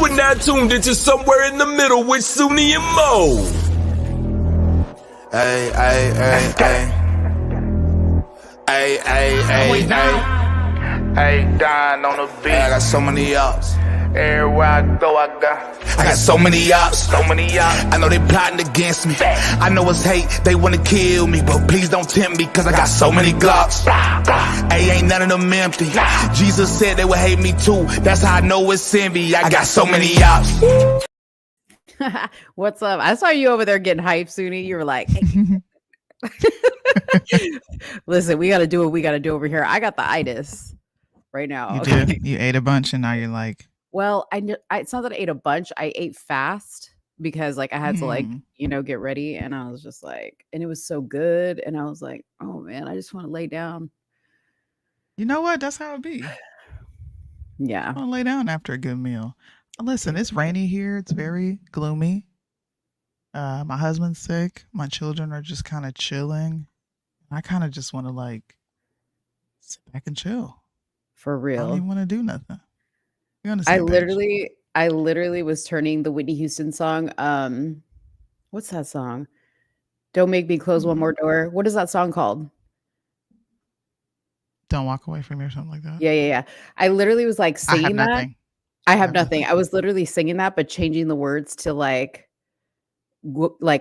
are now tuned into Somewhere in the Middle with Soonie and Mo. Ay, ay, ay, ay. Ay, ay, ay, ay. Hey, Don on the beat. I got so many ops. Everywhere I go, I got so many ops. so many ops. I know they plotting against me. I know it's hate, they wanna kill me, but please don't tempt me, cause I got so many glocks. Hey, ain't none of them empty. Jesus said they would hate me too. That's how I know it's envy. I got so many ops. What's up? I saw you over there getting hyped, Soonie. You were like, hey. Listen, we got to do what we got to do over here. I got the itis right now. You Okay? did. You ate a bunch and now you're like, Well, it's not that I ate a bunch. I ate fast because like I had to get ready, and I was just like, and it was so good. And I was like, oh man, I just want to lay down. you know what? That's how it be. Yeah. I want to lay down after a good meal. Listen, it's rainy here. It's very gloomy. My husband's sick. My children are just kind of chilling. I kind of just want to like sit back and chill. For I don't real. even want to do nothing. You I understand? literally was turning the Whitney Houston song. What's that song? Don't Make Me Close One More Door. What is that song called? Don't walk away from me or something like that. Yeah. I literally was like I have singing that. nothing. I have nothing. I was literally singing that, but changing the words to like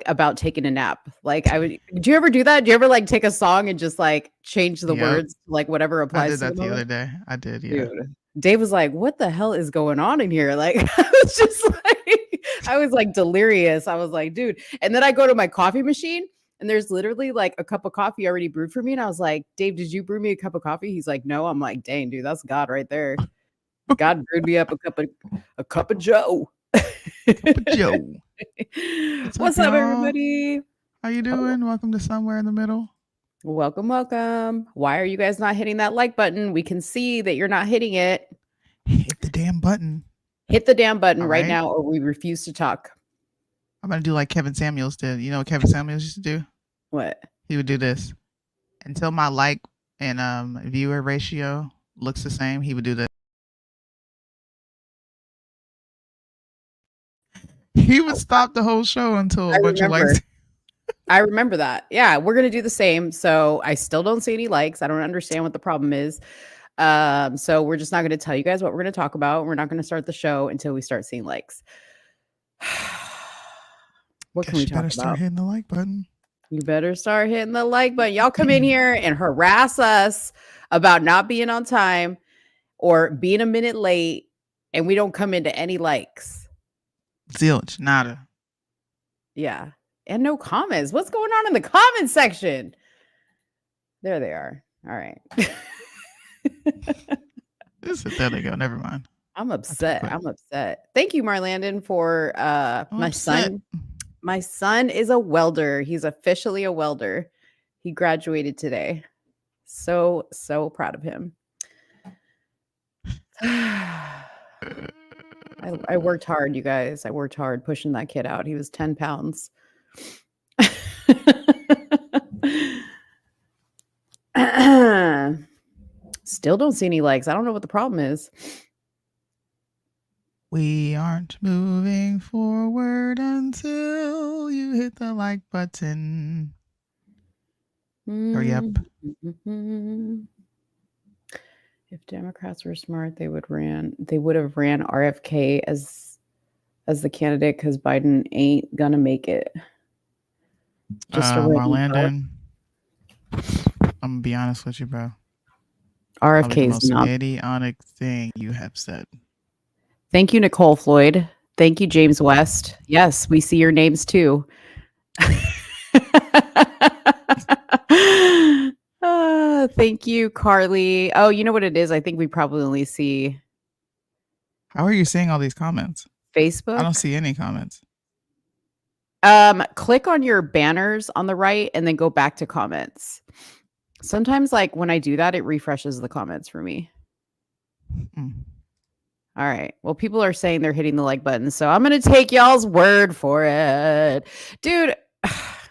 about taking a nap. Like do you ever do that? Do you ever like take a song and just like change the words to, like whatever I applies did to that the moment? other day. I did, yeah. Dude, Dave was like, what the hell is going on in here? Like I was just like, I was like delirious. I was like, dude. And then I go to my coffee machine and there's literally like a cup of coffee already brewed for me. And I was like, Dave, did you brew me a cup of coffee? He's like, no. I'm like, dang, dude, that's God right there. God brewed me up a cup of Joe. Joe. What's up, everybody? How you doing? Welcome to Somewhere in the Middle. Welcome. Why are you guys not hitting that like button? We can see that you're not hitting it. Hit the damn button. Hit the damn button right right now, or we refuse to talk. I'm gonna do like Kevin Samuels did. You know what Kevin Samuels used to do? What? He would do this. Until my like and viewer ratio looks the same, he would do this. He would stop the whole show until a bunch of likes. I remember that. Yeah, we're gonna do the same. So I still don't see any likes. I don't understand what the problem is. So we're just not gonna tell you guys what we're gonna talk about. We're not gonna start the show until we start seeing likes. What can we talk about? You better start hitting the like button. You better start hitting the like button. Y'all come in here and harass us about not being on time or being a minute late, and we don't come into any likes. Zilch, nada. Yeah. And no comments. What's going on in the comment section? There they are. All right. There they go. Never mind. I'm upset. Thank you, Marlandon, for my son. My son is a welder. He's officially a welder. He graduated today. So proud of him. I worked hard, you guys. I worked hard pushing that kid out. He was 10 pounds. Still don't see any likes. I don't know what the problem is. We aren't moving forward until you hit the like button. Hurry up. If Democrats were smart, they would have ran RFK as the candidate because Biden ain't gonna make it. Marlandon, I'm gonna be honest with you, bro. RFK is not the most idiotic thing you have said. Thank you, Nicole Floyd. Thank you, James West. Yes, we see your names too. Thank you, Carly. Oh, you know what it is? I think we probably only see. How are you seeing all these comments? Facebook? I don't see any comments. Click on your banners on the right and then go back to comments. Sometimes, like when I do that, it refreshes the comments for me. All right. Well, people are saying they're hitting the like button, so I'm gonna take y'all's word for it, dude.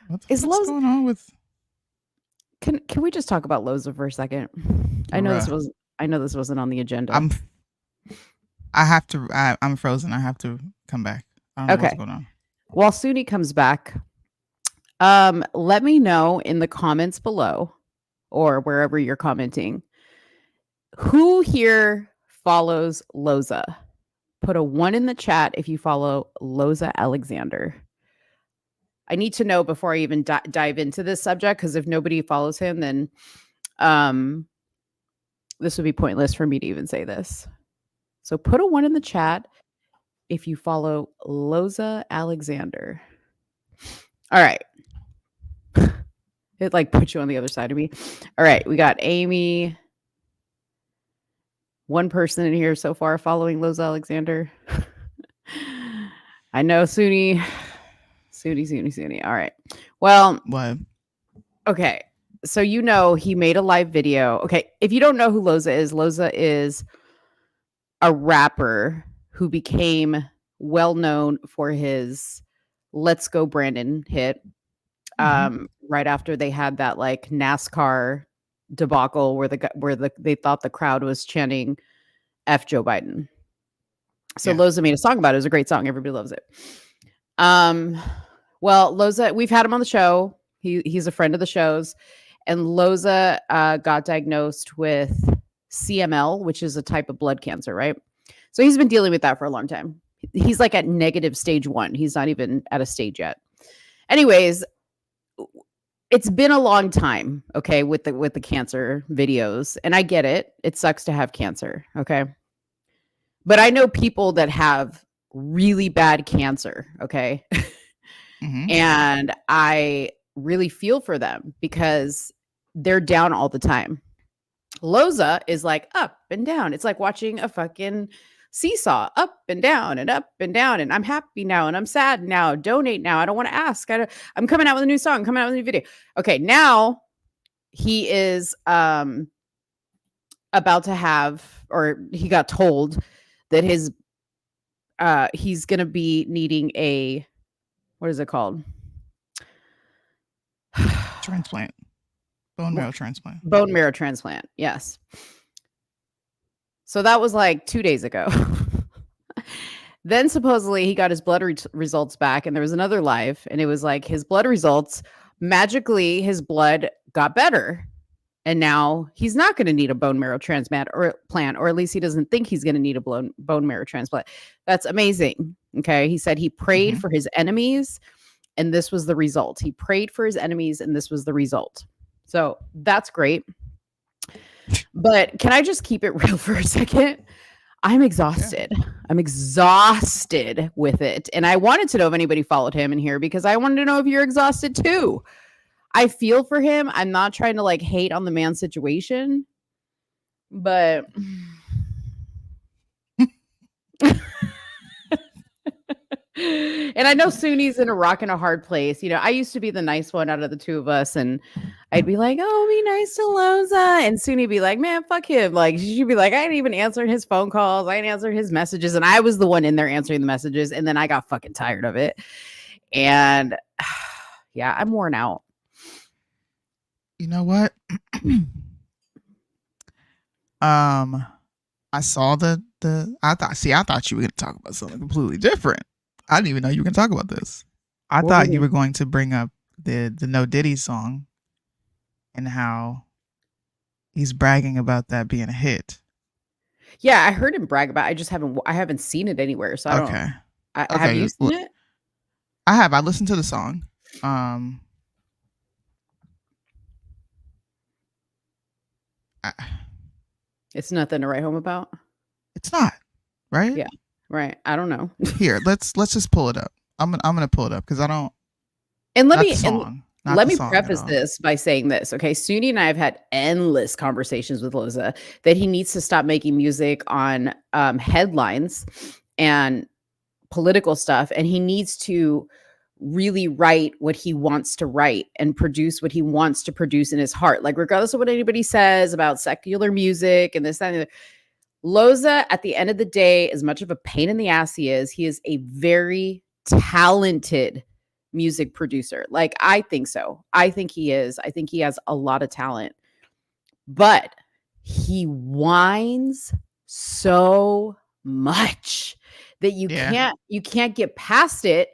What's going on with? Can we just talk about Loza for a second? I know this wasn't on the agenda. I have to. I'm frozen. I have to come back. I don't know what's Okay. going on. While Soonie comes back, let me know in the comments below or wherever you're commenting, who here follows Loza? Put a 1 in the chat if you follow Loza Alexander. I need to know before I even dive into this subject, because if nobody follows him, then this would be pointless for me to even say this. So put a 1 in the chat if you follow Loza Alexander. All right. It like puts you on the other side of me. All right. We got Amy. One person in here so far following Loza Alexander. I know Soonie. All right. Well, What? okay. So he made a live video. Okay. If you don't know who Loza is a rapper who became well known for his Let's Go Brandon hit. Right after they had that like NASCAR debacle where they thought the crowd was chanting F Joe Biden. So Loza made a song about it. It was a great song. Everybody loves it. Well, Loza, we've had him on the show. He's a friend of the show's, and Loza got diagnosed with CML, which is a type of blood cancer, right? So he's been dealing with that for a long time. He's like at negative stage 1. He's not even at a stage yet. Anyways, it's been a long time, okay, with the cancer videos, and I get it. It sucks to have cancer, okay? But I know people that have really bad cancer, okay? And I really feel for them because they're down all the time. Loza is like up and down. It's like watching a fucking seesaw, up and down and up and down. And I'm happy now and I'm sad now. Donate now. I don't want to ask. I'm coming out with a new song, coming out with a new video. Okay, now he is about to have, or he got told that he's going to be needing a, what is it called? Transplant. Bone marrow transplant. Bone marrow transplant. Yes. So that was like 2 days ago. Then supposedly he got his blood results back, and there was another live, and it was like his blood results, magically his blood got better. And now he's not going to need a bone marrow transplant, or at least he doesn't think he's going to need a bone marrow transplant. That's amazing. Okay. He said he prayed for his enemies, and this was the result. He prayed for his enemies, and this was the result. So that's great. But can I just keep it real for a second? I'm exhausted. Yeah. I'm exhausted with it. And I wanted to know if anybody followed him in here, because I wanted to know if you're exhausted too. I feel for him. I'm not trying to like hate on the man's situation, but and I know Soonie's in a rock and a hard place. You know, I used to be the nice one out of the two of us, and I'd be like, "Oh, be nice to Loza," and Soonie'd be like, "Man, fuck him." Like she'd be like, "I didn't even answer his phone calls. I didn't answer his messages," and I was the one in there answering the messages, and then I got fucking tired of it. And yeah, I'm worn out. You know what? I saw I thought you were going to talk about something completely different. I didn't even know you were going to talk about this. I thought you were going to bring up the No Diddy song and how he's bragging about that being a hit. Yeah, I heard him brag about it. I haven't seen it anywhere, so I don't know. Okay. Have you seen it? I have. I listened to the song. It's nothing to write home about. It's not, right? Yeah, right. I don't know. Here, let's just pull it up. I'm gonna pull it up because I don't. And let me preface this by saying this. Okay, Soonie and I have had endless conversations with Loza that he needs to stop making music on headlines and political stuff, and he needs to really write what he wants to write and produce what he wants to produce in his heart. Like regardless of what anybody says about secular music and this, that, and the other. Loza, at the end of the day, as much of a pain in the ass he is a very talented music producer. Like, I think so. I think he is. I think he has a lot of talent. But he whines so much that you Yeah. can't get past it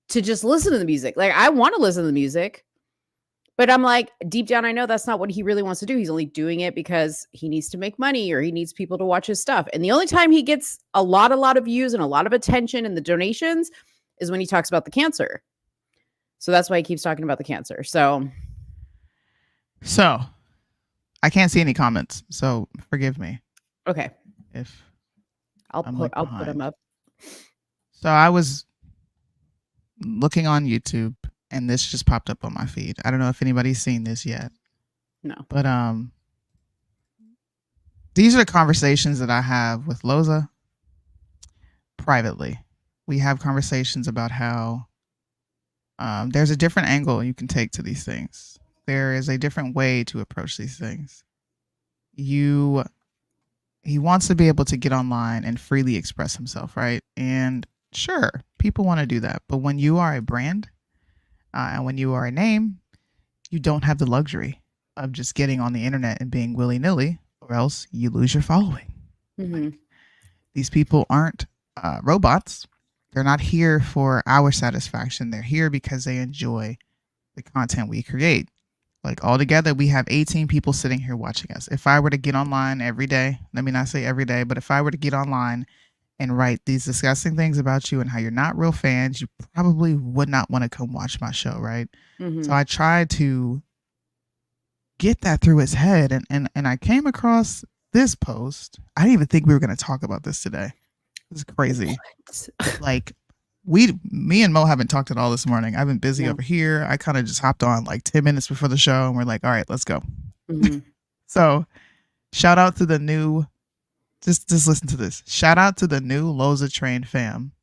to just listen to the music. Like, I want to listen to the music, but I'm like, deep down, I know that's not what he really wants to do. He's only doing it because he needs to make money or he needs people to watch his stuff. And the only time he gets a lot of views and a lot of attention and the donations is when he talks about the cancer. So that's why he keeps talking about the cancer. So I can't see any comments, so forgive me okay, if I'll I'm put like I'll put him behind. up. So I was looking on YouTube and this just popped up on my feed. I don't know if anybody's seen this yet. No. But these are the conversations that I have with Loza privately. We have conversations about how there's a different angle you can take to these things. There is a different way to approach these things. He wants to be able to get online and freely express himself, right? And sure, people want to do that. But when you are a brand and when you are a name, you don't have the luxury of just getting on the internet and being willy-nilly, or else you lose your following. Mm-hmm. These people aren't robots. They're not here for our satisfaction. They're here because they enjoy the content we create. Like altogether, we have 18 people sitting here watching us. If I were to get online every day, let me not say every day, but if I were to get online and write these disgusting things about you and how you're not real fans, you probably would not want to come watch my show, right? Mm-hmm. So I tried to get that through his head, and I came across this post. I didn't even think we were going to talk about this today. This is crazy. Like, me and Mo haven't talked at all this morning. I've been busy over here. I kind of just hopped on like 10 minutes before the show and we're like, all right, let's go. Mm-hmm. So shout out to the new, just listen to this. Shout out to the new Loza Train fam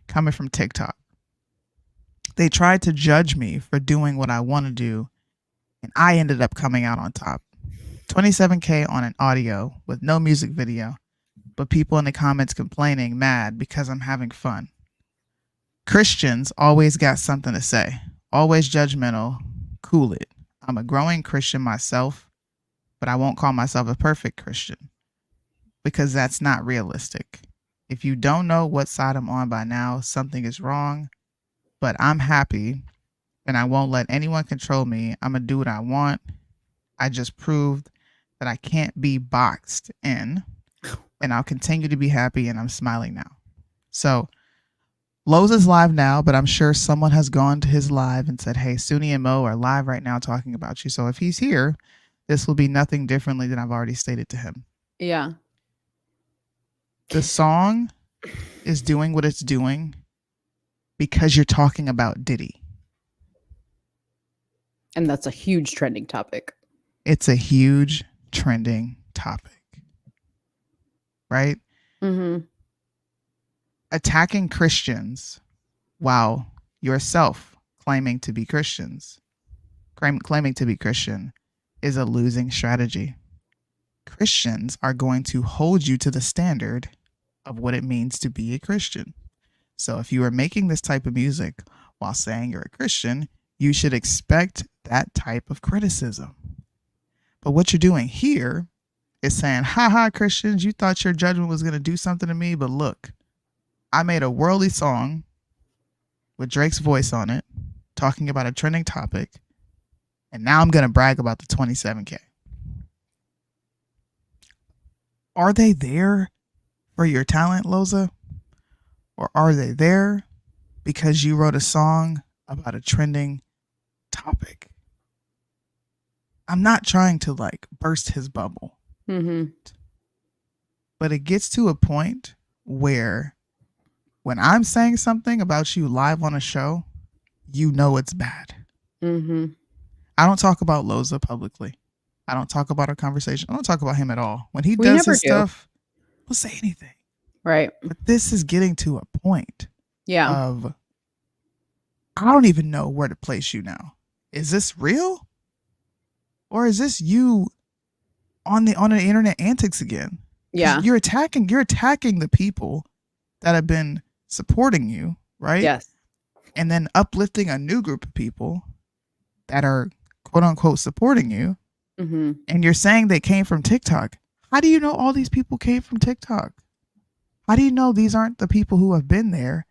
coming from TikTok. They tried to judge me for doing what I want to do, and I ended up coming out on top. 27K on an audio with no music video, but people in the comments complaining mad because I'm having fun. Christians always got something to say, always judgmental. Cool it. I'm a growing Christian myself, but I won't call myself a perfect Christian because that's not realistic. If you don't know what side I'm on by now, something is wrong, but I'm happy and I won't let anyone control me. I'm going to do what I want. I just proved that I can't be boxed in, and I'll continue to be happy, and I'm smiling now. So Loza's live now, but I'm sure someone has gone to his live and said, hey, Soonie and Mo are live right now talking about you. So if he's here, this will be nothing differently than I've already stated to him. Yeah. The song is doing what it's doing because you're talking about Diddy. And that's a huge trending topic. It's a huge trending topic. Right? Mm-hmm. Attacking Christians while yourself claiming to be Christian is a losing strategy. Christians are going to hold you to the standard of what it means to be a Christian. So if you are making this type of music while saying you're a Christian, you should expect that type of criticism. But what you're doing here is saying, haha, Christians, you thought your judgment was going to do something to me, but look, I made a worldly song with Drake's voice on it, talking about a trending topic, and now I'm going to brag about the 27K. Are they there for your talent, Loza? Or are they there because you wrote a song about a trending topic? I'm not trying to like burst his bubble. Mm-hmm. But it gets to a point where when I'm saying something about you live on a show, you know it's bad. Mm-hmm. I don't talk about Loza publicly. I don't talk about our conversation. I don't talk about him at all. When he does his stuff, we'll say anything. Right. But this is getting to a point of, I don't even know where to place you now. Is this real? Or is this you on the internet antics again? Yeah. You're attacking the people that have been supporting you, right? Yes. And then uplifting a new group of people that are quote unquote supporting you. Mm-hmm. And you're saying they came from TikTok. How do you know all these people came from TikTok? How do you know these aren't the people who have been there,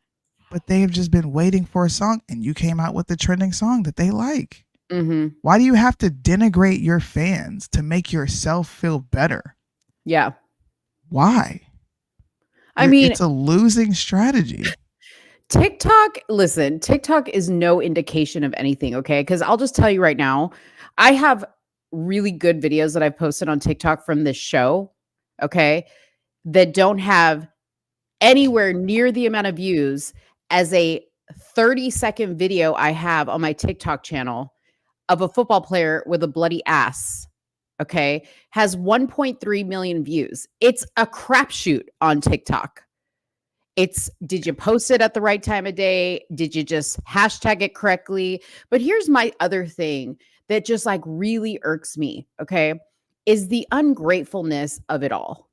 but they've just been waiting for a song and you came out with the trending song that they like? Mm-hmm. Why do you have to denigrate your fans to make yourself feel better? Yeah. Why? I mean, It's a losing strategy. TikTok is no indication of anything, okay? Because I'll just tell you right now, I have really good videos that I've posted on TikTok from this show, okay, that don't have anywhere near the amount of views as a 30-second video I have on my TikTok channel of a football player with a bloody ass, okay, has 1.3 million views. It's a crapshoot on TikTok. It's, did you post it at the right time of day? Did you just hashtag it correctly? But here's my other thing that just like really irks me, okay, is the ungratefulness of it all.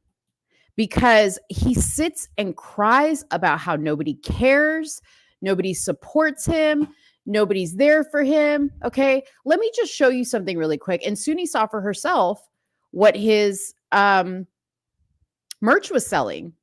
Because he sits and cries about how nobody cares, nobody supports him, nobody's there for him, okay? Let me just show you something really quick. And Soonie saw for herself what his merch was selling,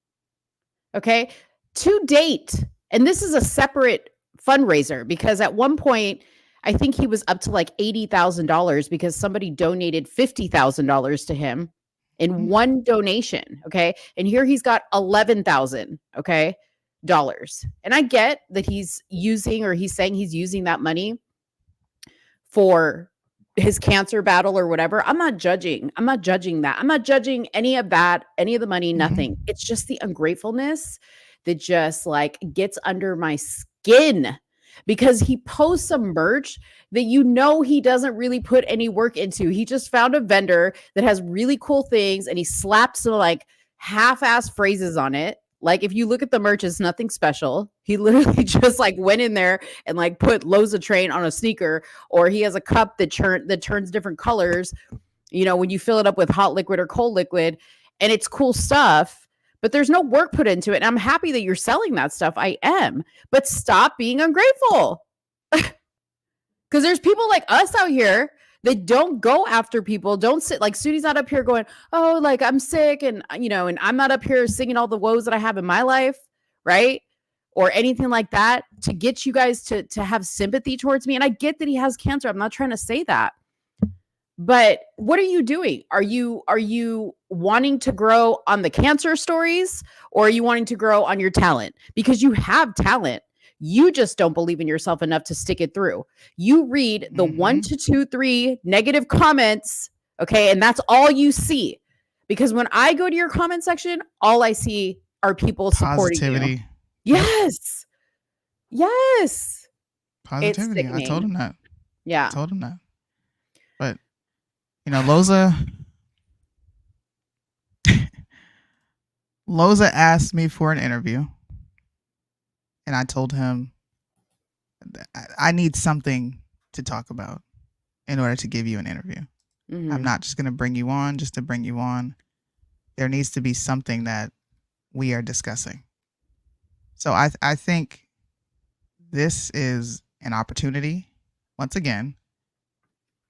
okay? To date, and this is a separate fundraiser because at one point, I think he was up to like $80,000 because somebody donated $50,000 to him in one donation, okay? And here he's got 11,000, okay, dollars. And I get that he's saying he's using that money for his cancer battle or whatever. I'm not judging that. I'm not judging any of that, any of the money, nothing. It's just the ungratefulness that just like gets under my skin because he posts some merch that he doesn't really put any work into. He just found a vendor that has really cool things and he slapped some like half-ass phrases on it. Like if you look at the merch, it's nothing special. He literally just like went in there and like put Lozatrain on a sneaker, or he has a cup that turns different colors, when you fill it up with hot liquid or cold liquid, and it's cool stuff. But there's no work put into it. And I'm happy that you're selling that stuff. I am. But stop being ungrateful. Because there's people like us out here that don't go after people. Don't sit like Sootie's not up here going, oh, like I'm sick. And, and I'm not up here singing all the woes that I have in my life. Right. Or anything like that to get you guys to have sympathy towards me. And I get that he has cancer. I'm not trying to say that. But what are you doing? Are you wanting to grow on the cancer stories, or are you wanting to grow on your talent? Because you have talent. You just don't believe in yourself enough to stick it through. You read the 1 to 2, 3 negative comments, okay? And that's all you see. Because when I go to your comment section, all I see are people supporting positivity. You. Yes. Yes. Positivity. I told him that. Yeah. I told him that. But Loza asked me for an interview, and I told him I need something to talk about in order to give you an interview. I'm not just going to bring you on just to bring you on. There needs to be something that we are discussing. So I think this is an opportunity, once again,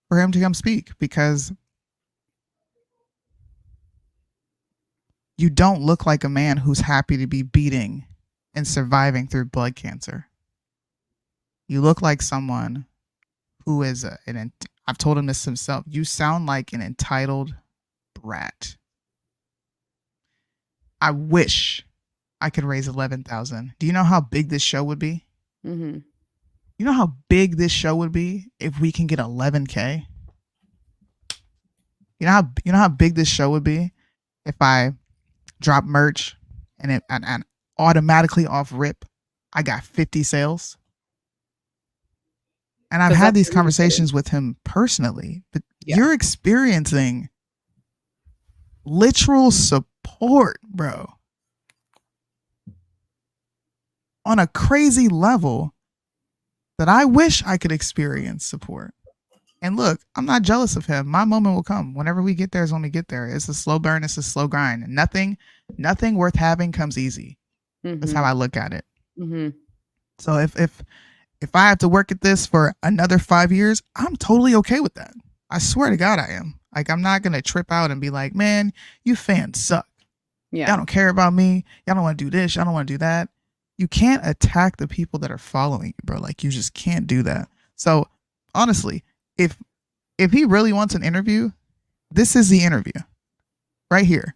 for him to come speak, because you don't look like a man who's happy to be beating and surviving through blood cancer. You look like someone who is I've told him this himself. You sound like an entitled brat. I wish I could raise 11,000. Do you know how big this show would be? Mm-hmm. You know how big this show would be if we can get 11K? You know how big this show would be if I drop merch and automatically off rip I got 50 sales? And I've had these conversations with him personally, but you're experiencing literal support, bro, on a crazy level that I wish I could experience support. And look, I'm not jealous of him. My moment will come. Whenever we get there is when we get there. It's a slow burn. It's a slow grind. Nothing worth having comes easy. That's how I look at it. So if I have to work at this for another 5 years, I'm totally okay with that. I swear to God I am. Like, I'm not going to trip out and be like, man, you fans suck. Yeah. Y'all don't care about me. Y'all don't want to do this. Y'all don't want to do that. You can't attack the people that are following you, bro. Like, you just can't do that. So honestly, if he really wants an interview, this is the interview right here.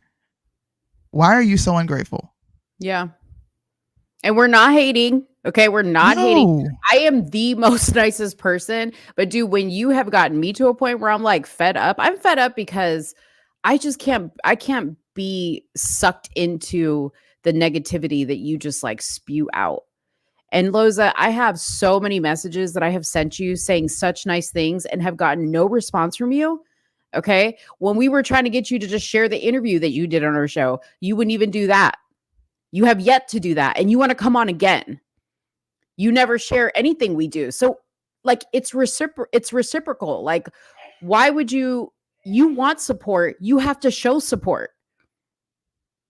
Why are you so ungrateful? Yeah. And we're not hating. Okay. We're not hating. I am the most nicest person. But dude, when you have gotten me to a point where I'm like fed up, I'm fed up because I can't be sucked into the negativity that you just like spew out. And Loza, I have so many messages that I have sent you saying such nice things and have gotten no response from you. Okay. When we were trying to get you to just share the interview that you did on our show, you wouldn't even do that. You have yet to do that. And you want to come on again. You never share anything we do. So like it's reciprocal. Like, why would you want support? You have to show support.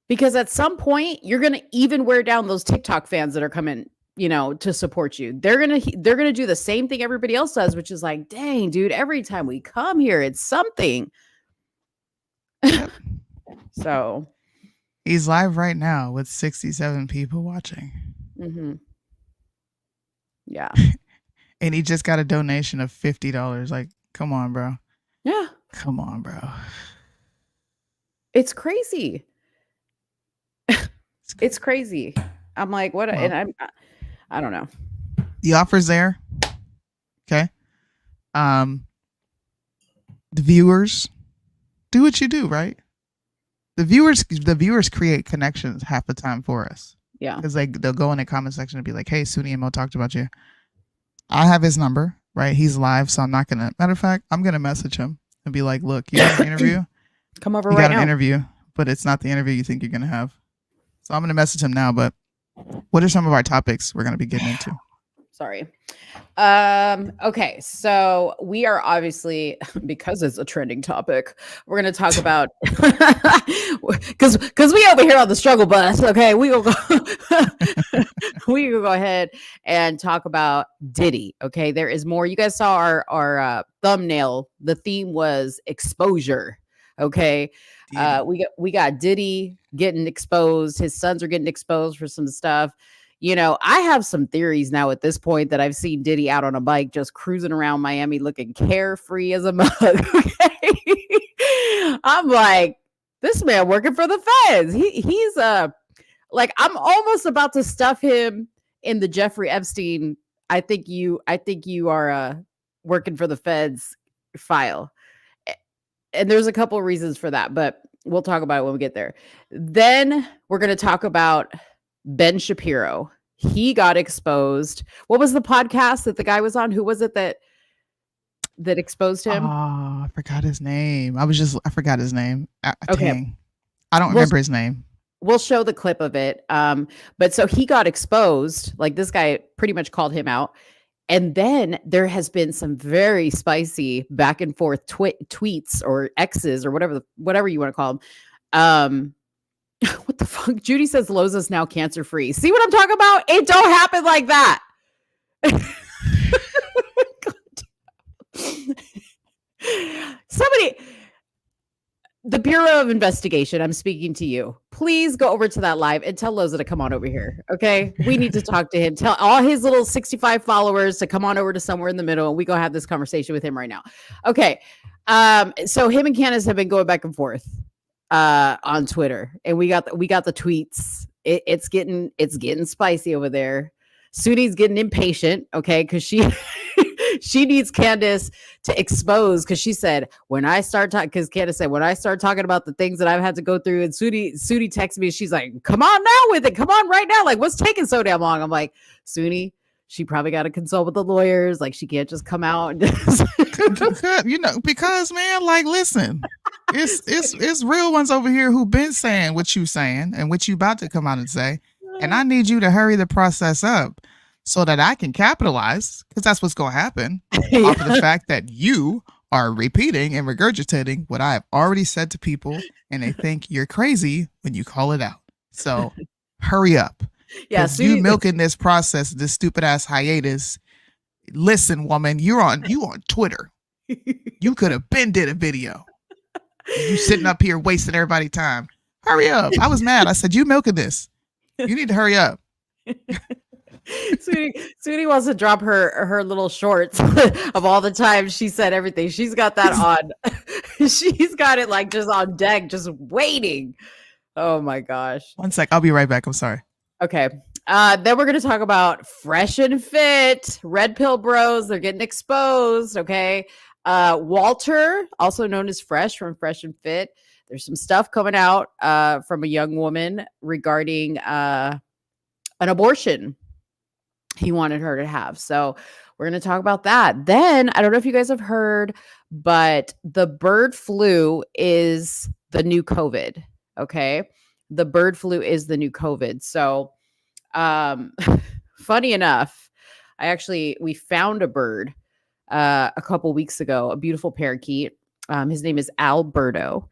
Because at some point you're going to even wear down those TikTok fans that are coming, to support you. They're going to do the same thing everybody else does, which is like, dang, dude, every time we come here, it's something. So he's live right now with 67 people watching. Mm-hmm. Yeah. And he just got a donation of $50. Like, come on, bro. Yeah. Come on, bro. It's crazy. It's crazy. I'm like, what? Well, and I don't know. The offer's there. Okay. The viewers do what you do, right? The viewers create connections half the time for us. Yeah. Because they'll go in the comment section and be like, hey, Soonie and Mo talked about you. I have his number, right? He's live, so I'm not gonna, matter of fact, I'm gonna message him and be like, look, you got an interview? Come over right now. You got an interview, but it's not the interview you think you're gonna have. So I'm gonna message him now, but what are some of our topics we're gonna be getting into? Sorry. Okay, so we are obviously, because it's a trending topic, we're going to talk about because we over here on the struggle bus. Okay, we will go ahead and talk about Diddy. Okay, there is more. You guys saw our thumbnail. The theme was exposure. Okay, we got Diddy getting exposed. His sons are getting exposed for some stuff. I have some theories now at this point that I've seen Diddy out on a bike just cruising around Miami looking carefree as a mug. Okay? I'm like, this man working for the feds. He's like, I'm almost about to stuff him in the Jeffrey Epstein. I think you are working for the feds file. And there's a couple of reasons for that, but we'll talk about it when we get there. Then we're going to talk about Ben Shapiro. He got exposed. What was the podcast that the guy was on? Who was it that exposed him? Oh, I forgot his name. I forgot his name. Okay. Dang. I don't remember his name. We'll show the clip of it. But so he got exposed. Like, this guy pretty much called him out. And then there has been some very spicy back and forth tweets or X's or whatever you want to call them. What the fuck? Judy says Loza's now cancer free. See what I'm talking about? It don't happen like that. Somebody, the Bureau of Investigation, I'm speaking to you. Please go over to that live and tell Loza to come on over here. Okay. We need to talk to him. Tell all his little 65 followers to come on over to somewhere in the middle, and we go have this conversation with him right now. Okay. So him and Candace have been going back and forth on Twitter, and we got the tweets. It's getting spicy over there. Soonie's getting impatient, okay, because she needs Candace to expose, because she said, when I start talking, because Candace said, when I start talking about the things that I've had to go through, and Soonie texts me, she's like, come on now with it, come on right now, like, what's taking so damn long? I'm like, Soonie, she probably got to consult with the lawyers, like, she can't just come out and because man, like, listen, it's real ones over here who been saying what you saying and what you about to come out and say, and I need you to hurry the process up so that I can capitalize, because that's what's going to happen off of the fact that you are repeating and regurgitating what I have already said to people, and they think you're crazy when you call it out. So hurry up. Yeah, you milking this process, this stupid ass hiatus. Listen, woman, you on Twitter. You could have been did a video. You sitting up here wasting everybody's time. Hurry up. I was mad. I said, you milking this. You need to hurry up. Soonie wants to drop her little shorts of all the times she said everything. She's got that on. She's got it like just on deck, just waiting. Oh my gosh. One sec. I'll be right back. I'm sorry. Okay. Then we're going to talk about Fresh and Fit, Red Pill Bros. They're getting exposed. Okay. Walter, also known as Fresh from Fresh and Fit. There's some stuff coming out from a young woman regarding an abortion he wanted her to have. So we're going to talk about that. Then I don't know if you guys have heard, but the bird flu is the new COVID. Okay. The bird flu is the new COVID. So funny enough, we found a bird a couple weeks ago, a beautiful parakeet. His name is Alberto.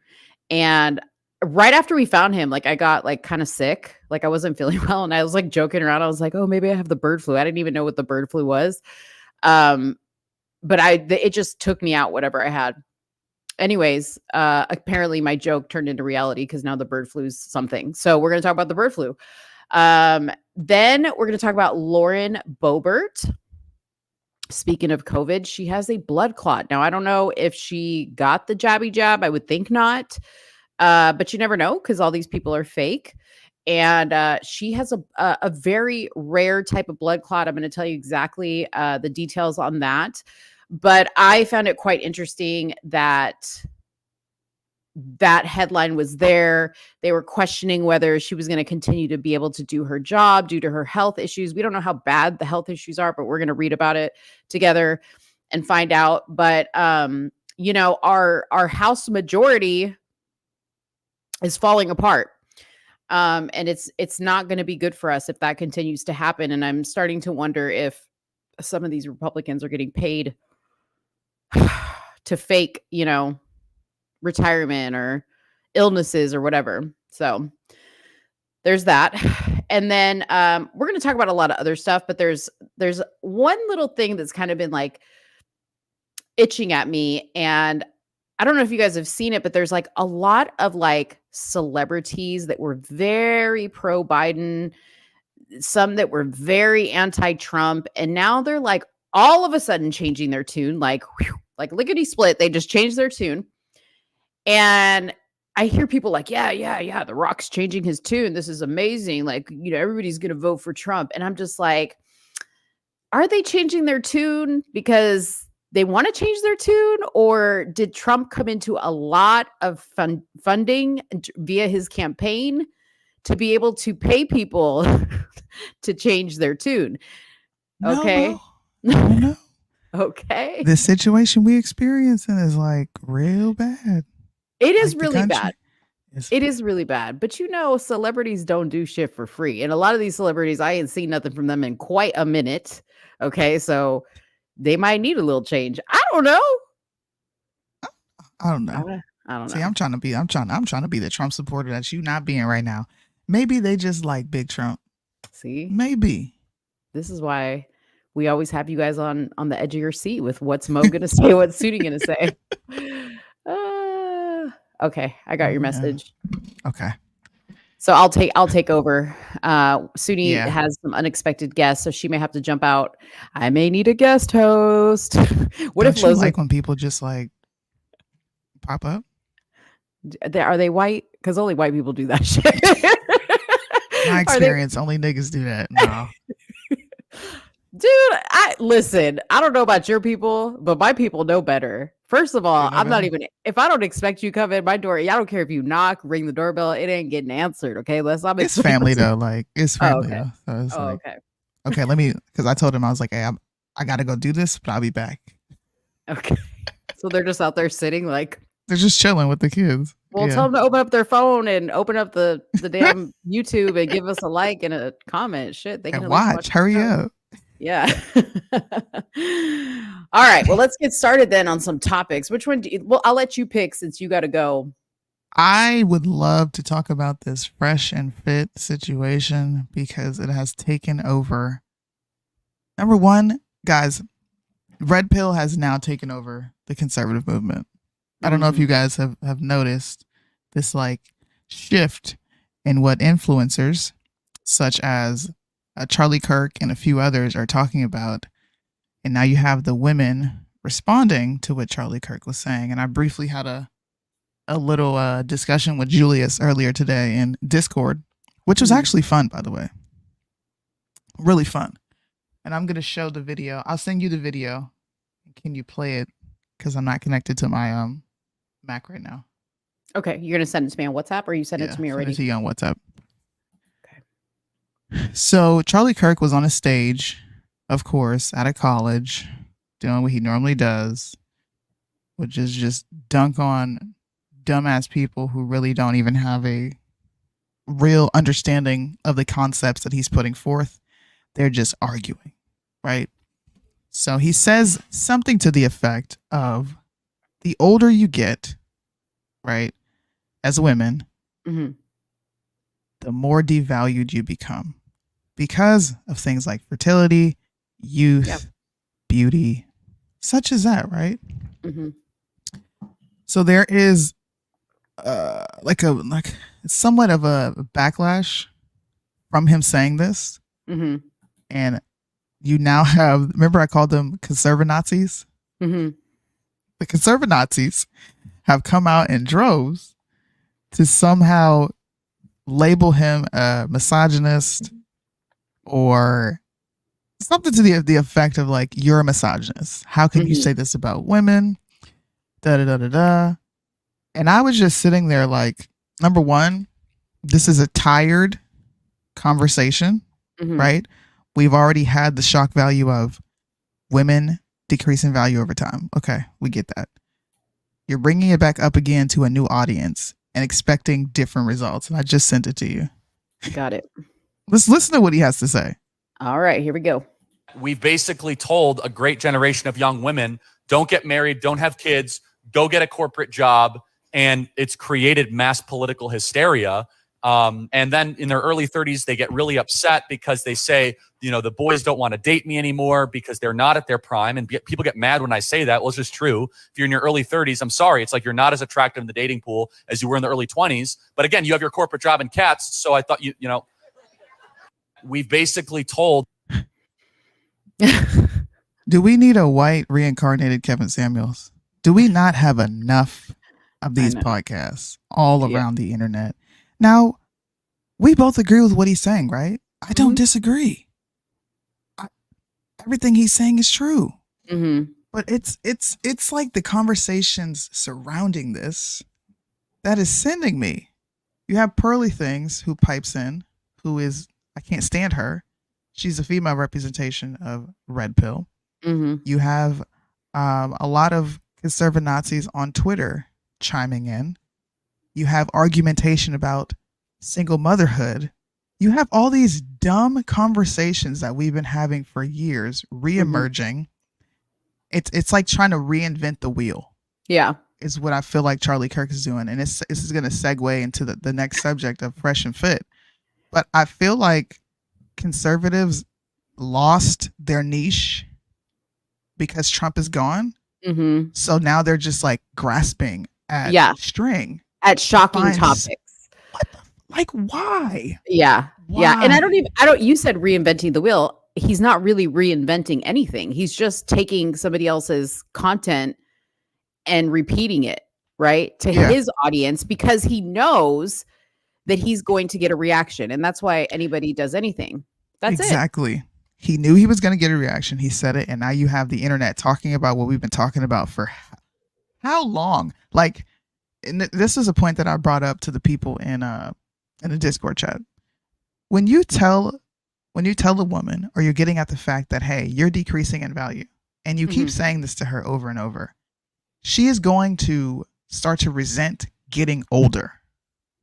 And right after we found him, like I got like kind of sick, like I wasn't feeling well. And I was like joking around. I was like, oh, maybe I have the bird flu. I didn't even know what the bird flu was. But it just took me out, whatever I had. Anyways, apparently my joke turned into reality because now the bird flu is something. So we're going to talk about the bird flu. Then we're going to talk about Lauren Boebert. Speaking of COVID, she has a blood clot. Now, I don't know if she got the jabby jab. I would think not. But you never know because all these people are fake. And she has a very rare type of blood clot. I'm going to tell you exactly the details on that. But I found it quite interesting that headline was there. They were questioning whether she was going to continue to be able to do her job due to her health issues. We don't know how bad the health issues are, but we're going to read about it together and find out. But, our House majority is falling apart. And it's not going to be good for us if that continues to happen. And I'm starting to wonder if some of these Republicans are getting paid to fake, retirement or illnesses or whatever. So there's that. And then we're going to talk about a lot of other stuff, but there's one little thing that's kind of been like itching at me. And I don't know if you guys have seen it, but there's like a lot of like celebrities that were very pro Biden, some that were very anti-Trump. And now they're like all of a sudden changing their tune, like lickety split. They just changed their tune. And I hear people like, yeah, The Rock's changing his tune. This is amazing. Like, everybody's going to vote for Trump. And I'm just like, are they changing their tune because they want to change their tune? Or did Trump come into a lot of funding via his campaign to be able to pay people to change their tune? Okay. No. Okay. The situation we experiencing is like real bad. It is really bad. It is really bad. But celebrities don't do shit for free. And a lot of these celebrities, I ain't seen nothing from them in quite a minute. Okay. So they might need a little change. I don't know. I don't know. See, I'm trying to be the Trump supporter that you not being right now. Maybe they just like big Trump. See? Maybe. This is why we always have you guys on the edge of your seat with what's Mo going to say, what's Soonie going to say. Okay, I got your message. Okay. So I'll take over. Soonie has some unexpected guests, so she may have to jump out. I may need a guest host. What Don't if you Loza, like when people just like pop up? Are they white? Because only white people do that shit. My experience, only niggas do that. No. Dude, I don't know about your people, but my people know better. First of all, I'm not even, if I don't expect you to come in my door, I don't care if you knock, ring the doorbell, it ain't getting answered. Okay. It's family though. Like it's family though. So it's okay. Okay. Because I told him, I was like, hey, I got to go do this, but I'll be back. Okay. So they're just out there sitting like. They're just chilling with the kids. Well, tell them to open up their phone and open up the damn YouTube and give us a like and a comment. Shit. They can watch. Hurry up. Yeah. All right. Well, let's get started then on some topics. Which one? I'll let you pick since you got to go. I would love to talk about this Fresh and Fit situation because it has taken over. Number one, guys, Red Pill has now taken over the conservative movement. I don't know if you guys have noticed this like shift in what influencers such as Charlie Kirk and a few others are talking about. And now you have the women responding to what Charlie Kirk was saying. And I briefly had a little discussion with Julius earlier today in Discord, which was actually fun, by the way. Really fun. And I'm going to show the video. I'll send you the video. Can you play it? Because I'm not connected to my Mac right now. Okay, you're gonna send it to me on WhatsApp, or you sent it to me already? Send it to you on WhatsApp. Okay. So Charlie Kirk was on a stage, of course, at a college, doing what he normally does, which is just dunk on dumbass people who really don't even have a real understanding of the concepts that he's putting forth. They're just arguing, right? So he says something to the effect of, the older you get, right, as women, Mm-hmm. the more devalued you become because of things like fertility, youth, beauty, such as that, right? Mm-hmm. So there is like somewhat of a backlash from him saying this. Mm-hmm. And you now have, remember I called them conservative Nazis? Mm-hmm. The conservative Nazis have come out in droves to somehow label him a misogynist or something to the effect of like, you're a misogynist. How can you say this about women? Da da da da da. And I was just sitting there like, number one, this is a tired conversation, right? We've already had the shock value of women decreasing value over time. Okay, we get that. You're bringing it back up again to a new audience and expecting different results. And I just sent it to you. Got it. Let's listen to what he has to say. All right, here we go. We've basically told a great generation of young women, don't get married, don't have kids, go get a corporate job. And it's created mass political hysteria. And then in their early 30s, they get really upset because they say, the boys don't want to date me anymore because they're not at their prime. And people get mad when I say that. Well, it's just true. If you're in your early 30s, I'm sorry. It's like you're not as attractive in the dating pool as you were in the early 20s. But again, you have your corporate job and cats. So I thought, we've basically told. Do we need a white reincarnated Kevin Samuels? Do we not have enough of these podcasts all around the internet? Now, we both agree with what he's saying, right? I don't disagree. Everything he's saying is true. But it's like the conversations surrounding this that is sending me. You have Pearly Things who pipes in, who is, I can't stand her. She's a female representation of Red Pill. You have a lot of conservative Nazis on Twitter chiming in. You have argumentation about single motherhood. You have all these dumb conversations that we've been having for years reemerging. It's like trying to reinvent the wheel. Yeah. Is what I feel like Charlie Kirk is doing. And this is going to segue into the next subject of Fresh and Fit. But I feel like conservatives lost their niche because Trump is gone. So now they're just like grasping at string. At shocking topics. Like, why? Yeah. And you said reinventing the wheel. He's not really reinventing anything. He's just taking somebody else's content and repeating it, right? To his audience, because he knows that he's going to get a reaction. And that's why anybody does anything. That's exactly. He knew he was going to get a reaction. He said it. And now you have the internet talking about what we've been talking about for how long? Like, and this is a point that I brought up to the people in the Discord chat. When you tell a woman, or you're getting at the fact that, hey, you're decreasing in value, and you keep saying this to her over and over, she is going to start to resent getting older.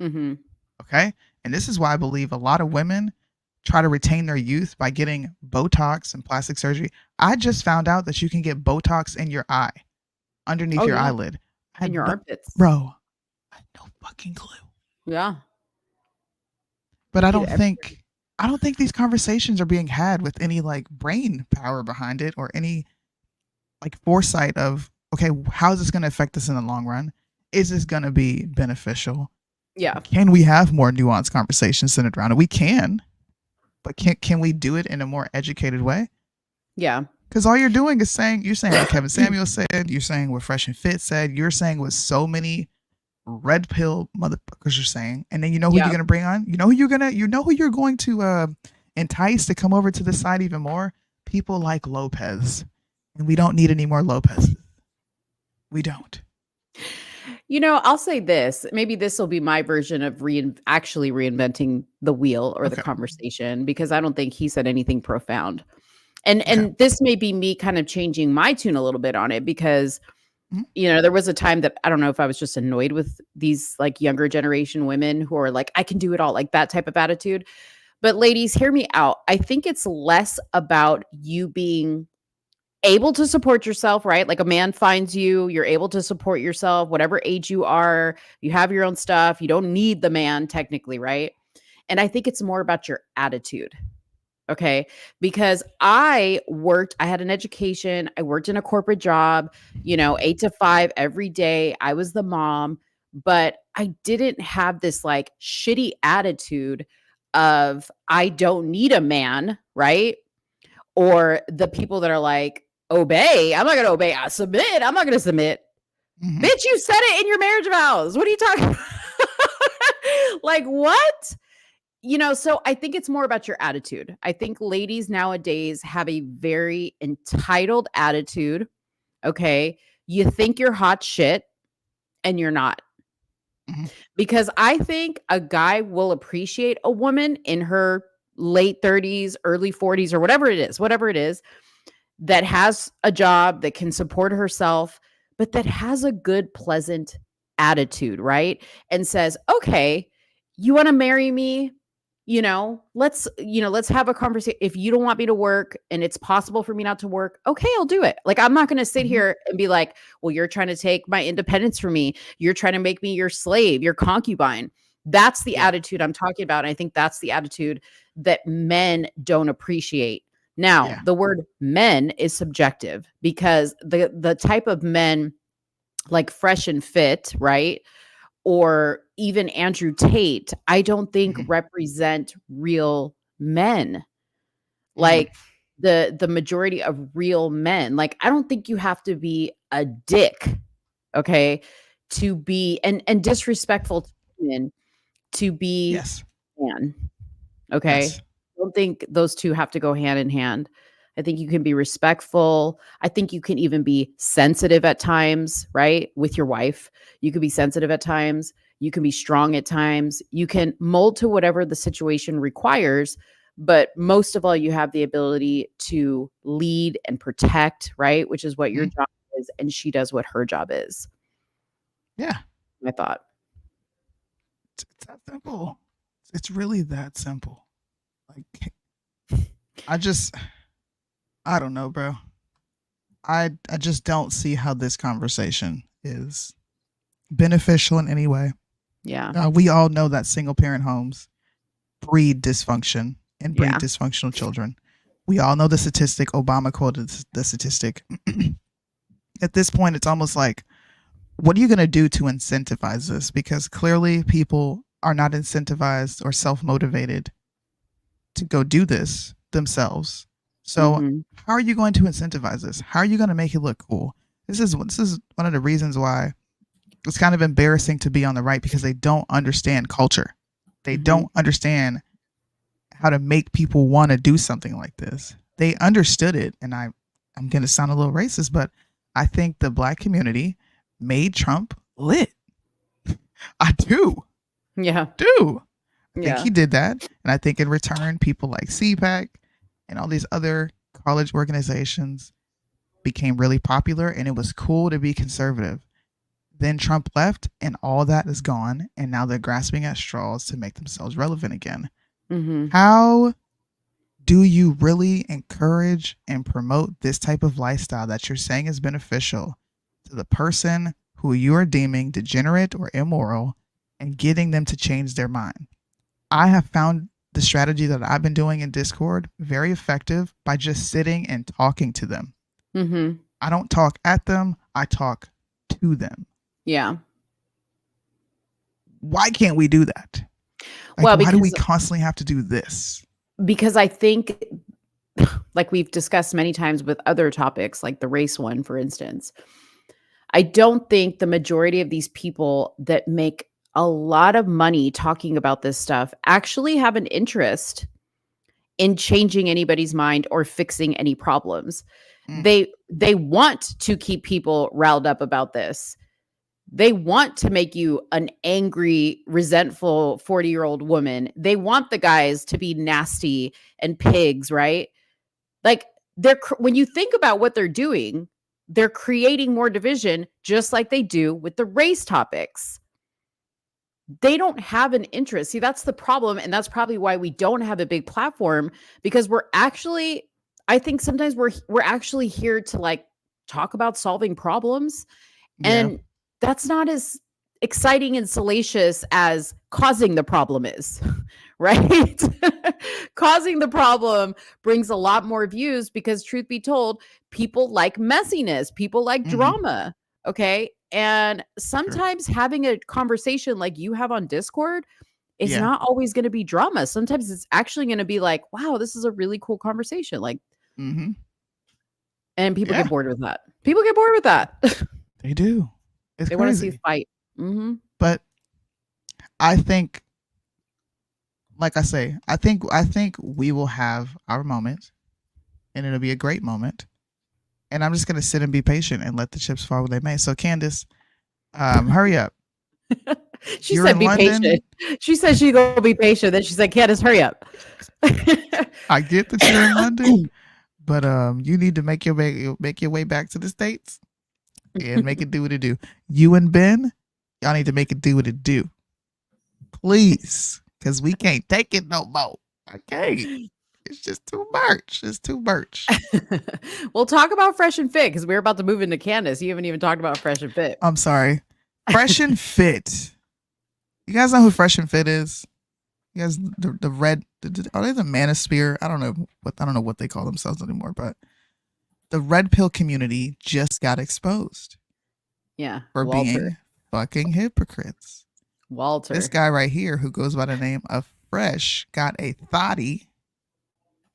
Okay? And this is why I believe a lot of women try to retain their youth by getting Botox and plastic surgery. I just found out that you can get Botox in your eye, underneath your eyelid. In your armpits. Bro, I had no fucking clue. Yeah. But I don't think these conversations are being had with any like brain power behind it, or any like foresight of, okay, how is this going to affect us in the long run? Is this going to be beneficial? Yeah. Can we have more nuanced conversations centered around it? We can, but can we do it in a more educated way? Yeah. Because all you're doing is saying, you're saying what Kevin Samuel said, you're saying what Fresh and Fit said, you're saying what so many red pill motherfuckers are saying, and then you know who you're gonna bring on? You know who you're going to entice to come over to the side even more? People like Lopez. And we don't need any more Lopez. We don't. You know, I'll say this. Maybe this will be my version of actually reinventing the wheel or the conversation, because I don't think he said anything profound. And this may be me kind of changing my tune a little bit on it, because you know, there was a time that I don't know if I was just annoyed with these like younger generation women who are like, I can do it all, like that type of attitude. But ladies, hear me out. I think it's less about you being able to support yourself, right? Like a man finds you, you're able to support yourself, whatever age you are, you have your own stuff, you don't need the man technically, right? And I think it's more about your attitude. Okay. Because I had an education, I worked in a corporate job, 8 to 5 every day. I was the mom, but I didn't have this like shitty attitude of I don't need a man, right? Or the people that are like, obey. I'm not going to obey. I submit. I'm not going to submit. Bitch, you said it in your marriage vows. What are you talking about? Like, what? So I think it's more about your attitude. I think ladies nowadays have a very entitled attitude. Okay. You think you're hot shit and you're not. Because I think a guy will appreciate a woman in her late 30s, early 40s, or whatever it is, that has a job, that can support herself, but that has a good, pleasant attitude, right? And says, okay, you want to marry me? Let's have a conversation. If you don't want me to work and it's possible for me not to work, okay, I'll do it. Like, I'm not going to sit here and be like, well, you're trying to take my independence from me. You're trying to make me your slave, your concubine. That's the attitude I'm talking about. And I think that's the attitude that men don't appreciate. Now, the word men is subjective, because the type of men like Fresh and Fit, right? Or even Andrew Tate, I don't think represent real men. Like the majority of real men. Like, I don't think you have to be a dick, okay, to be and disrespectful to women to be man. Okay. Yes. I don't think those two have to go hand in hand. I think you can be respectful. I think you can even be sensitive at times, right? With your wife, you can be sensitive at times. You can be strong at times. You can mold to whatever the situation requires. But most of all, you have the ability to lead and protect, right? Which is what your job is. And she does what her job is. Yeah. I thought. It's that simple. It's really that simple. Like, I don't know, bro. I just don't see how this conversation is beneficial in any way. Yeah. We all know that single parent homes breed dysfunction and breed dysfunctional children. We all know the statistic. Obama quoted the statistic. At this point, it's almost like, what are you going to do to incentivize this? Because clearly people are not incentivized or self-motivated to go do this themselves. So how are you going to incentivize this? How are you going to make it look cool? This is one of the reasons why it's kind of embarrassing to be on the right, because they don't understand culture. They don't understand how to make people want to do something like this. They understood it. And I'm going to sound a little racist, but I think the black community made Trump lit. I do. Yeah. I think he did that. And I think in return, people like CPAC and all these other college organizations became really popular, and it was cool to be conservative. Then Trump left and all that is gone. And now they're grasping at straws to make themselves relevant again. How do you really encourage and promote this type of lifestyle that you're saying is beneficial to the person who you are deeming degenerate or immoral, and getting them to change their mind? I have found the strategy that I've been doing in Discord very effective by just sitting and talking to them. I don't talk at them. I talk to them. Yeah. Why can't we do that? Like, Well, why do we because constantly have to do this? I think, like we've discussed many times with other topics, like the race one, for instance, I don't think the majority of these people that make a lot of money talking about this stuff actually have an interest in changing anybody's mind or fixing any problems. Mm. They want to keep people riled up about this. They want to make you an angry, resentful 40-year-old woman. They want the guys to be nasty and pigs, right? Like when you think about what they're doing, they're creating more division just like they do with the race topics. They don't have an interest. See, that's the problem. And that's probably why we don't have a big platform, because I think sometimes we're actually here to like talk about solving problems. And that's not as exciting and salacious as causing the problem is, right? Causing the problem brings a lot more views because, truth be told, people like messiness, people like drama. Okay. And sometimes having a conversation like you have on Discord is not always going to be drama. Sometimes it's actually going to be like, wow, this is a really cool conversation. Like, and people get bored with that. People get bored with that. They do. It's they want to crazy. see fight. But I think, like I say, I think we will have our moment, and it'll be a great moment. And I'm just gonna sit and be patient and let the chips fall where they may. So Candace, hurry up. She You're said, in "Be London? patient." She said she's gonna be patient. Then she said, "Candace, hurry up." I get that you're in London, but you need to make your way back to the States and make it do what it do. You and Ben, y'all need to make it do what it do, please, because we can't take it no more. Okay. It's just too much. It's too much. We'll talk about Fresh and Fit because we're about to move into Candace. You haven't even talked about Fresh and Fit. I'm sorry. Fresh and Fit. You guys know who Fresh and Fit is? You guys, the red, are they the manosphere? I don't know what they call themselves anymore, but the red pill community just got exposed. Yeah. For being fucking hypocrites. Walter. This guy right here who goes by the name of Fresh got a thotty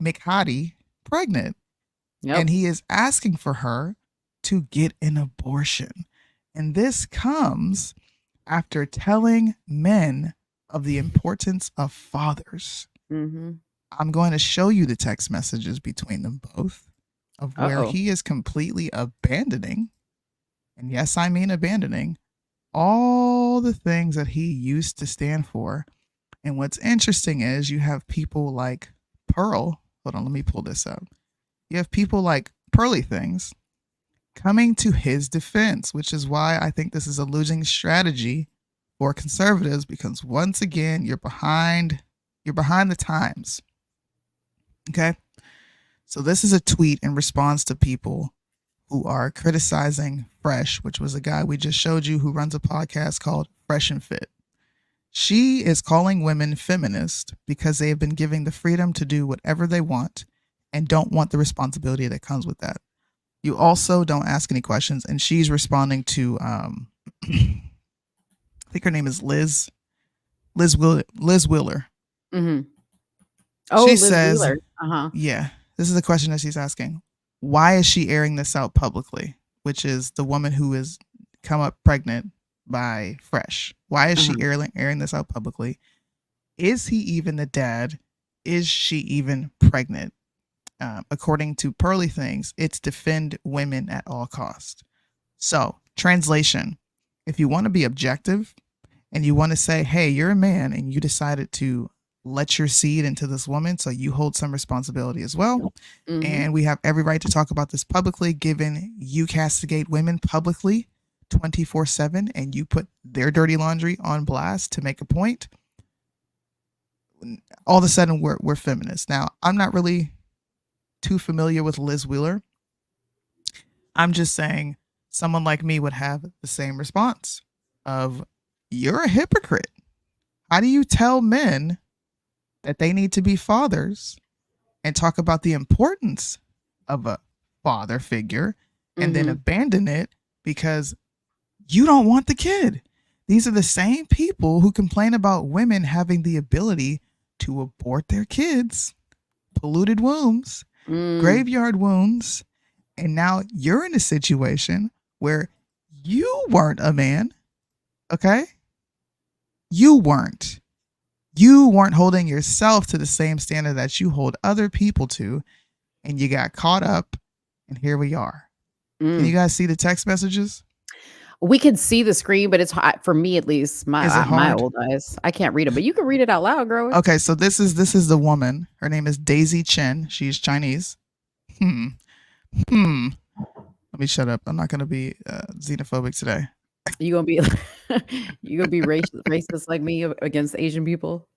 McHottie pregnant. Yep. And he is asking for her to get an abortion. And this comes after telling men of the importance of fathers. I'm going to show you the text messages between them both of where he is completely abandoning, and yes, I mean abandoning, all the things that he used to stand for. And what's interesting is you have people like Pearl. Hold on, let me pull this up. You have people like Pearly Things coming to his defense, which is why I think this is a losing strategy for conservatives, because once again, you're behind the times. Okay? So this is a tweet in response to people who are criticizing Fresh, which was a guy we just showed you who runs a podcast called Fresh and Fit. She is calling women feminist because they have been given the freedom to do whatever they want and don't want the responsibility that comes with that. You also don't ask any questions. And she's responding to, I think her name is Liz Wheeler. Oh, she Liz says, Wheeler. Yeah, this is the question that she's asking. Why is she airing this out publicly? Which is the woman who is come up pregnant by Fresh. Why is she airing this out publicly? Is he even the dad? Is she even pregnant? According to Pearly Things, it's defend women at all costs. So, translation, if you want to be objective and you want to say, hey, you're a man and you decided to let your seed into this woman, so you hold some responsibility as well. And we have every right to talk about this publicly, given you castigate women publicly 24/7 and you put their dirty laundry on blast to make a point. All of a sudden we're feminists. Now, I'm not really too familiar with Liz Wheeler. I'm just saying someone like me would have the same response of, you're a hypocrite. How do you tell men that they need to be fathers and talk about the importance of a father figure and then abandon it because you don't want the kid? These are the same people who complain about women having the ability to abort their kids, polluted wombs, graveyard wounds, and now you're in a situation where you weren't a man, okay? You weren't. You weren't holding yourself to the same standard that you hold other people to, and you got caught up, and here we are. Can you guys see the text messages? We can see the screen, but it's hot for me at least. Is it My hard? old eyes. I can't read it, but you can read it out loud, girl. Okay, so this is the woman. Her name is Daisy Chen. She's Chinese. Let me shut up. I'm not gonna be xenophobic today. You gonna be racist like me against Asian people?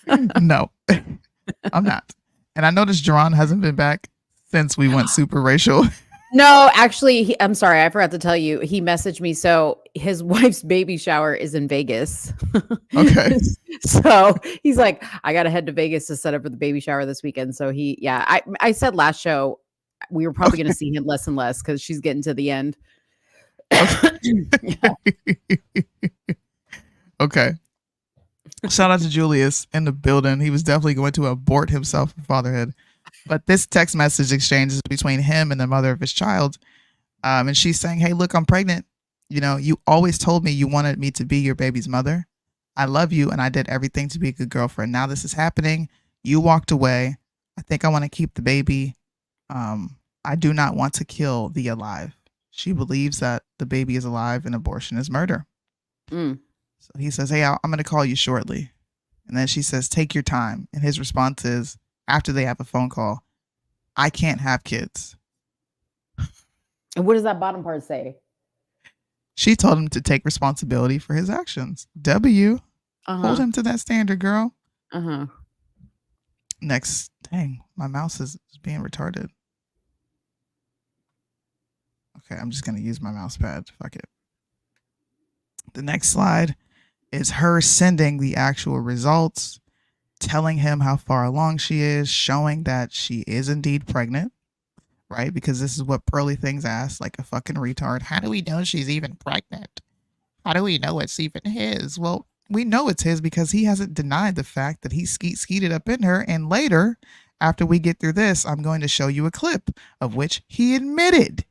No, I'm not. And I noticed Jerron hasn't been back since we went super racial. No, actually, I'm sorry. I forgot to tell you. He messaged me. So his wife's baby shower is in Vegas. Okay. So he's like, I got to head to Vegas to set up for the baby shower this weekend. So I said last show, we were probably going to see him less and less because she's getting to the end. Okay. Shout out to Julius in the building. He was definitely going to abort himself for fatherhood. But this text message exchange is between him and the mother of his child. And she's saying, hey, look, I'm pregnant. You know, you always told me you wanted me to be your baby's mother. I love you, and I did everything to be a good girlfriend. Now this is happening. You walked away. I think I want to keep the baby. I do not want to kill the alive. She believes that the baby is alive and abortion is murder. So he says, hey, I'm going to call you shortly. And then she says, take your time. And his response is, after they have a phone call, I can't have kids. And what does that bottom part say? She told him to take responsibility for his actions. W, hold him to that standard, girl. Next, dang, my mouse is being retarded. Okay, I'm just going to use my mouse pad. Fuck it. The next slide is her sending the actual results, telling him how far along she is, showing that she is indeed pregnant, right? Because this is what Pearly Things asked, like a fucking retard. How do we know she's even pregnant? How do we know it's even his? Well, we know it's his because he hasn't denied the fact that he skeeted up in her. And later, after we get through this, I'm going to show you a clip of which he admitted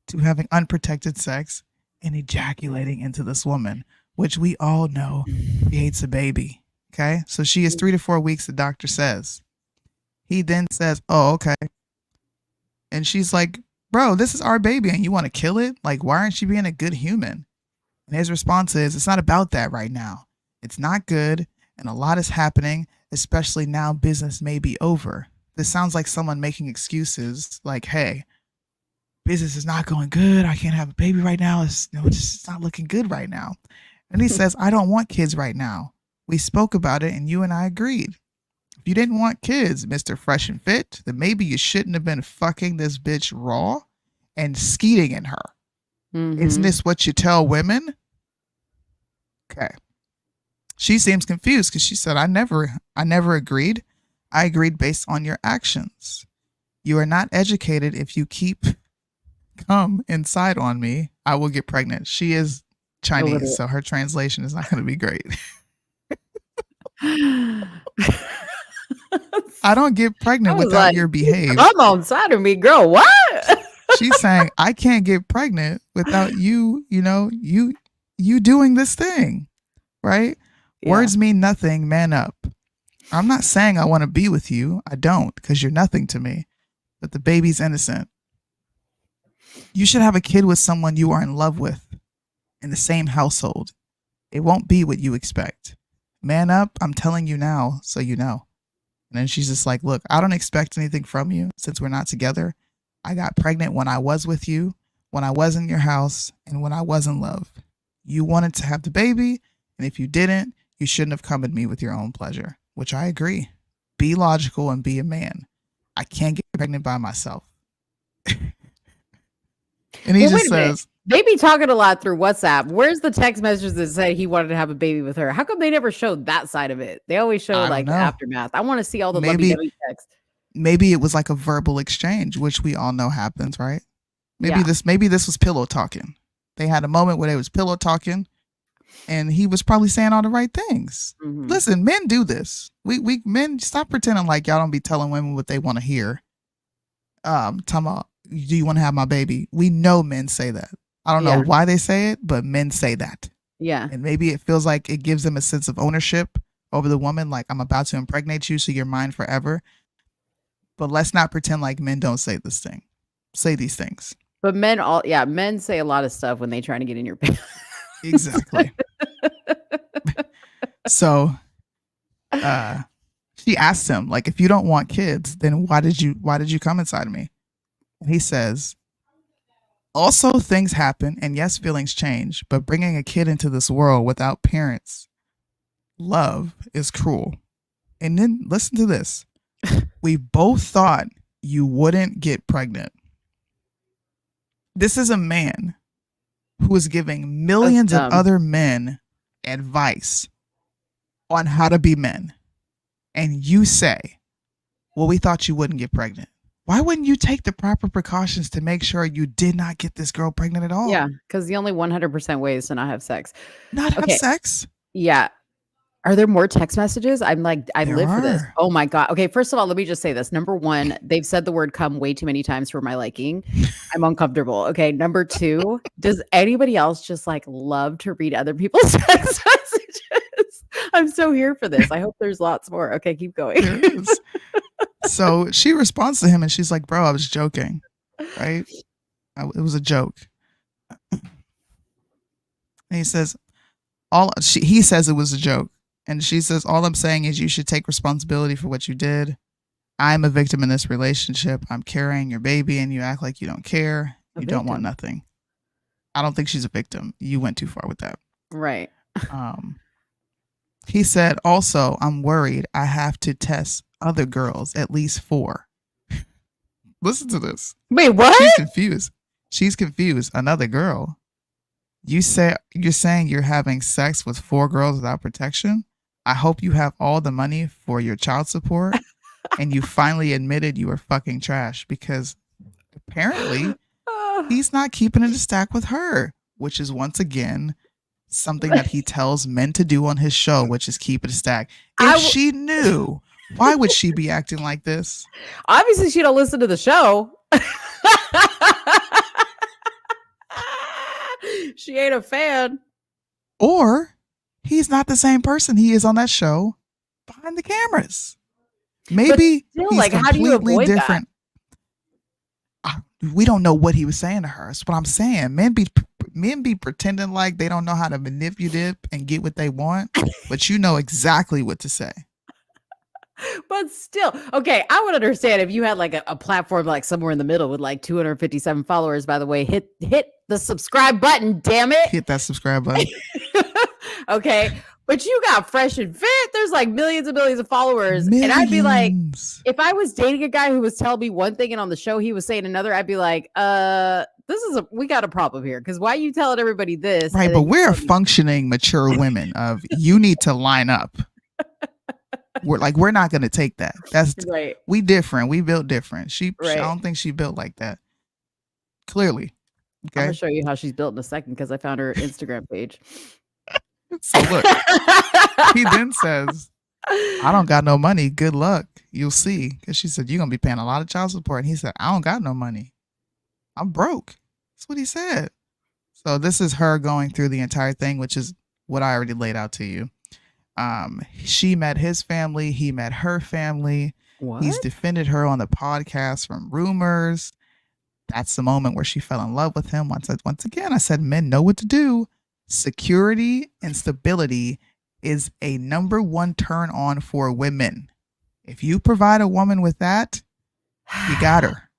to having unprotected sex and ejaculating into this woman, which we all know creates a baby. Okay, so she is 3 to 4 weeks, the doctor says. He then says, oh, okay. And she's like, bro, this is our baby and you want to kill it? Like, why aren't you being a good human? And his response is, it's not about that right now. It's not good. And a lot is happening, especially now business may be over. This sounds like someone making excuses like, hey, business is not going good. I can't have a baby right now. It's just not looking good right now. And he says, I don't want kids right now. We spoke about it and you and I agreed. If you didn't want kids, Mr. Fresh and Fit, then maybe you shouldn't have been fucking this bitch raw and skeeting in her. Isn't this what you tell women? Okay. She seems confused because she said, I never agreed. I agreed based on your actions. You are not educated. If you keep come inside on me, I will get pregnant. She is Chinese, so her translation is not going to be great. I don't get pregnant without your behavior. Come on side of me, girl. What? She's saying I can't get pregnant without you, you doing this thing, right? Yeah. Words mean nothing, man up. I'm not saying I want to be with you. I don't, because you're nothing to me. But the baby's innocent. You should have a kid with someone you are in love with in the same household. It won't be what you expect. Man up, I'm telling you now, so you know. And then she's just like, look, I don't expect anything from you since we're not together. I got pregnant when I was with you, when I was in your house, and when I was in love. You wanted to have the baby, and if you didn't, you shouldn't have come at me with your own pleasure, which I agree. Be logical and be a man. I can't get pregnant by myself. And he just says, they be talking a lot through WhatsApp. Where's the text messages that said he wanted to have a baby with her? How come they never showed that side of it? They always show like the aftermath. I want to see all the lovey-dovey text. Maybe it was like a verbal exchange, which we all know happens, right? Maybe this was pillow talking. They had a moment where they was pillow talking, and he was probably saying all the right things. Mhm. Listen, men do this. We men, stop pretending like y'all don't be telling women what they want to hear. Talking about, do you want to have my baby? We know men say that. I don't know Yeah. why they say it, but men say that. Yeah. And maybe it feels like it gives them a sense of ownership over the woman, like I'm about to impregnate you, so you're mine forever. But let's not pretend like men don't say these things. But men say a lot of stuff when they try to get in your pants. Exactly. So she asked him, like, if you don't want kids, then why did you come inside of me? And he says, also things happen, and yes, feelings change, but bringing a kid into this world without parents' love is cruel. And then listen to this. We both thought you wouldn't get pregnant. This is a man who is giving millions of other men advice on how to be men. And you say, well, we thought you wouldn't get pregnant. Why wouldn't you take the proper precautions to make sure you did not get this girl pregnant at all? Yeah, because the only 100% way is to not have sex. Not have sex? Yeah. Are there more text messages? I There live for this. are. Oh my God. Okay, first of all, let me just say this. Number one, they've said the word come way too many times for my liking. I'm uncomfortable. Okay. Number two, does anybody else just like love to read other people's text messages? I'm so here for this. I hope there's lots more. Okay, keep going. There is. So she responds to him and she's like, bro, I was joking. Right? It was a joke. And he says, he says it was a joke. And she says, all I'm saying is you should take responsibility for what you did. I'm a victim in this relationship. I'm carrying your baby and you act like you don't care. You don't want nothing. I don't think she's a victim. You went too far with that. Right. He said, also, I'm worried I have to test other girls, at least 4. Listen to this. Wait, what? She's confused. Another girl. You're saying you're having sex with 4 girls without protection? I hope you have all the money for your child support and you finally admitted you were fucking trash, because apparently he's not keeping it a stack with her, which is once again something that he tells men to do on his show, which is keep it a stack. If she knew, why would she be acting like this? Obviously, she don't listen to the show. She ain't a fan. Or he's not the same person he is on that show behind the cameras. Maybe still, he's like, how do you completely avoid that? different. We don't know what he was saying to her. That's what I'm saying. Men be pretending like they don't know how to manipulate and get what they want, but you know exactly what to say. But still, okay, I would understand if you had like a platform like somewhere in the middle with like 257 followers. By the way, hit the subscribe button, damn it. Hit that subscribe button. Okay, but you got Fresh and Fit. There's like millions and millions of followers. And I'd be like, if I was dating a guy who was telling me one thing and on the show he was saying another, I'd be like, we got a problem here, because why are you telling everybody this? Right, but we're functioning mature women of you need to line up. We're not gonna take that. That's right. We different. We built different. Right. I don't think she built like that. Clearly. Okay. I'm gonna show you how she's built in a second, because I found her Instagram page. So look, he then says, I don't got no money. Good luck. You'll see. Because she said, you're going to be paying a lot of child support. And he said, I don't got no money. I'm broke. That's what he said. So this is her going through the entire thing, which is what I already laid out to you. She met his family. He met her family. What? He's defended her on the podcast from rumors. That's the moment where she fell in love with him. Once again, I said men know what to do. Security and stability is a number 1 turn on for women. If you provide a woman with that, you got her.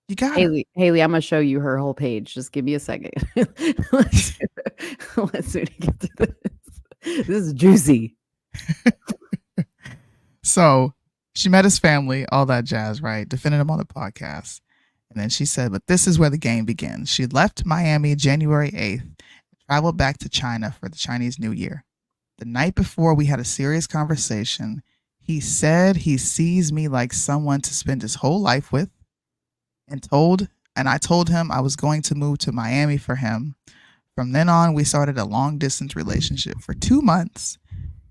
You got her. Haley, I'm gonna show you her whole page. Just give me a second. Let's Soonie get through this. This is juicy. So she met his family, all that jazz, right? Defended him on the podcast. And then she said, but this is where the game begins. She left Miami January 8th, traveled back to China for the Chinese New Year. The night before, we had a serious conversation. He said he sees me like someone to spend his whole life with, and and I told him I was going to move to Miami for him. From then on, we started a long distance relationship for 2 months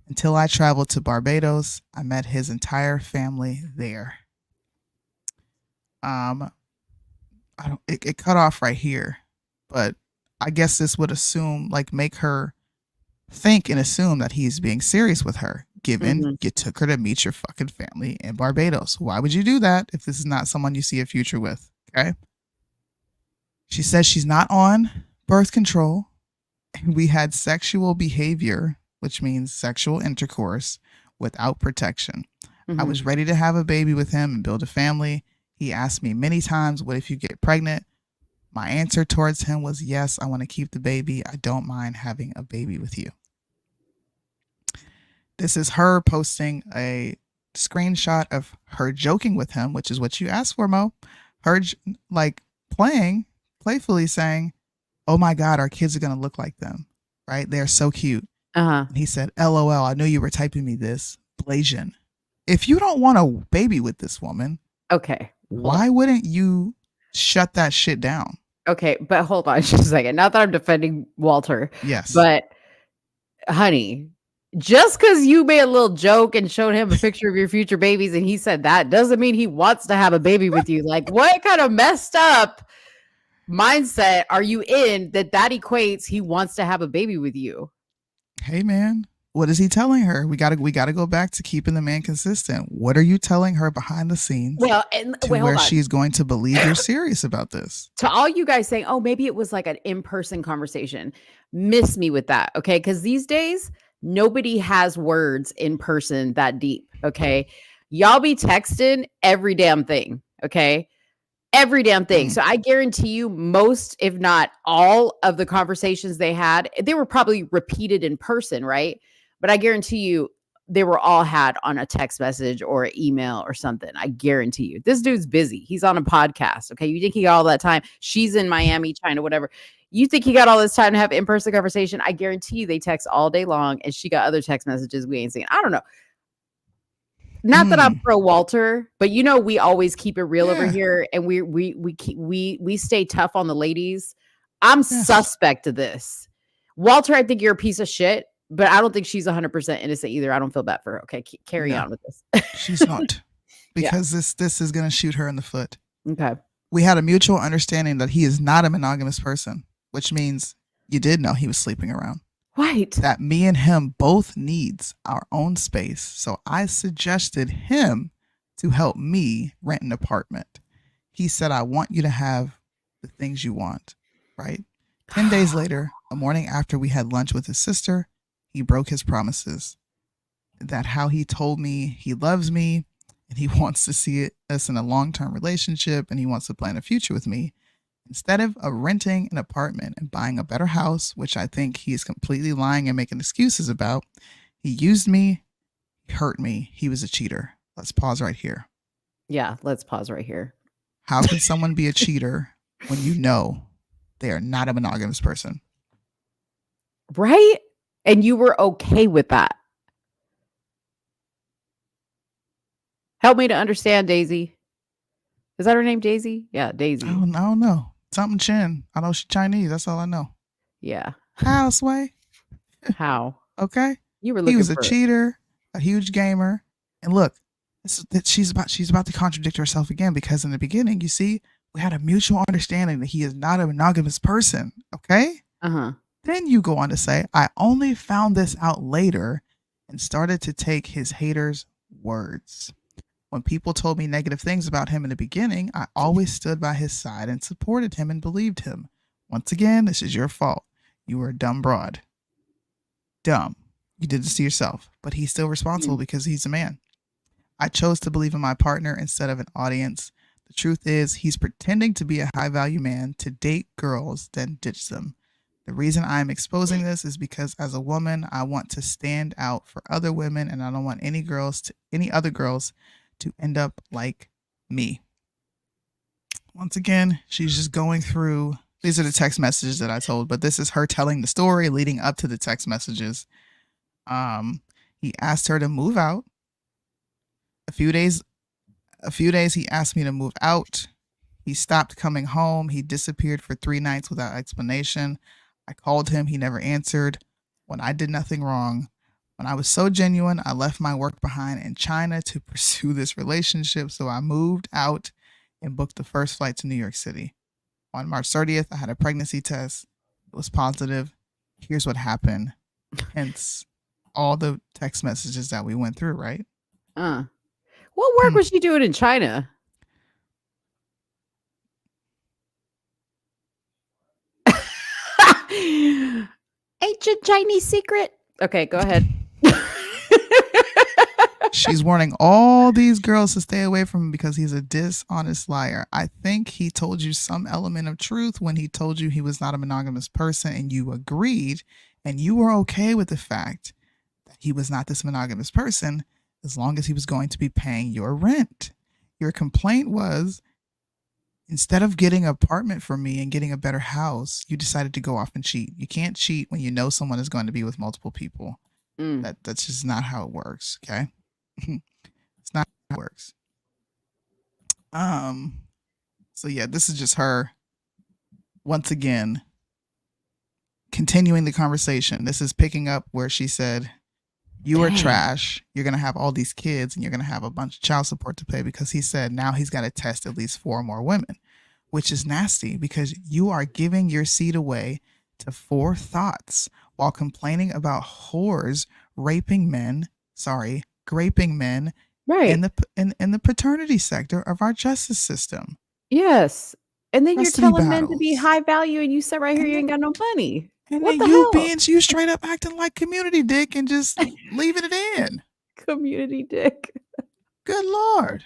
until I traveled to Barbados. I met his entire family there. It cut off right here, but I guess this would make her think and assume that he's being serious with her, given you took her to meet your fucking family in Barbados. Why would you do that if this is not someone you see a future with? Okay. She says she's not on birth control, and we had sexual behavior, which means sexual intercourse, without protection. I was ready to have a baby with him and build a family. He asked me many times, what if you get pregnant? My answer towards him was, yes, I want to keep the baby. I don't mind having a baby with you. This is her posting a screenshot of her joking with him, which is what you asked for, Mo. Her playfully saying, oh my God, our kids are going to look like them, right? They're so cute. And he said, LOL, I knew you were typing me this. Blasian. If you don't want a baby with this woman, okay, why wouldn't you shut that shit down? Okay, but hold on just a second. Not that I'm defending Walter. Yes. But honey, just because you made a little joke and showed him a picture of your future babies and he said that doesn't mean he wants to have a baby with you. Like, what kind of messed up mindset are you in that equates he wants to have a baby with you? Hey man, what is he telling her? We gotta go back to keeping the man consistent. What are you telling her behind the scenes? Well, where she's going to believe you're serious about this? To all you guys saying, oh, maybe it was like an in-person conversation. Miss me with that, okay? Because these days, nobody has words in person that deep, okay? Y'all be texting every damn thing, okay? Every damn thing. So I guarantee you most, if not all of the conversations they had, they were probably repeated in person, right? But I guarantee you they were all had on a text message or an email or something. I guarantee you. This dude's busy. He's on a podcast, okay? You think he got all that time? She's in Miami, China, whatever. You think he got all this time to have in-person conversation? I guarantee you they text all day long and she got other text messages we ain't seen. I don't know. Not that I'm pro Walter, but you know we always keep it real over here, and we stay tough on the ladies. I'm suspect to this. Walter, I think you're a piece of shit, but I don't think she's 100% innocent either. I don't feel bad for her. Okay, carry on with this. She's not, because this is gonna shoot her in the foot. Okay. We had a mutual understanding that he is not a monogamous person, which means you did know he was sleeping around. Right. That me and him both needs our own space. So I suggested him to help me rent an apartment. He said, I want you to have the things you want, right? 10 days later, a morning after we had lunch with his sister, he broke his promises. That how he told me he loves me and he wants to see us in a long-term relationship and he wants to plan a future with me. Instead of renting an apartment and buying a better house, which I think he's completely lying and making excuses about, he used me, he hurt me, he was a cheater. Let's pause right here. Yeah, let's pause right here. How can someone be a cheater when you know they are not a monogamous person? Right? And you were okay with that. Help me to understand, Daisy. Is that her name, Daisy? Yeah, Daisy. I don't know. Something Chin. I know she's Chinese. That's all I know. Yeah. How, Sway? How? Okay. You were looking He was a for cheater, a huge gamer. And look, she's about to contradict herself again, because in the beginning, you see, we had a mutual understanding that he is not a monogamous person. Okay? Uh-huh. Then you go on to say, I only found this out later and started to take his haters' words. When people told me negative things about him in the beginning, I always stood by his side and supported him and believed him. Once again, this is your fault. You were a dumb broad. Dumb. You did this to yourself, but he's still responsible because he's a man. I chose to believe in my partner instead of an audience. The truth is, he's pretending to be a high-value man to date girls, then ditch them. The reason I'm exposing this is because as a woman, I want to stand out for other women, and I don't want any other girls to end up like me. Once again, she's just going through, these are the text messages that I told, but this is her telling the story leading up to the text messages. He asked her to move out. A few days he asked me to move out. He stopped coming home. He disappeared for 3 nights without explanation. I called him. He never answered when I did nothing wrong. When I was so genuine, I left my work behind in China to pursue this relationship. So I moved out and booked the first flight to New York City. On March 30th, I had a pregnancy test. It was positive. Here's what happened. Hence all the text messages that we went through, right? What work was she doing in China? Ancient Chinese secret. Okay, go ahead. She's warning all these girls to stay away from him because he's a dishonest liar. I think he told you some element of truth when he told you he was not a monogamous person and you agreed and you were okay with the fact that he was not this monogamous person as long as he was going to be paying your rent. Your complaint was, instead of getting an apartment for me and getting a better house, you decided to go off and cheat. You can't cheat when you know someone is going to be with multiple people. That's just not how it works, okay? It's not how it works. So yeah, this is just her once again continuing the conversation. This is picking up where she said, you are trash. You're going to have all these kids and you're going to have a bunch of child support to pay, because he said now he's got to test at least 4 more women, which is nasty because you are giving your seed away to 4 thoughts while complaining about whores raping men, graping men, Right. in the paternity sector of our justice system. Yes. And then Custody you're telling men to be battles. high value and you sit right here, you ain't got no money. And What then the hell? you straight up acting like community dick and just leaving it in. Community dick. Good Lord.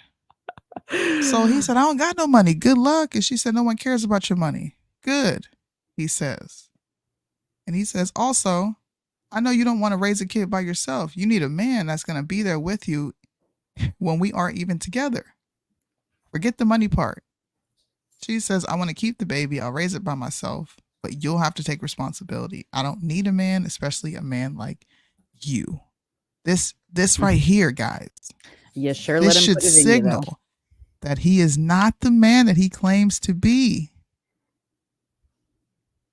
So he said, I don't got no money. Good luck. And she said, no one cares about your money. Good, he says. And he says, also, I know you don't want to raise a kid by yourself. You need a man that's going to be there with you when we aren't even together. Forget the money part. She says, I want to keep the baby. I'll raise it by myself, but you'll have to take responsibility. I don't need a man, especially a man like you. This right here, guys. You sure This let him should put it in you, signal though. that he is not the man that he claims to be.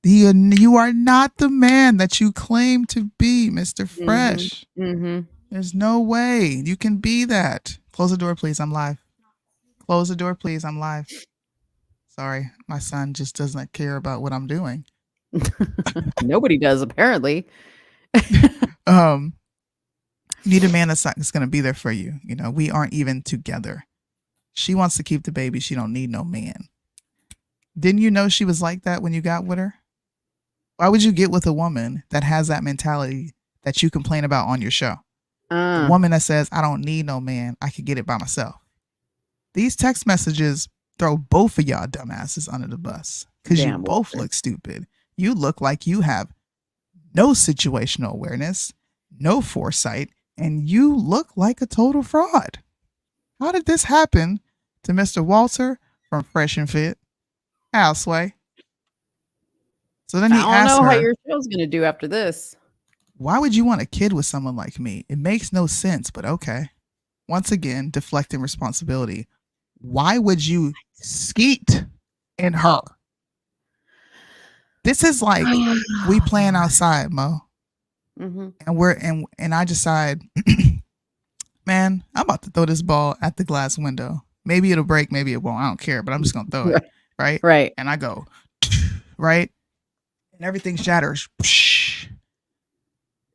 You are not the man that you claim to be, Mr. Fresh. There's no way you can be that. Close the door, please. I'm live. Close the door, please. I'm live. Sorry, my son just doesn't care about what I'm doing. Nobody does, apparently. You need a man that's going to be there for you. You know, we aren't even together. She wants to keep the baby. She don't need no man. Didn't you know she was like that when you got with her? Why would you get with a woman that has that mentality that you complain about on your show? A woman that says, I don't need no man. I can get it by myself. These text messages throw both of y'all dumbasses under the bus because you both look stupid. You look like you have no situational awareness, no foresight, and you look like a total fraud. How did this happen to Mr. Walter from Fresh and Fit? How, Sway? So then he asked her, I don't know how your show's going to do after this. why would you want a kid with someone like me? It makes no sense, but okay. Once again, deflecting responsibility. Why would you skeet in her? This is like we playing outside, Mo. And I decide, man, I'm about to throw this ball at the glass window. Maybe it'll break, maybe it won't. I don't care, but I'm just gonna throw it. Right. And I go, right? And everything shatters.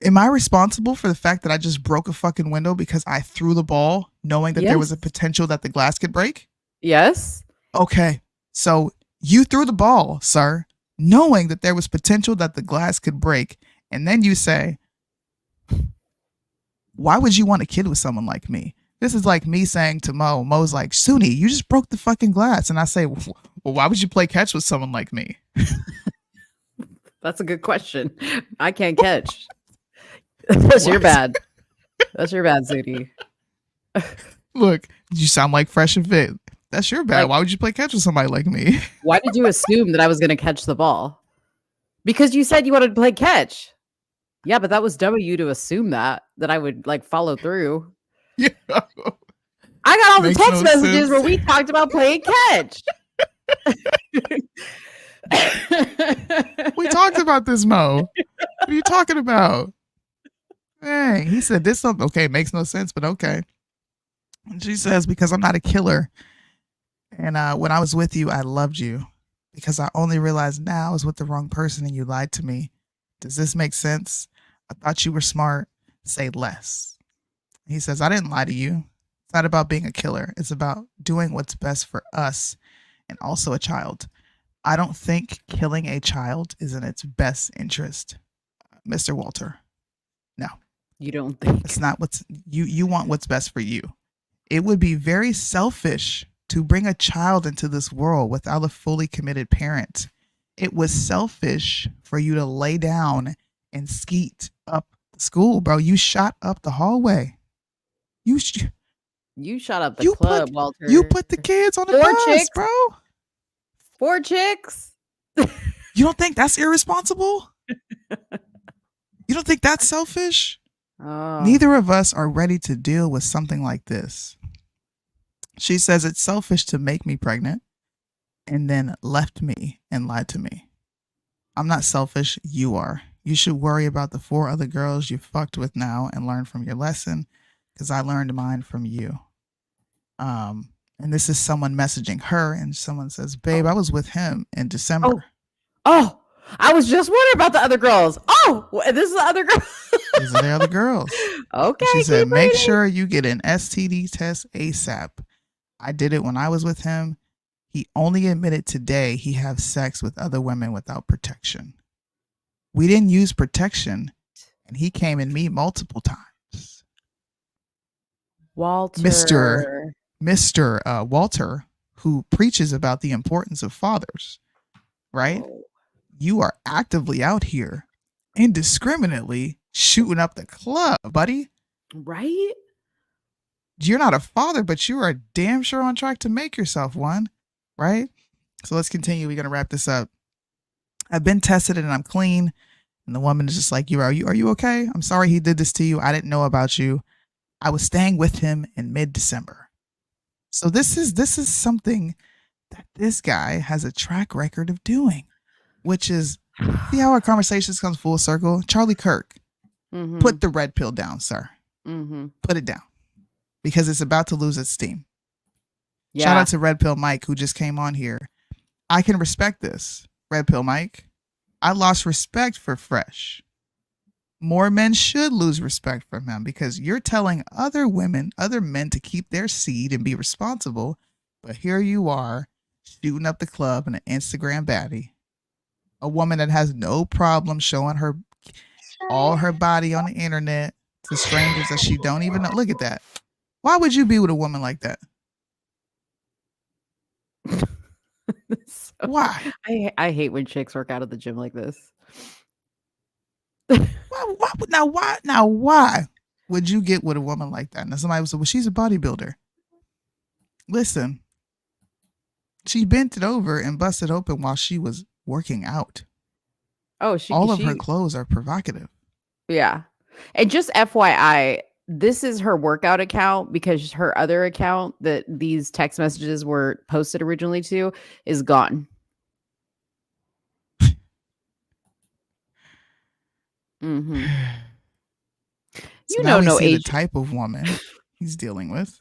Am I responsible for the fact that I just broke a fucking window because I threw the ball knowing that there was a potential that the glass could break? Yes. Okay. So you threw the ball, sir, knowing that there was potential that the glass could break. And then you say, why would you want a kid with someone like me? This is like me saying to Mo's like, Soonie, you just broke the fucking glass. And I say, well, why would you play catch with someone like me? That's a good question. I can't catch. That's your bad. That's your bad, Soonie. Look, you sound like Fresh and Fit. That's your bad. Like, why would you play catch with somebody like me? Why did you assume that I was going to catch the ball? Because you said you wanted to play catch. Yeah, but that was dumb of you to assume that I would like follow through. Yeah. I got all the Makes text no messages sense. where we talked about playing catch. We talked about this, Mo. What are you talking about? Dang, he said this something. Okay, makes no sense, but okay. And she says, because I'm not a killer. And when I was with you, I loved you. Because I only realized now I was with the wrong person and you lied to me. Does this make sense? I thought you were smart. Say less. He says, I didn't lie to you. It's not about being a killer. It's about doing what's best for us and also a child. I don't think killing a child is in its best interest, Mr. Walter. No. You don't think? It's not what's you want what's best for you. It would be very selfish to bring a child into this world without a fully committed parent. It was selfish for you to lay down and skeet up the school, bro. You shot up the hallway. You shot up the you club, put, Walter. You put the kids on the 4 bus, chicks, bro. 4 chicks. You don't think that's irresponsible? You don't think that's selfish? Oh. Neither of us are ready to deal with something like this. She says it's selfish to make me pregnant and then left me and lied to me. I'm not selfish. You are. You should worry about the 4 other girls you fucked with now and learn from your lesson because I learned mine from you. And this is someone messaging her and someone says, babe, I was with him in December. Oh, I was just wondering about the other girls. Oh, this is the other girl. These are the other girls. Okay. She said, make sure you get an STD test ASAP. I did it when I was with him. He only admitted today he has sex with other women without protection. We didn't use protection, and he came in me multiple times. Walter. Mr. Walter, who preaches about the importance of fathers, right? Oh. You are actively out here indiscriminately shooting up the club, buddy. Right? You're not a father, but you are damn sure on track to make yourself one, right? So let's continue. We're going to wrap this up. I've been tested and I'm clean. And the woman is just like, are you okay? I'm sorry he did this to you. I didn't know about you. I was staying with him in mid-December. So this is something that this guy has a track record of doing, which is, see how our conversations comes full circle? Charlie Kirk, put the red pill down, sir. Put it down because it's about to lose its steam. Yeah. Shout out to Red Pill Mike, who just came on here. I can respect this, Red Pill Mike. I lost respect for Fresh. More men should lose respect from him because you're telling other women, other men to keep their seed and be responsible. But here you are shooting up the club in an Instagram baddie. A woman that has no problem showing her all her body on the internet to strangers that she don't even know. Look at that. Why would you be with a woman like that? Why? I hate when chicks work out at the gym like this. Why would you get with a woman like that? Now somebody would say, well, she's a bodybuilder. Listen, she bent it over and busted open while she was working out. Oh, all of her clothes are provocative. Yeah. And just FYI, this is her workout account because her other account that these text messages were posted originally to is gone. You know, no age. The type of woman he's dealing with.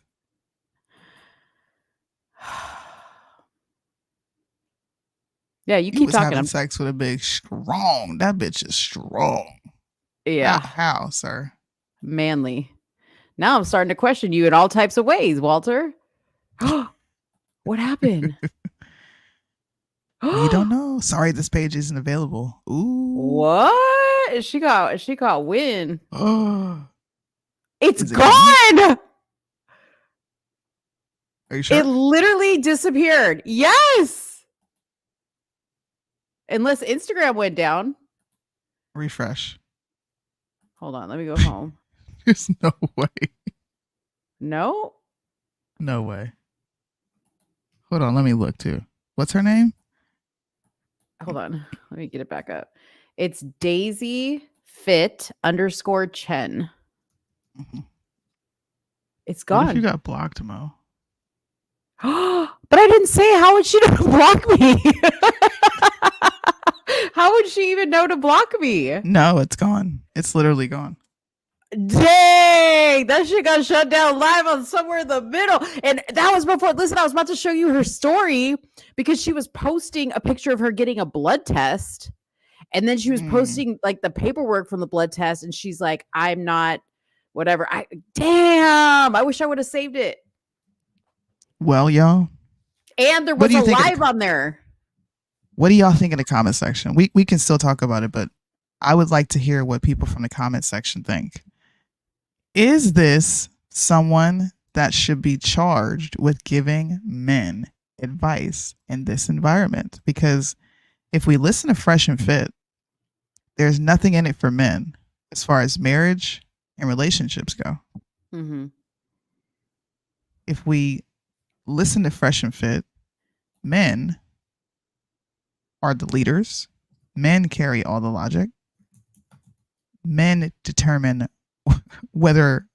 Yeah, you keep talking. Having sex with a big strong. That bitch is strong. Yeah. How, sir? Manly. Now I'm starting to question you in all types of ways, Walter. What happened? You don't know. Sorry, this page isn't available. Ooh. What? She got wind. It's gone. Are you sure? It literally disappeared. Yes. Unless Instagram went down. Refresh. Hold on. Let me go home. There's no way. No? No way. Hold on. Let me look too. What's her name? Hold on. Let me get it back up. It's Daisy Fit _Chen. It's gone. What if you got blocked, Mo? But I didn't say. How would she not block me? How would she even know to block me? No, it's gone. It's literally gone. Dang, that shit got shut down live on Somewhere in the Middle. And that was before. Listen, I was about to show you her story because she was posting a picture of her getting a blood test. And then she was posting like the paperwork from the blood test. And she's like, I'm not whatever. Damn, I wish I would have saved it. Well, y'all. And there was a live on there. What do y'all think in the comment section? We can still talk about it, but I would like to hear what people from the comment section think. Is this someone that should be charged with giving men advice in this environment? Because if we listen to Fresh and Fit, there's nothing in it for men as far as marriage and relationships go. Mm-hmm. If we listen to Fresh and Fit, men are the leaders. Men carry all the logic. Men determine whether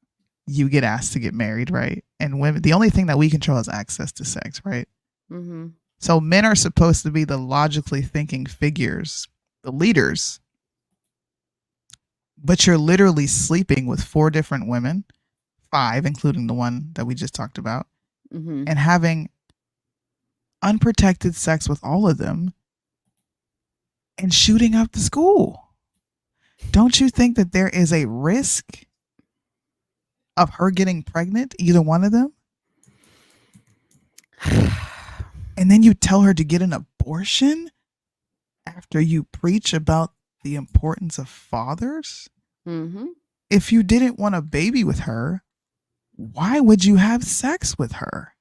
you get asked to get married, right? And women, the only thing that we control is access to sex, right? Mm-hmm. So men are supposed to be the logically thinking figures, the leaders. But you're literally sleeping with 4 different women, 5, including the one that we just talked about, Mm-hmm. and having unprotected sex with all of them and shooting up the school. Don't you think that there is a risk of her getting pregnant, either one of them? And then you tell her to get an abortion after you preach about the importance of fathers? Mm-hmm. If you didn't want a baby with her, why would you have sex with her?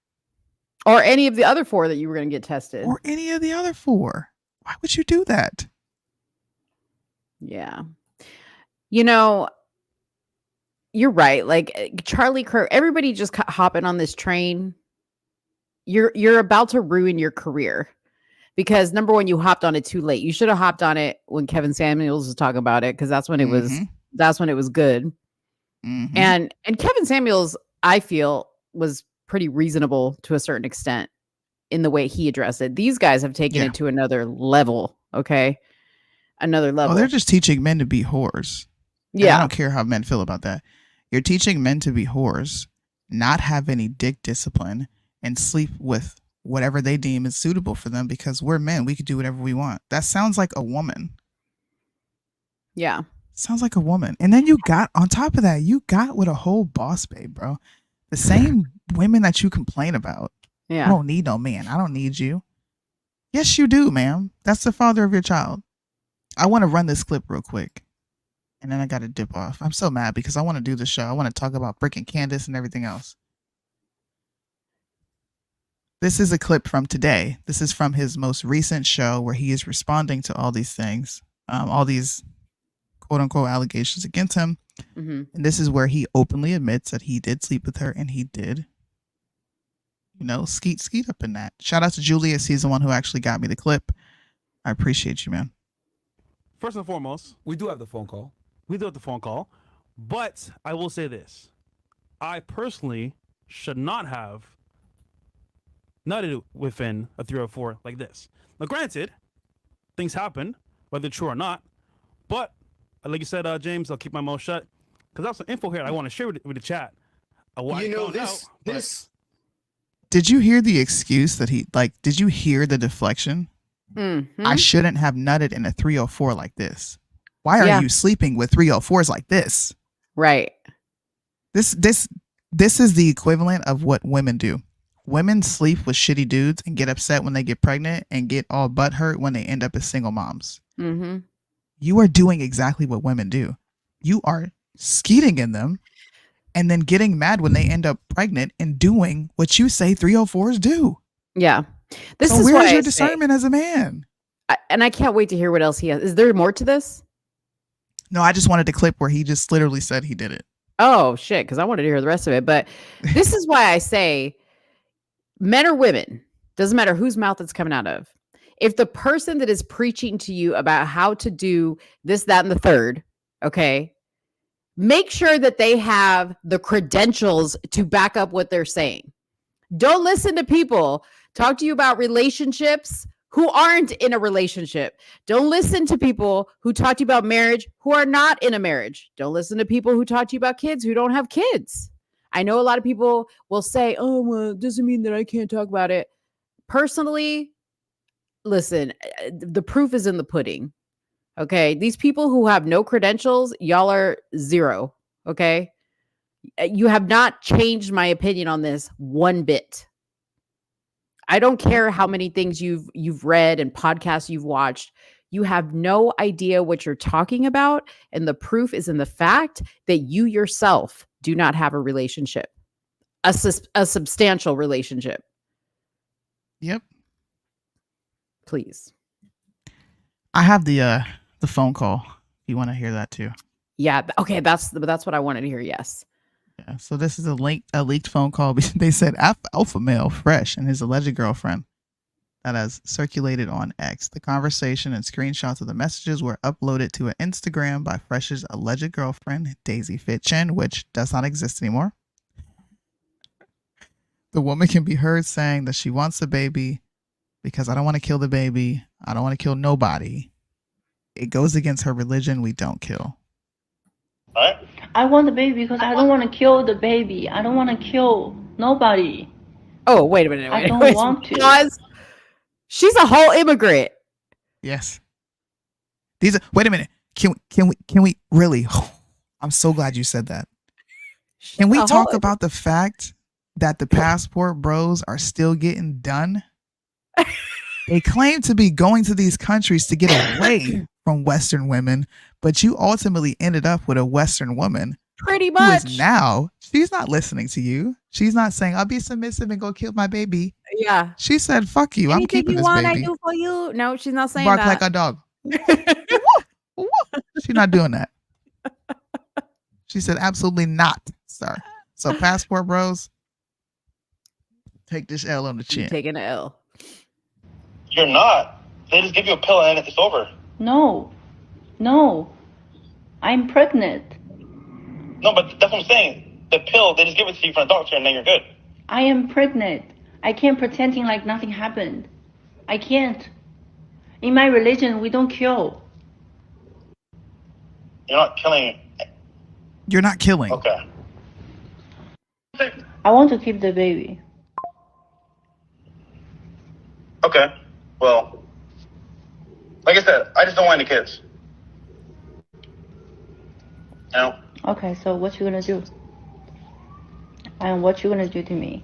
Or any of the other 4 that you were going to get tested. Or any of the other 4? Why would you do that? Yeah. You know, you're right. Like Charlie Kirk, everybody just hopping on this train. You're about to ruin your career because number one, you hopped on it too late. You should have hopped on it when Kevin Samuels was talking about it because that's when it was good. Mm-hmm. And Kevin Samuels, I feel, was pretty reasonable to a certain extent in the way he addressed it. These guys have taken it to another level. Okay. Another level. Oh, they're just teaching men to be whores. Yeah. And I don't care how men feel about that. You're teaching men to be whores, not have any dick discipline, and sleep with whatever they deem is suitable for them because we're men. We could do whatever we want. That sounds like a woman. Yeah. Sounds like a woman. And then you got, on top of that, you got with a whole boss babe, bro. The same women that you complain about. Yeah. I don't need no man. I don't need you. Yes, you do, ma'am. That's the father of your child. I want to run this clip real quick. And then I got to dip off. I'm so mad because I want to do the show. I want to talk about Brick and Candace and everything else. This is a clip from today. This is from his most recent show where he is responding to all these things, all these quote unquote allegations against him. Mm-hmm. And this is where he openly admits that he did sleep with her and he did, skeet up in that. Shout out to Julius. He's the one who actually got me the clip. I appreciate you, man. First and foremost, We do have the phone call. we do have the phone call, but I will say this. I personally should not have nutted within a 304 like this. Now, granted, things happen, whether true or not, but like you said, James, I'll keep my mouth shut because I have some info here I want to share with the chat. Did you hear the excuse that did you hear the deflection? Mm-hmm. I shouldn't have nutted in a 304 like this. Why are you sleeping with 304s like this? Right. This is the equivalent of what women do. Women sleep with shitty dudes and get upset when they get pregnant and get all butthurt when they end up as single moms. Mm-hmm. You are doing exactly what women do. You are skeeting in them and then getting mad when they end up pregnant and doing what you say 304s do. Yeah. This so is where's why your discernment as a man? And I can't wait to hear what else he has. Is there more to this? No, I just wanted the clip where he just literally said he did it. Oh, shit, because I wanted to hear the rest of it. But this is why I say men or women, doesn't matter whose mouth it's coming out of. If the person that is preaching to you about how to do this, that, and the third, okay, make sure that they have the credentials to back up what they're saying. Don't listen to people talk to you about relationships, who aren't in a relationship. Don't listen to people who talk to you about marriage who are not in a marriage. Don't listen to people who talk to you about kids who don't have kids. I know a lot of people will say, oh, well, it doesn't mean that I can't talk about it. Personally, listen, the proof is in the pudding. Okay. These people who have no credentials, y'all are zero. Okay. You have not changed my opinion on this one bit. I don't care how many things you've read and podcasts you've watched. You have no idea what you're talking about, and the proof is in the fact that you yourself do not have a relationship, a substantial relationship. Yep. Please. I have the phone call. You want to hear that too? Yeah. Okay. That's what I wanted to hear. Yes. Yeah. So this is a leaked phone call. They said alpha male Fresh and his alleged girlfriend that has circulated on X. The conversation and screenshots of the messages were uploaded to an Instagram by Fresh's alleged girlfriend, Daisy Fitchin, which does not exist anymore. The woman can be heard saying that she wants a baby because I don't want to kill the baby. I don't want to kill nobody. It goes against her religion. We don't kill. All right. I want the baby because I don't want to kill the baby. I don't want to kill nobody. Oh, wait a minute. I don't want to. Pause. She's a whole immigrant. Yes. These are, wait a minute. Can we really? I'm so glad you said that. Can we talk about the fact that the passport bros are still getting done? They claim to be going to these countries to get away from Western women, but you ultimately ended up with a Western woman. Pretty much. Who is now, she's not listening to you. She's not saying, I'll be submissive and go kill my baby. Yeah. She said, fuck you. I'm keeping this baby. I do for you. No, she's not saying Bark that. like a dog. She's not doing that. She said, absolutely not, sir. So passport bros, take this L on the chin. You're taking an L. You're not. They just give you a pill and it's over. No. I'm pregnant. No, but that's what I'm saying. The pill, they just give it to you from a doctor and then you're good. I am pregnant. I can't pretending like nothing happened. I can't. In my religion, we don't kill. You're not killing. You're not killing. Okay. I want to keep the baby. Okay. Well, like I said, I just don't want any kids. No. Okay, so what you gonna do? And what you gonna do to me?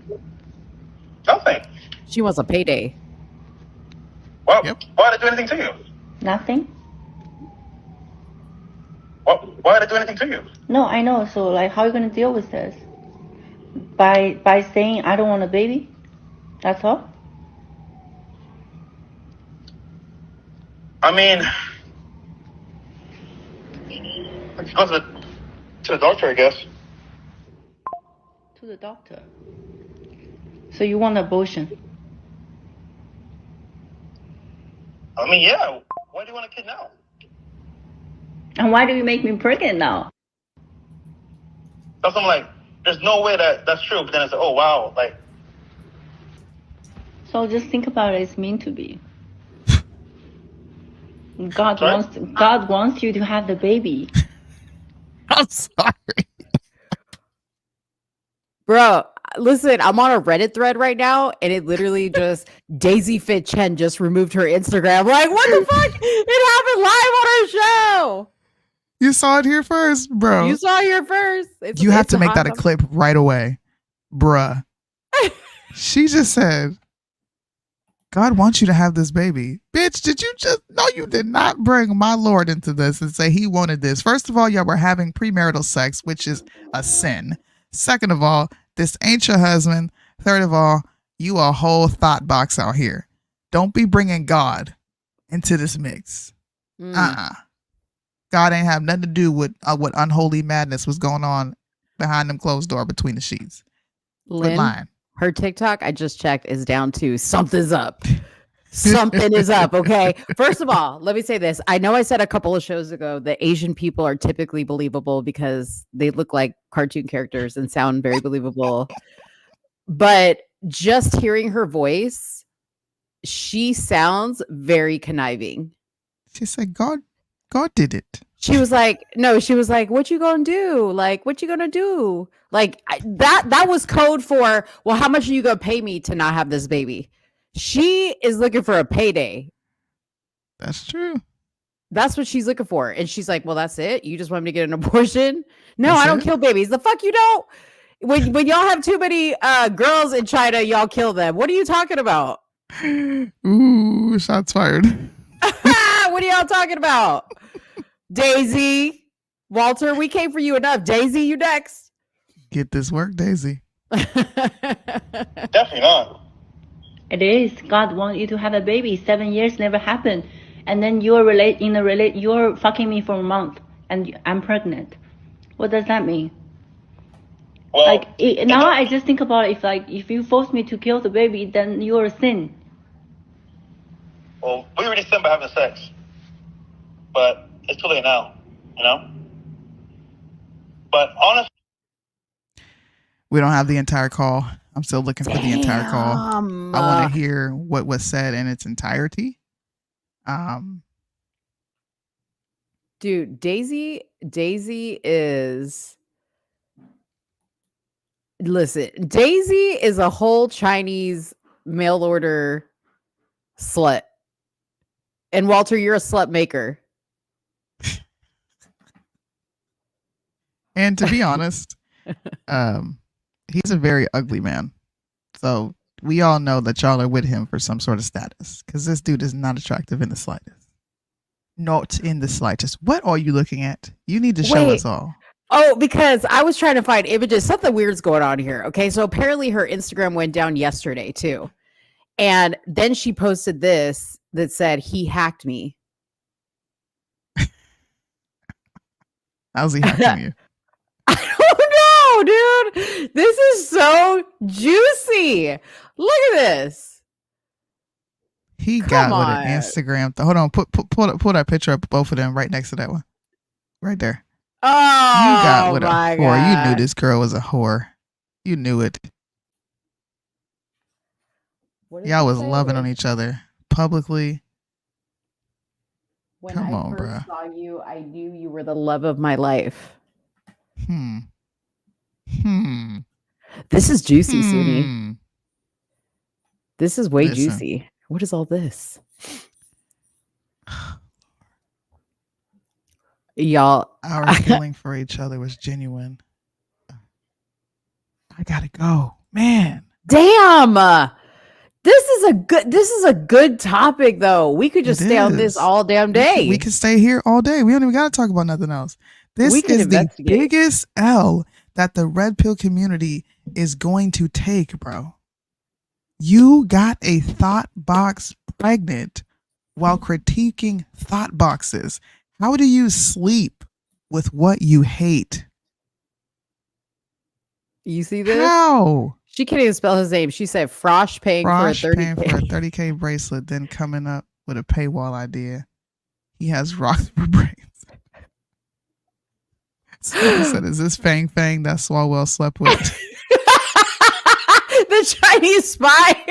Nothing. She wants a payday. Well, why did I do anything to you? Nothing. Why did I do anything to you? No, I know. So, like, how are you gonna deal with this? By saying I don't want a baby? That's all? I mean, let's go to the doctor, I guess. To the doctor? So you want abortion? I mean, yeah. Why do you want a kid now? And why do you make me pregnant now? That's I'm like, there's no way that's true. But then I said, oh, wow. Like. So just think about it. It's meant to be. God wants you to have the baby. I'm sorry. Bro, listen, I'm on a Reddit thread right now, and it literally just Daisy Fit Chen just removed her Instagram. Like, what the fuck? It happened live on her show. You saw it here first, bro. You saw it here first. You have to make that a clip right away, bruh. She just said, God wants you to have this baby. Bitch, did you just... No, you did not bring my Lord into this and say he wanted this. First of all, y'all were having premarital sex, which is a sin. Second of all, this ain't your husband. Third of all, you a whole thought box out here. Don't be bringing God into this mix. God ain't have nothing to do with what unholy madness was going on behind them closed door between the sheets. Lynn, her TikTok, I just checked, is down to something's up. Something is up, okay? First of all, let me say this. I know I said a couple of shows ago that Asian people are typically believable because they look like cartoon characters and sound very believable. But just hearing her voice, she sounds very conniving. She said, God did it. She was like, no, she was like, what you gonna do? Like, what you gonna do? Like that was code for, well, how much are you gonna pay me to not have this baby? She is looking for a payday. That's true. That's what she's looking for. And she's like, well, that's it. You just want me to get an abortion? No, That's I don't it? kill babies. The fuck you don't? When y'all have too many girls in China, y'all kill them. What are you talking about? Ooh, shots fired. What are y'all talking about? Daisy, Walter, we came for you enough. Daisy, you next. Get this work, Daisy. Definitely not. It is. God wants you to have a baby. 7 years never happened. And then you're fucking me for a month and I'm pregnant. What does that mean? Well, now I just think about it, if you force me to kill the baby, then you're a sin. Well, we already sinned by having sex. But it's too late now, you know? But honestly, We don't have the entire call. I'm still looking for the entire call. I want to hear what was said in its entirety. Dude, Daisy is, listen, Daisy is a whole Chinese mail order slut. And Walter, you're a slut maker. And to be honest, he's a very ugly man. So we all know that y'all are with him for some sort of status, because this dude is not attractive in the slightest. Not in the slightest. What are you looking at? You need to show us all. Oh, because I was trying to find images. Something weird's going on here. Okay, so apparently her Instagram went down yesterday too. And then she posted this that said, he hacked me. How's he hacking you? I don't know, dude. This is so juicy. Look at this. He got with an Instagram. Hold on, pull that picture up, both of them right next to that one. Right there. Oh, you got with a whore. God. You knew this girl was a whore. You knew it. Y'all was loving on each other publicly. When Come I on, first bro. saw you, I knew you were the love of my life. This is juicy, Soonie. This is way juicy. What is all this? Y'all, our feeling for each other was genuine. I gotta go, man. Damn. This is a good topic though. We could just stay on this all damn day. We could stay here all day. We don't even gotta talk about nothing else. This is the biggest L that the red pill community is going to take, bro. You got a thought box pregnant while critiquing thought boxes. How do you sleep with what you hate? You see this? How? She can't even spell his name. She said Frosh paying for a 30K bracelet, then coming up with a paywall idea. He has rocks for brains. Someone said, is this Fang Fang that Swalwell slept with? The Chinese spy.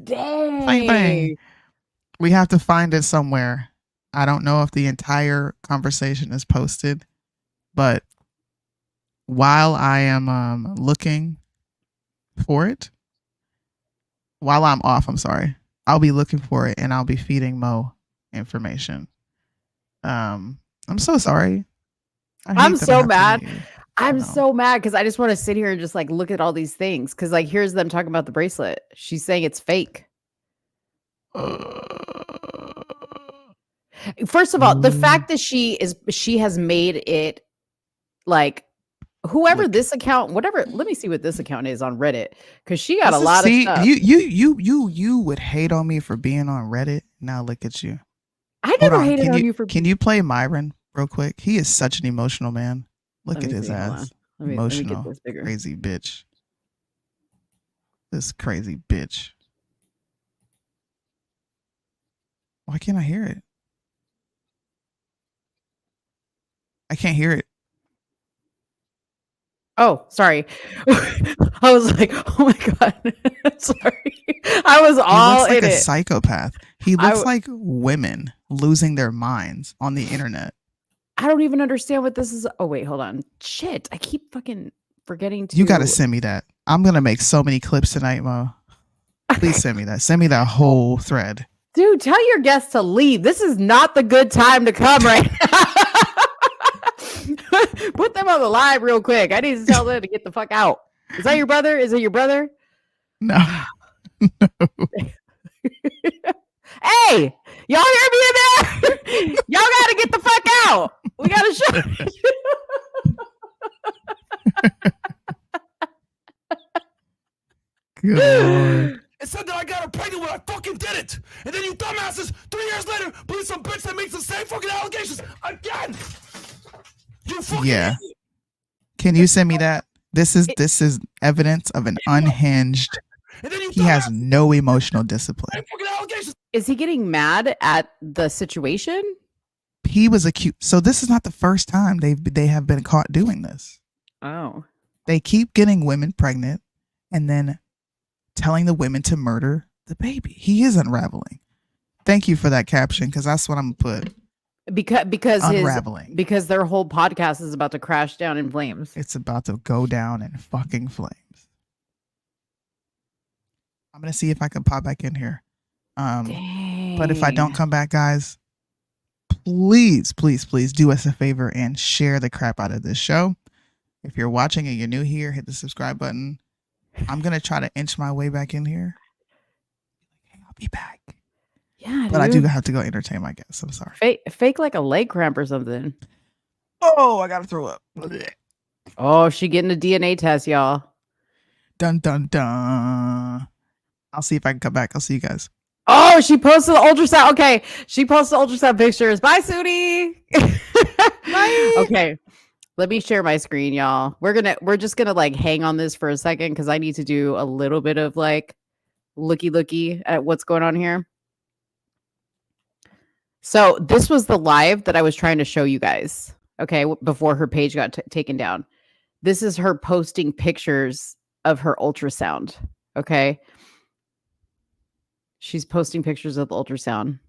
Dang. Fang Fang. We have to find it somewhere. I don't know if the entire conversation is posted, but while I am looking for it, while I'm off, I'm sorry, I'll be looking for it and I'll be feeding Mo information. I'm so sorry. I'm so mad. I'm so mad because I just want to sit here and just like look at all these things. Because like here's them talking about the bracelet. She's saying it's fake. First of all, the fact that she has made it like whoever this account, whatever. Let me see what this account is on Reddit because she got a lot of stuff. You would hate on me for being on Reddit. Now look at you. I never hated on you for. Can you play Myron real quick? He is such an emotional man. Look at his ass. Emotional, crazy bitch. This crazy bitch. Why can't I hear it? I can't hear it. Oh, sorry. I was like, oh my God. Sorry. I was He all looks like in a it. psychopath. He I looks w- like women losing their minds on the internet. I don't even understand what this is. Oh, wait, hold on. Shit. I keep fucking forgetting to. You got to send me that. I'm going to make so many clips tonight, Mo. Please send me that. Send me that whole thread. Dude, tell your guests to leave. This is not the good time to come right now. Put them on the live real quick. I need to tell them to get the fuck out. Is that your brother? Is it your brother? No. Hey, y'all hear me in there? Y'all got to get the fuck out. We got to show. Good Lord. It said that I got her pregnant when I fucking did it. And then you dumbasses, 3 years later, believe some bitch that makes the same fucking allegations again. You fucking Yeah. idiot. Can you send me that? This is evidence of an unhinged. And then you He has dumbasses, no emotional discipline. same fucking allegations. Is he getting mad at the situation? He was accused. So this is not the first time they have been caught doing this. Oh. They keep getting women pregnant and then telling the women to murder the baby. He is unraveling. Thank you for that caption, because that's what I'm gonna put. Because Unraveling. because their whole podcast is about to crash down in flames. It's about to go down in fucking flames. I'm gonna see if I can pop back in here. But if I don't come back, guys, please do us a favor and share the crap out of this show. If you're watching and you're new here, hit the subscribe button. I'm gonna try to inch my way back in here. Hey, I'll be back. Yeah, But I do have to go entertain my guests. I'm sorry. fake like a leg cramp or something. Oh, I gotta throw up. Oh, she getting a DNA test, y'all. Dun dun dun. I'll see if I can come back. I'll see you guys. Oh, she posted the ultrasound. Okay, she posted ultrasound pictures. Bye, Soonie. Bye. Okay, let me share my screen, y'all. We're just gonna like hang on this for a second because I need to do a little bit of like looky at what's going on here. So this was the live that I was trying to show you guys. Okay, before her page got taken down. This is her posting pictures of her ultrasound. Okay. She's posting pictures of the ultrasound.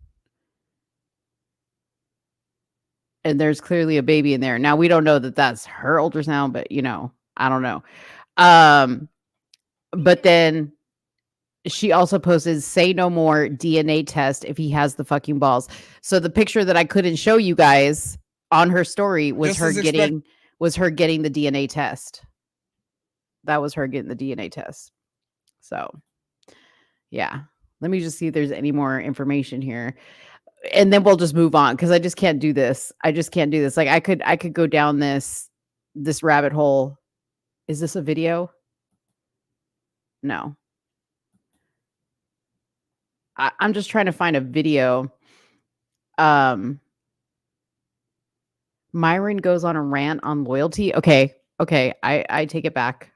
And there's clearly a baby in there. Now, we don't know that that's her ultrasound, but I don't know. But then she also posted, "Say no more DNA test if he has the fucking balls." So the picture that I couldn't show you guys on her story was Just her as getting the DNA test. That was her getting the DNA test. So, yeah. Let me just see if there's any more information here. And then we'll just move on because I just can't do this. Like I could go down this rabbit hole. Is this a video? No. I'm just trying to find a video. Myron goes on a rant on loyalty. Okay. I take it back.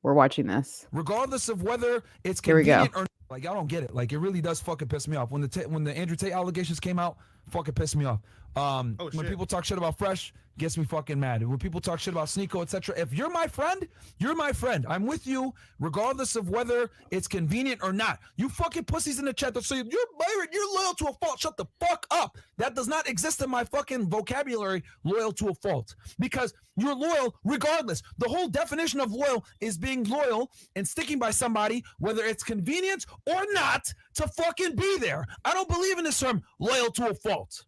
We're watching this. Regardless of whether it's Here we go. convenient or like, I don't get it. Like, it really does fucking piss me off. When the Andrew Tate allegations came out, fucking pissed me off. When people talk shit about Fresh, gets me fucking mad. When people talk shit about Sneeko, etc. If you're my friend, you're my friend. I'm with you, regardless of whether it's convenient or not. You fucking pussies in the chat that say you're loyal to a fault. Shut the fuck up. That does not exist in my fucking vocabulary. Loyal to a fault, because you're loyal regardless. The whole definition of loyal is being loyal and sticking by somebody, whether it's convenient or not, to fucking be there. I don't believe in this term loyal to a fault.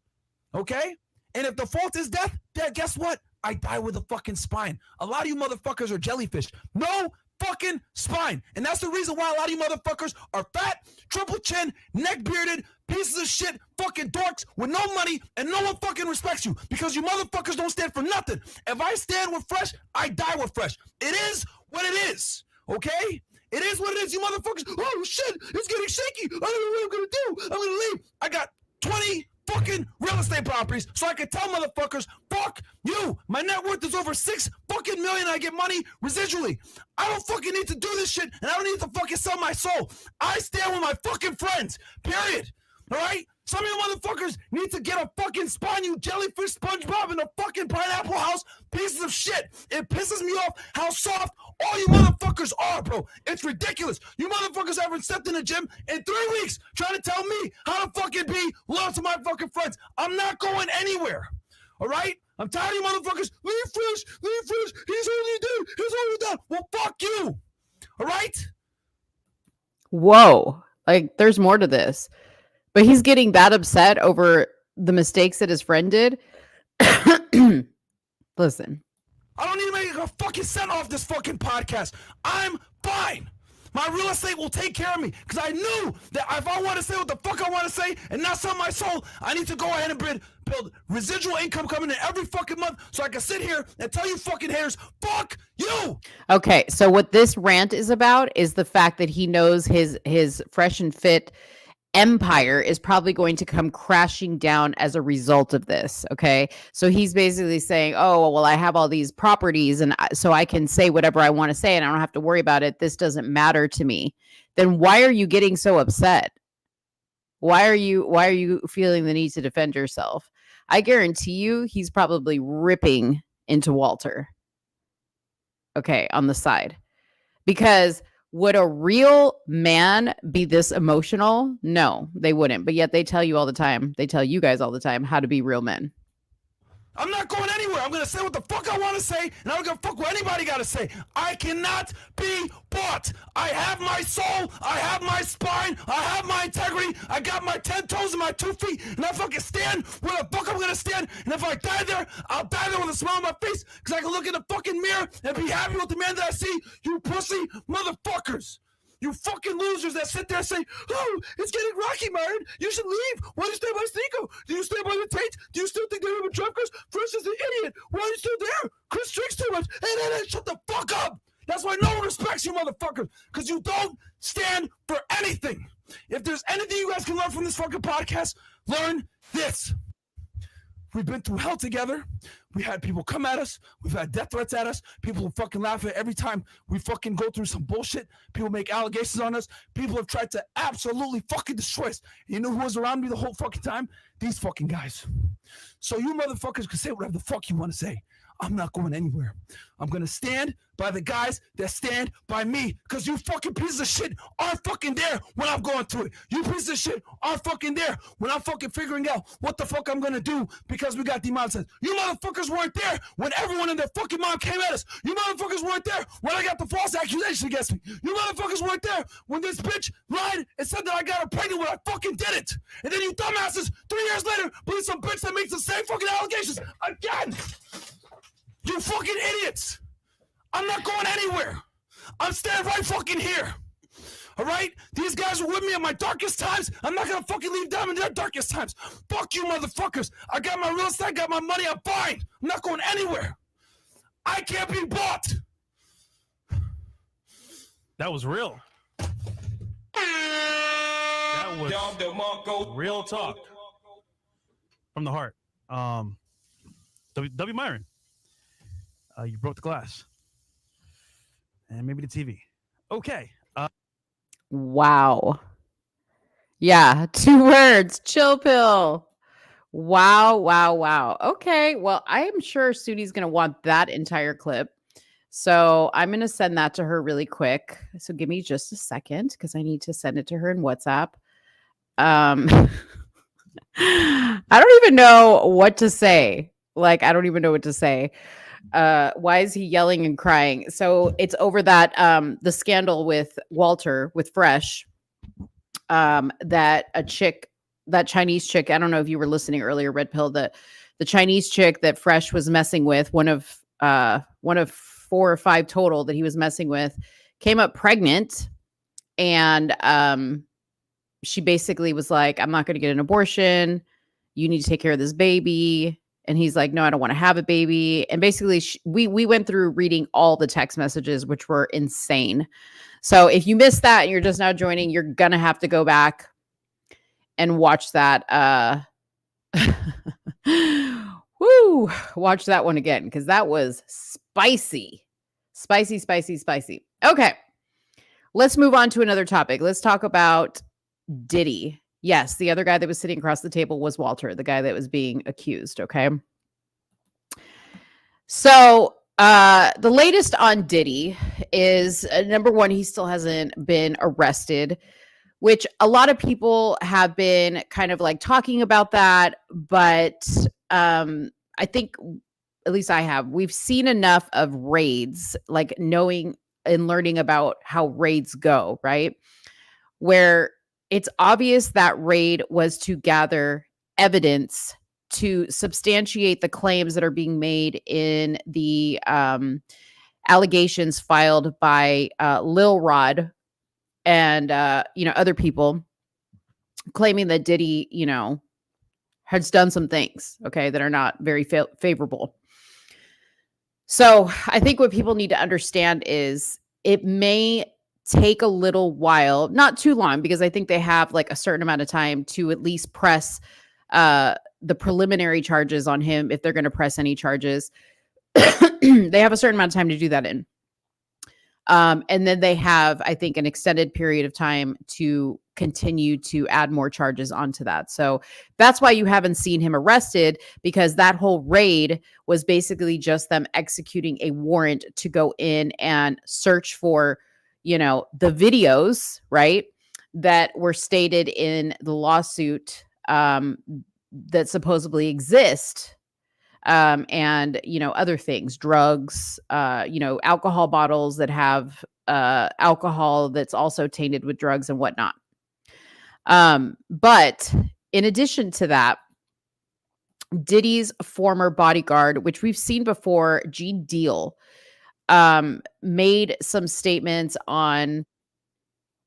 Okay? And if the fault is death, then guess what? I die with a fucking spine. A lot of you motherfuckers are jellyfish. No fucking spine. And that's the reason why a lot of you motherfuckers are fat, triple chin, neck bearded, pieces of shit, fucking dorks with no money, and no one fucking respects you because you motherfuckers don't stand for nothing. If I stand with Fresh, I die with Fresh. It is what it is. Okay? It is what it is, you motherfuckers. Oh shit, it's getting shaky. I don't know what I'm gonna do. I'm gonna leave. I got 20 fucking real estate properties, so I can tell motherfuckers, fuck you. My net worth is over $6 fucking million. I get money residually. I don't fucking need to do this shit, and I don't need to fucking sell my soul. I stand with my fucking friends. Period. All right? Some of you motherfuckers need to get a fucking spine, you jellyfish SpongeBob in a fucking pineapple house. Pieces of shit. It pisses me off how soft all you motherfuckers are, bro. It's ridiculous. You motherfuckers haven't stepped in the gym in 3 weeks trying to tell me how to fucking be loyal to my fucking friends. I'm not going anywhere. All right? I'm tired of you motherfuckers. Leave Fresh. He's only dude. He's only done. Well, fuck you. All right? Whoa. Like, there's more to this. But he's getting that upset over the mistakes that his friend did. Listen. I don't need to make a fucking cent off this fucking podcast. I'm fine. My real estate will take care of me because I knew that if I want to say what the fuck I want to say and not sell my soul, I need to go ahead and build residual income coming in every fucking month so I can sit here and tell you fucking haters, fuck you. Okay, so what this rant is about is the fact that he knows his fresh and fit empire is probably going to come crashing down as a result of this. Okay, so he's basically saying, oh well, I have all these properties and so I can say whatever I want to say and I don't have to worry about it. This doesn't matter to me. Then why are you getting so upset? Why are you feeling the need to defend yourself? I guarantee you he's probably ripping into Walter, okay, on the side. Because would a real man be this emotional? No, they wouldn't. But yet they tell you all the time, they tell you guys all the time how to be real men. I'm not going anywhere. I'm going to say what the fuck I want to say, and I don't give a fuck what anybody got to say. I cannot be bought. I have my soul. I have my spine. I have my integrity. I got my 10 toes and my 2 feet, and I fucking stand where the fuck I'm going to stand. And if I die there, I'll die there with a smile on my face because I can look in the fucking mirror and be happy with the man that I see. You pussy motherfuckers. You fucking losers that sit there and say, oh, it's getting rocky, Myron. You should leave. Why do you stay by Sneeko? Do you stay by the Tate? Do you still think they're a drunk? Fresh is an idiot. Why are you still there? Chris drinks too much. Hey, shut the fuck up. That's why no one respects you motherfuckers. Because you don't stand for anything. If there's anything you guys can learn from this fucking podcast, learn this. We've been through hell together. We had people come at us. We've had death threats at us. People fucking laugh at every time we fucking go through some bullshit. People make allegations on us. People have tried to absolutely fucking destroy us. You know who was around me the whole fucking time? These fucking guys. So you motherfuckers can say whatever the fuck you want to say. I'm not going anywhere. I'm going to stand by the guys that stand by me because you fucking pieces of shit aren't fucking there when I'm going through it. You pieces of shit aren't fucking there when I'm fucking figuring out what the fuck I'm going to do because we got demonetized. You motherfuckers weren't there when everyone and their fucking mom came at us. You motherfuckers weren't there when I got the false accusation against me. You motherfuckers weren't there when this bitch lied and said that I got her pregnant when I fucking did it. And then you dumbasses 3 years later believe some bitch that makes the same fucking allegations again. You fucking idiots. I'm not going anywhere. I'm standing right fucking here. All right? These guys were with me at my darkest times. I'm not going to fucking leave them in their darkest times. Fuck you motherfuckers. I got my real estate, I got my money, I'm fine. I'm not going anywhere. I can't be bought. That was real. That was real talk from the heart. W. Myron. You broke the glass. And maybe the TV. Okay. Wow. Yeah, 2 words. Chill pill. Wow. Okay, well, I'm sure Sootie's going to want that entire clip. So I'm going to send that to her really quick. So give me just a second because I need to send it to her in WhatsApp. I don't even know what to say. Like, I don't even know what to say. Why is he yelling and crying? So it's over that the scandal with Walter with Fresh, that Chinese chick, I don't know if you were listening earlier, Red Pill, the Chinese chick that Fresh was messing with, one of 4 or 5 total that he was messing with, came up pregnant, and she basically was like, I'm not going to get an abortion, you need to take care of this baby. And he's like, no, I don't want to have a baby. And basically, we went through reading all the text messages, which were insane. So if you missed that and you're just now joining, you're going to have to go back and watch that. Watch that one again, because that was spicy. Okay, let's move on to another topic. Let's talk about Diddy Yes, the other guy that was sitting across the table was Walter, the guy that was being accused. Okay. So the latest on Diddy is number one, he still hasn't been arrested, which a lot of people have been kind of like talking about that. But I think, at least I have, we've seen enough of raids, like knowing and learning about how raids go, right? Where it's obvious that raid was to gather evidence to substantiate the claims that are being made in the allegations filed by Lil Rod and other people claiming that Diddy, has done some things, okay, that are not very favorable. So I think what people need to understand is it may take a little while, not too long, because I think they have like a certain amount of time to at least press the preliminary charges on him if they're going to press any charges. They have a certain amount of time to do that in. And then they have, I think, an extended period of time to continue to add more charges onto that. So that's why you haven't seen him arrested, because that whole raid was basically just them executing a warrant to go in and search for, the videos, right, that were stated in the lawsuit that supposedly exist. And, other things, drugs, alcohol bottles that have alcohol that's also tainted with drugs and whatnot. But in addition to that, Diddy's former bodyguard, which we've seen before, Gene Deal, made some statements on,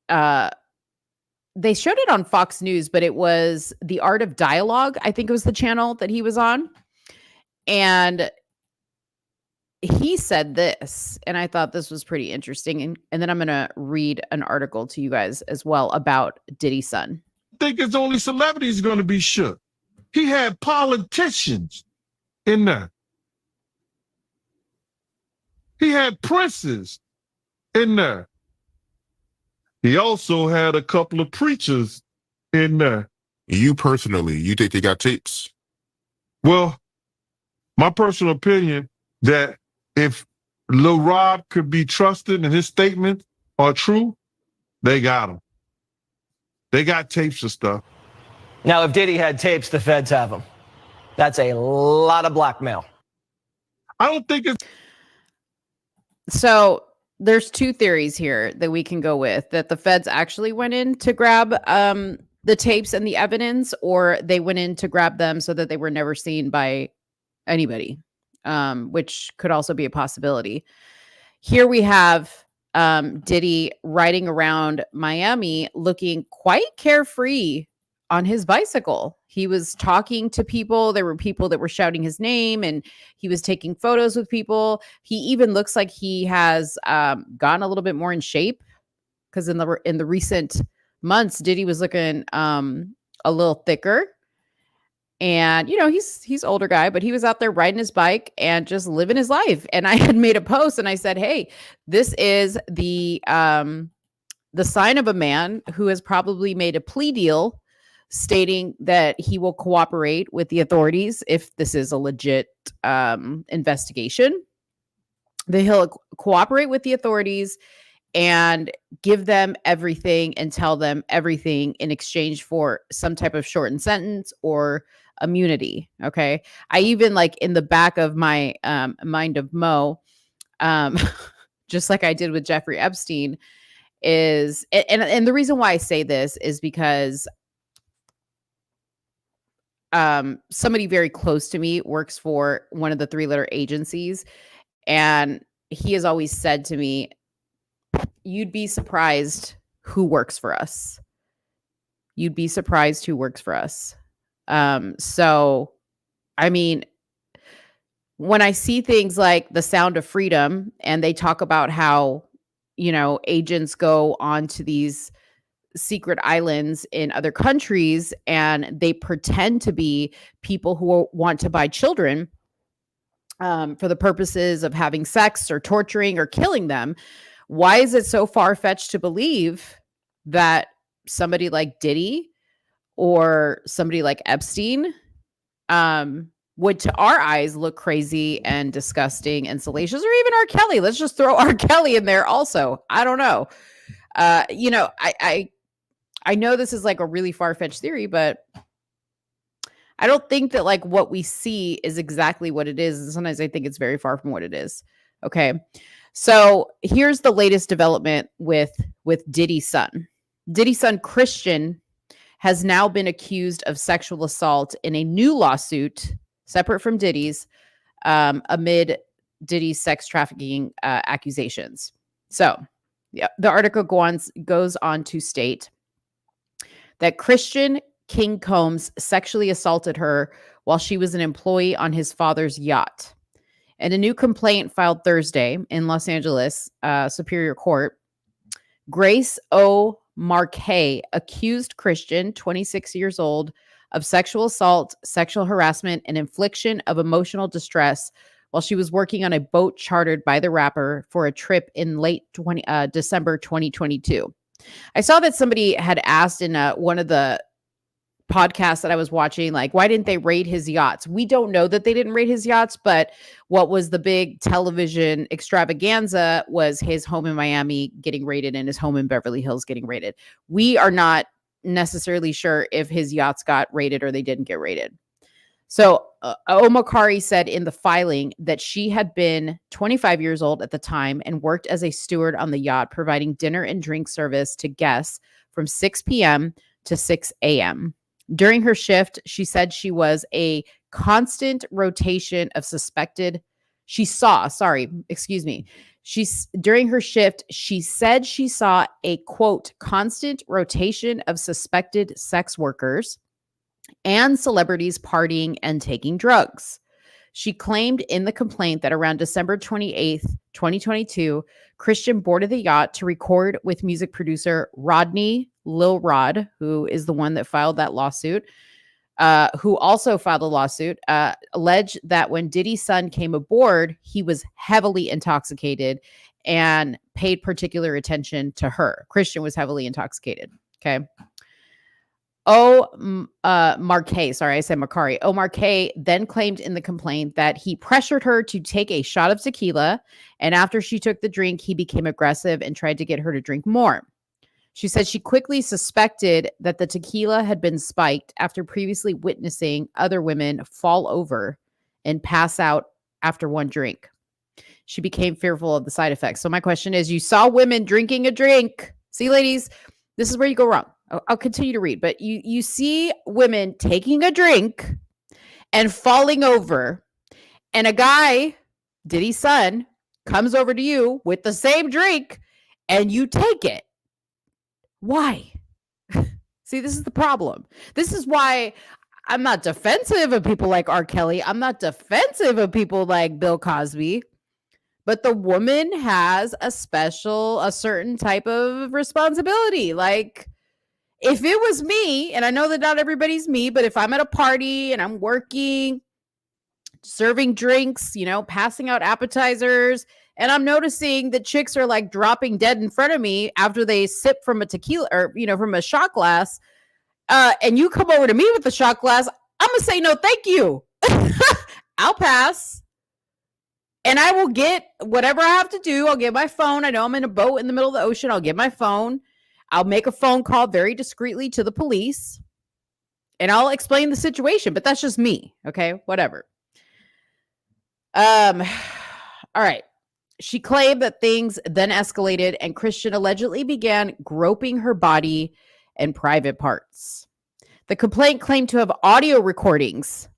they showed it on Fox News, but it was The Art of Dialogue. I think it was the channel that he was on. And he said this, and I thought this was pretty interesting. And then I'm going to read an article to you guys as well about Diddy's son. I think it's only celebrities going to be shook. He had politicians in there. He had princes in there. He also had a couple of preachers in there. You personally, you think they got tapes? Well, my personal opinion that if Lil Rob could be trusted and his statements are true, they got him. They got tapes of stuff. Now, if Diddy had tapes, the feds have them. That's a lot of blackmail. I don't think it's... So there's two theories here that we can go with, that the feds actually went in to grab the tapes and the evidence, or they went in to grab them so that they were never seen by anybody, which could also be a possibility. Here we have Diddy riding around Miami looking quite carefree on his bicycle. He was talking to people. There were people that were shouting his name, and he was taking photos with people. He even looks like he has gotten a little bit more in shape, because in the recent months, Diddy was looking a little thicker. And, he's older guy, but he was out there riding his bike and just living his life. And I had made a post and I said, hey, this is the sign of a man who has probably made a plea deal stating that he will cooperate with the authorities if this is a legit investigation. That he'll cooperate with the authorities and give them everything and tell them everything in exchange for some type of shortened sentence or immunity. Okay. I even, like, in the back of my mind of Mo, just like I did with Jeffrey Epstein, is, and the reason why I say this is because somebody very close to me works for one of the 3-letter agencies, and he has always said to me, you'd be surprised who works for us. You'd be surprised who works for us. So, I mean, when I see things like The Sound of Freedom, and they talk about how, agents go onto these secret islands in other countries and they pretend to be people who want to buy children for the purposes of having sex or torturing or killing them. Why is it so far-fetched to believe that somebody like Diddy or somebody like Epstein would to our eyes look crazy and disgusting and salacious, or even R. Kelly. Let's just throw R. Kelly in there also. I don't know. I know this is like a really far-fetched theory, but I don't think that like what we see is exactly what it is. And sometimes I think it's very far from what it is. Okay. So here's the latest development with Diddy's son. Diddy's son, Christian, has now been accused of sexual assault in a new lawsuit separate from Diddy's, amid Diddy's sex trafficking accusations. So yeah, the article goes on to state that Christian King Combs sexually assaulted her while she was an employee on his father's yacht. In a new complaint filed Thursday in Los Angeles Superior Court, Grace O. Marquet accused Christian, 26 years old, of sexual assault, sexual harassment, and infliction of emotional distress while she was working on a boat chartered by the rapper for a trip in late December 2022. I saw that somebody had asked in one of the podcasts that I was watching, like, why didn't they raid his yachts? We don't know that they didn't raid his yachts, but what was the big television extravaganza was his home in Miami getting raided and his home in Beverly Hills getting raided. We are not necessarily sure if his yachts got raided or they didn't get raided. So Omakari said in the filing that she had been 25 years old at the time and worked as a steward on the yacht, providing dinner and drink service to guests from 6 p.m. to 6 a.m. During her shift, she said she was a constant rotation of suspected. During her shift, she said she saw a, quote, constant rotation of suspected sex workers and celebrities partying and taking drugs. She claimed in the complaint that around December 28th, 2022, Christian boarded the yacht to record with music producer Rodney Lil Rod, who is the one that filed that lawsuit, who also filed a lawsuit, alleged that when Diddy's son came aboard, he was heavily intoxicated and paid particular attention to her. Christian was heavily intoxicated. Okay. Marquet then claimed in the complaint that he pressured her to take a shot of tequila, and after she took the drink, he became aggressive and tried to get her to drink more. She said she quickly suspected that the tequila had been spiked after previously witnessing other women fall over and pass out after one drink. She became fearful of the side effects. So my question is, you saw women drinking a drink. See, ladies, this is where you go wrong. I'll continue to read, but you see women taking a drink and falling over, and a guy, Diddy's son, comes over to you with the same drink and you take it. Why? See, this is the problem. This is why I'm not defensive of people like R. Kelly. I'm not defensive of people like Bill Cosby. But the woman has a certain type of responsibility. Like, if it was me, and I know that not everybody's me, but if I'm at a party and I'm working, serving drinks, passing out appetizers, and I'm noticing that chicks are like dropping dead in front of me after they sip from a tequila or, from a shot glass, and you come over to me with the shot glass, I'm going to say, no, thank you. I'll pass. And I will get whatever I have to do. I'll get my phone. I know I'm in a boat in the middle of the ocean. I'll get my phone. I'll make a phone call very discreetly to the police, and I'll explain the situation, but that's just me. Okay, whatever. All right. She claimed that things then escalated and Christian allegedly began groping her body and private parts. The complaint claimed to have audio recordings.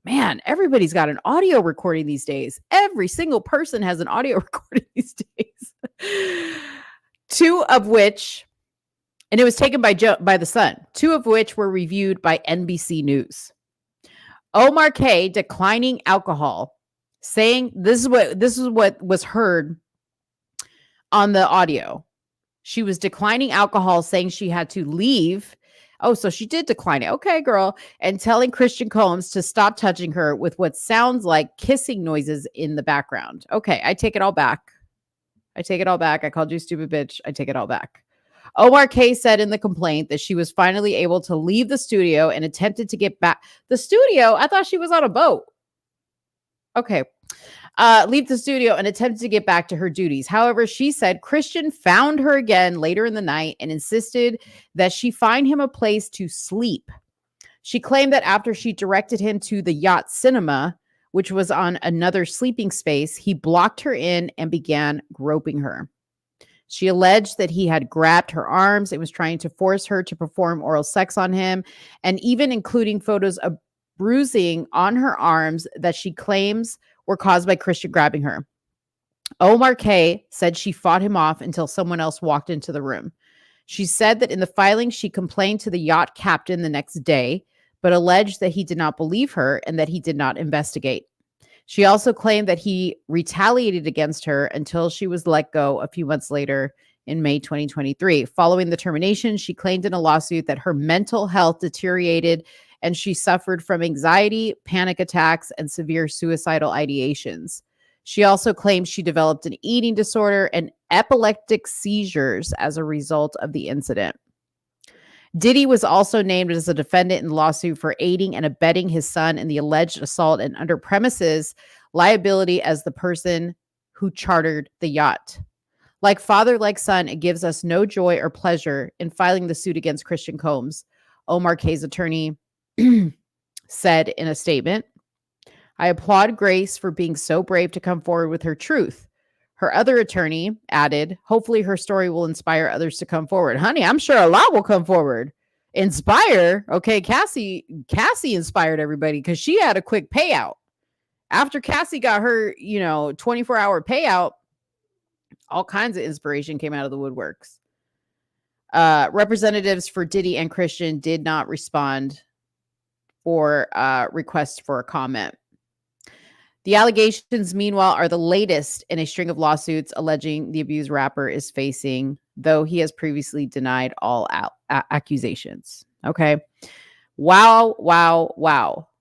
Man, everybody's got an audio recording these days. Every single person has an audio recording these days. Two of which, and it was taken by the Sun, two of which were reviewed by NBC News. Omar K declining alcohol, saying this is what was heard on the audio. She was declining alcohol, saying she had to leave. Oh, so she did decline it. Okay, girl. And telling Christian Combs to stop touching her with what sounds like kissing noises in the background. Okay, I take it all back. I called you a stupid bitch. I take it all back. Omar K said in the complaint that she was finally able to leave the studio and attempted to get back. The studio? I thought she was on a boat. Okay. Leave the studio and attempted to get back to her duties. However, she said Christian found her again later in the night and insisted that she find him a place to sleep. She claimed that after she directed him to the yacht cinema, which was on another sleeping space, he blocked her in and began groping her. She alleged that he had grabbed her arms and was trying to force her to perform oral sex on him, and even including photos of bruising on her arms that she claims were caused by Christian grabbing her. Omar K said she fought him off until someone else walked into the room. She said that in the filing, she complained to the yacht captain the next day, but alleged that he did not believe her and that he did not investigate. She also claimed that he retaliated against her until she was let go a few months later in May 2023. Following the termination, she claimed in a lawsuit that her mental health deteriorated and she suffered from anxiety, panic attacks, and severe suicidal ideations. She also claimed she developed an eating disorder and epileptic seizures as a result of the incident. Diddy was also named as a defendant in the lawsuit for aiding and abetting his son in the alleged assault and under premises liability as the person who chartered the yacht. Like father, like son, it gives us no joy or pleasure in filing the suit against Christian Combs, Omar K's attorney said in a statement. I applaud Grace for being so brave to come forward with her truth. Her other attorney added, hopefully her story will inspire others to come forward. Honey, I'm sure a lot will come forward. Inspire? Okay, Cassie inspired everybody because she had a quick payout. After Cassie got her, 24-hour payout, all kinds of inspiration came out of the woodworks. Representatives for Diddy and Christian did not respond for requests for a comment. The allegations, meanwhile, are the latest in a string of lawsuits alleging the abused rapper is facing, though he has previously denied all accusations. Okay. Wow.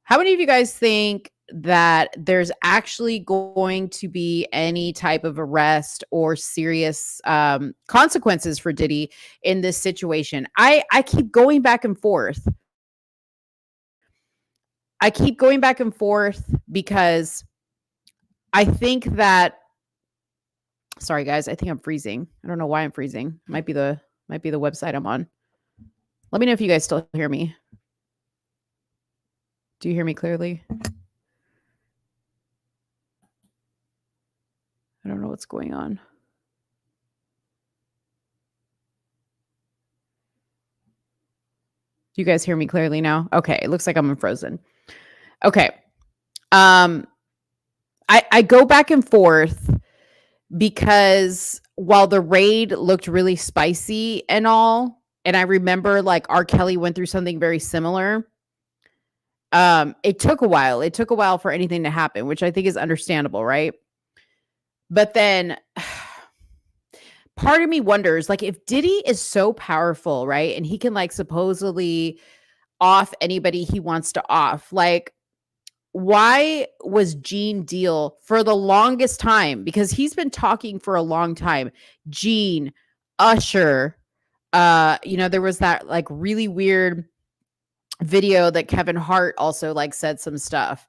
How many of you guys think that there's actually going to be any type of arrest or serious consequences for Diddy in this situation? I keep going back and forth. Because I think that, sorry guys, I think I'm freezing. I don't know why I'm freezing. Might be the website I'm on. Let me know if you guys still hear me. Do you hear me clearly? I don't know what's going on. Do you guys hear me clearly now? Okay, it looks like I'm frozen. Okay. I go back and forth because while the raid looked really spicy and all, and I remember like R. Kelly went through something very similar. It took a while. It took a while for anything to happen, which I think is understandable, right? But then part of me wonders, like, if Diddy is so powerful, right? And he can like supposedly off anybody he wants to off, like, why was Gene Deal for the longest time? Because he's been talking for a long time. Gene, Usher, there was that like really weird video that Kevin Hart also like said some stuff.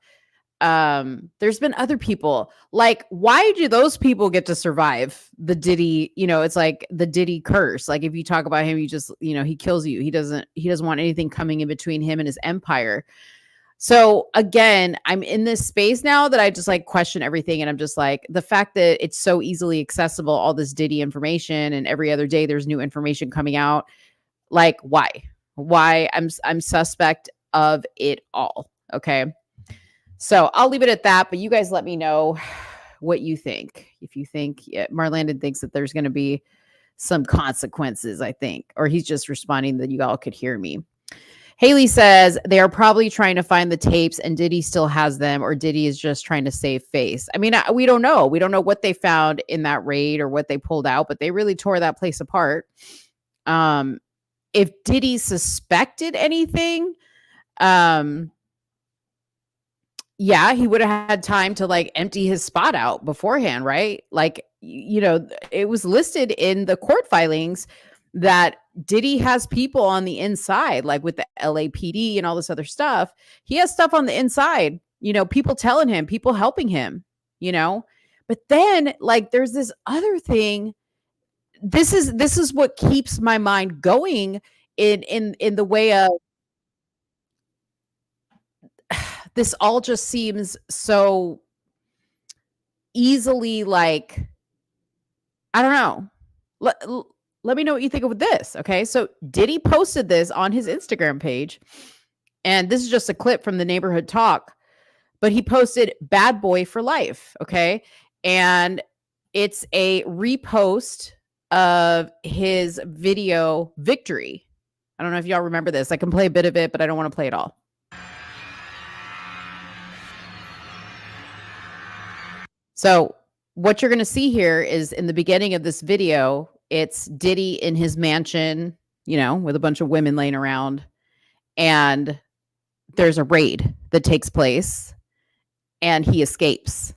There's been other people. Like, why do those people get to survive the Diddy? It's like the Diddy curse. Like, if you talk about him, you just, he kills you. He doesn't want anything coming in between him and his empire. So again, I'm in this space now that I just like question everything. And I'm just like, the fact that it's so easily accessible, all this Diddy information, and every other day there's new information coming out. Like, why I'm suspect of it all. Okay. So I'll leave it at that, but you guys let me know what you think. If you think Marlandon thinks that there's going to be some consequences, I think, or he's just responding that you all could hear me. Haley says they are probably trying to find the tapes and Diddy still has them, or Diddy is just trying to save face. I mean, we don't know. We don't know what they found in that raid or what they pulled out, but they really tore that place apart. If Diddy suspected anything, yeah, he would have had time to like empty his spot out beforehand, right? Like, it was listed in the court filings that Diddy has people on the inside, like with the LAPD and all this other stuff. He has stuff on the inside, people telling him, people helping him, but then like there's this other thing. This is what keeps my mind going in the way of this all just seems so easily like, I don't know. Let me know what you think of this. Okay. So Diddy posted this on his Instagram page, and this is just a clip from the Neighborhood Talk, but he posted "Bad Boy for Life." Okay. And it's a repost of his video Victory. I don't know if y'all remember this. I can play a bit of it, but I don't want to play it all. So what you're going to see here is in the beginning of this video, it's Diddy in his mansion, with a bunch of women laying around, and there's a raid that takes place, and he escapes.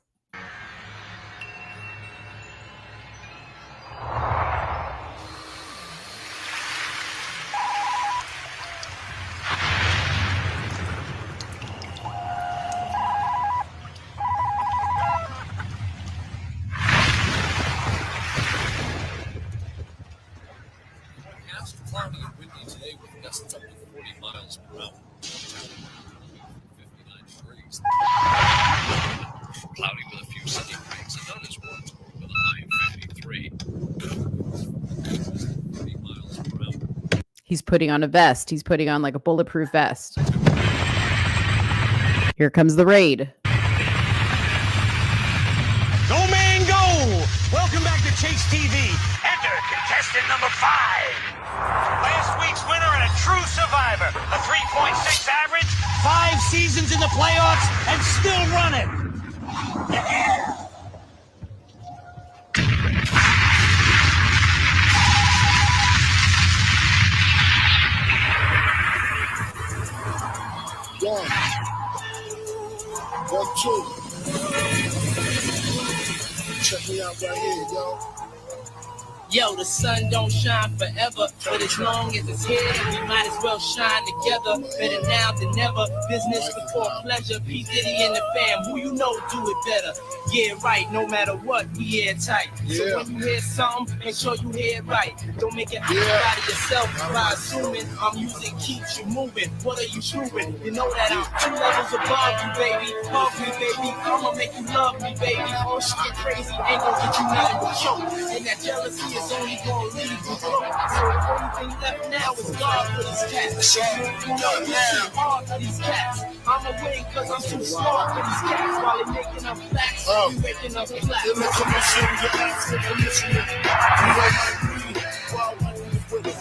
Cloudy and windy today with gusts up to 40 miles per hour. 59 degrees. Cloudy with a few sunny breaks and not as warm with a high of 53. 40 miles per hour. He's putting on a vest. He's putting on like a bulletproof vest. Here comes the raid. Go, man, go! Welcome back to Chase TV. Enter contestant number 5. Last week's winner and a true survivor. A 3.6 average, 5 seasons in the playoffs, and still running. Yeah. One, two. Check me out right here, yo. Yo, the sun don't shine forever, but as long as it's here, we might as well shine together. Better now than never, business before pleasure. P. Diddy and the fam, who you know do it better. Yeah, right, no matter what, we airtight. So when you hear something, make sure you hear it right. Don't make it out of yourself by assuming our music keeps you moving. What are you proving? You know that I'm 2 levels above you, baby. Hug me, baby. I'ma make you love me, baby. Oh, shit crazy, ain't gonna get you nothing but choke. And that jealousy is only gonna leave you broke. So the only thing left now is God for these cats. You know it's hard for these cats. I'ma win cause I'm too smart for these cats. While they're making up facts, you making up flats. Let me come and show you your ass for permission. You know my breed, while I live with it.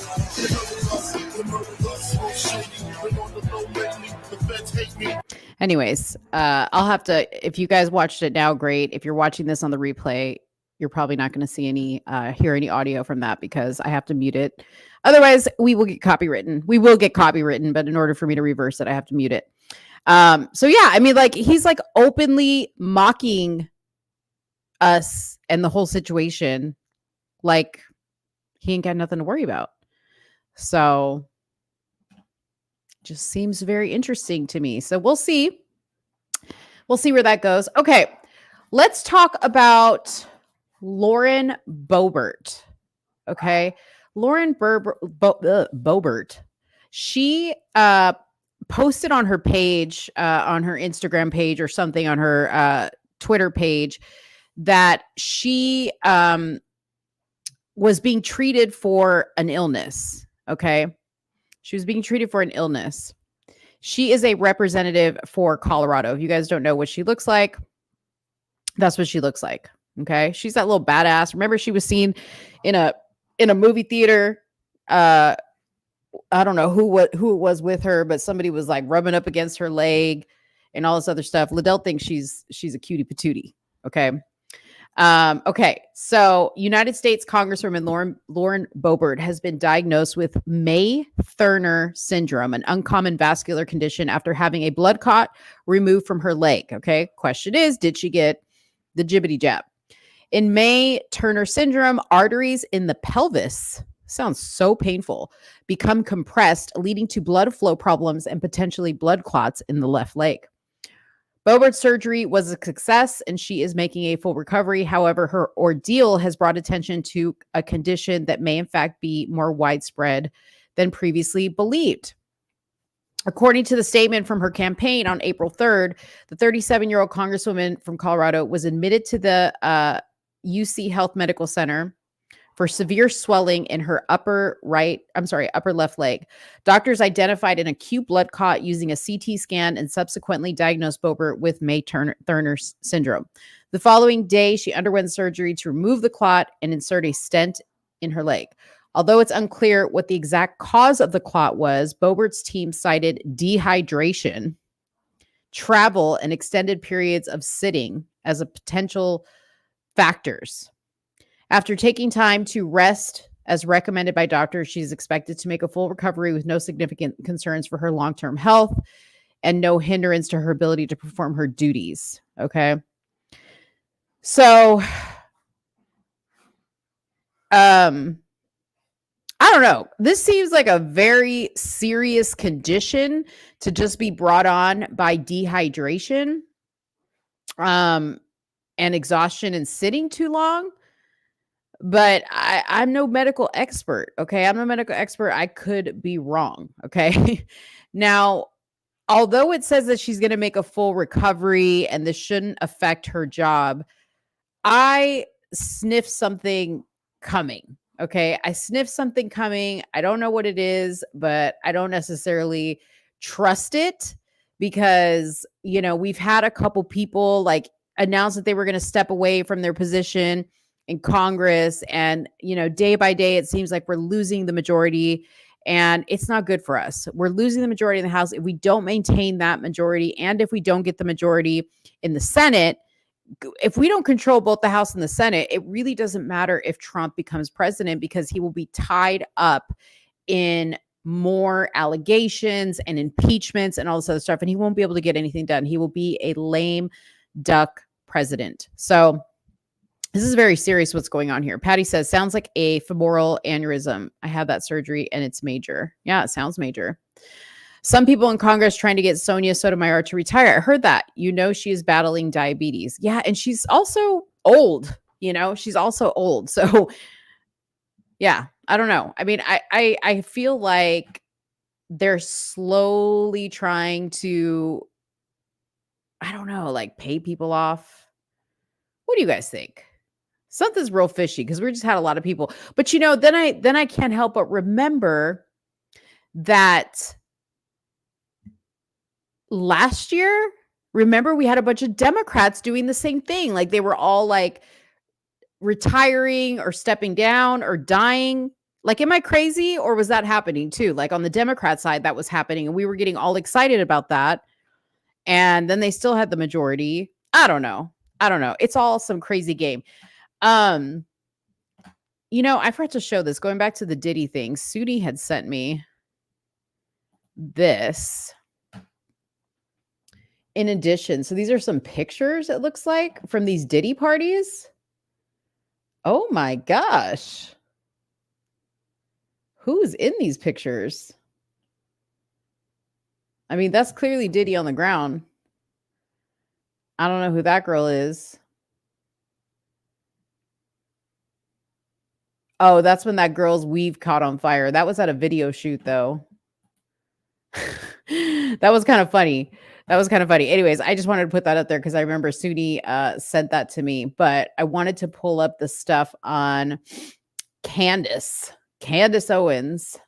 The murder us, won't show you. Been on the low lately, the feds hate me. Anyways, I'll have to, if you guys watched it now, great. If you're watching this on the replay, you're probably not going to see hear any audio from that because I have to mute it. Otherwise, we will get copywritten. We will get copywritten, but in order for me to reverse it, I have to mute it. So yeah, I mean, like he's like openly mocking us and the whole situation. Like he ain't got nothing to worry about. So just seems very interesting to me. So we'll see. We'll see where that goes. Okay. Let's talk about Lauren Boebert. Okay. Lauren Boebert. She posted on her page, on her Instagram page or something on her Twitter page that she was being treated for an illness. Okay. She was being treated for an illness. She is a representative for Colorado. If you guys don't know what she looks like, that's what she looks like. Okay. She's that little badass. Remember she was seen in a movie theater. I don't know who it was with her, but somebody was like rubbing up against her leg and all this other stuff. Liddell thinks she's a cutie patootie. Okay. Okay. So United States Congresswoman Lauren Boebert has been diagnosed with May-Thurner syndrome, an uncommon vascular condition after having a blood clot removed from her leg. Okay. Question is, did she get the jibbity jab? In May-Turner syndrome, arteries in the pelvis sounds so painful, become compressed, leading to blood flow problems and potentially blood clots in the left leg. Bobert's surgery was a success and she is making a full recovery. However, her ordeal has brought attention to a condition that may in fact be more widespread than previously believed. According to the statement from her campaign on April 3rd, the 37-year-old congresswoman from Colorado was admitted to the UC Health Medical Center for severe swelling in her upper left leg. Doctors identified an acute blood clot using a CT scan and subsequently diagnosed Boebert with May-Turner syndrome. The following day, she underwent surgery to remove the clot and insert a stent in her leg. Although it's unclear what the exact cause of the clot was, Boebert's team cited dehydration, travel, and extended periods of sitting as a potential factors. After taking time to rest as recommended by doctors, she's expected to make a full recovery with no significant concerns for her long-term health and no hindrance to her ability to perform her duties. Okay. So, I don't know. This seems like a very serious condition to just be brought on by dehydration, and exhaustion and sitting too long. But I'm no medical expert. Okay. I'm no medical expert. I could be wrong. Okay. Now, although it says that she's going to make a full recovery and this shouldn't affect her job, I sniff something coming. Okay. I sniff something coming. I don't know what it is, but I don't necessarily trust it because, you know, we've had a couple people like announce that they were going to step away from their position in Congress. And, you know, day by day, it seems like we're losing the majority and it's not good for us. We're losing the majority in the House. If we don't maintain that majority and if we don't get the majority in the Senate, if we don't control both the House and the Senate, it really doesn't matter if Trump becomes president because he will be tied up in more allegations and impeachments and all this other stuff. And he won't be able to get anything done. He will be a lame duck president. So this is very serious what's going on here. Patty says, sounds like a femoral aneurysm. I had that surgery and it's major. Yeah, it sounds major. Some people in Congress trying to get Sonia Sotomayor to retire. I heard that. You know, she is battling diabetes. Yeah, and she's also old. You know, she's also old. So, yeah, I don't know. I mean, I feel like they're slowly trying to, I don't know, like pay people off. What do you guys think? Something's real fishy because we just had a lot of people. But, you know, then I can't help but remember that last year, remember we had a bunch of Democrats doing the same thing. Like they were all like retiring or stepping down or dying. Like, am I crazy or was that happening too? Like on the Democrat side, that was happening and we were getting all excited about that. And then they still had the majority. I don't know. It's all some crazy game. You know, I forgot to show this. Going back to the Diddy thing, Soonie had sent me this. In addition, so these are some pictures, it looks like, from these Diddy parties. Oh my gosh. Who's in these pictures? I mean, that's clearly Diddy on the ground. I don't know who that girl is. Oh, that's when that girl's weave caught on fire. That was at a video shoot, though. That was kind of funny. Anyways, I just wanted to put that up there because I remember Soonie sent that to me, but I wanted to pull up the stuff on Candace Owens.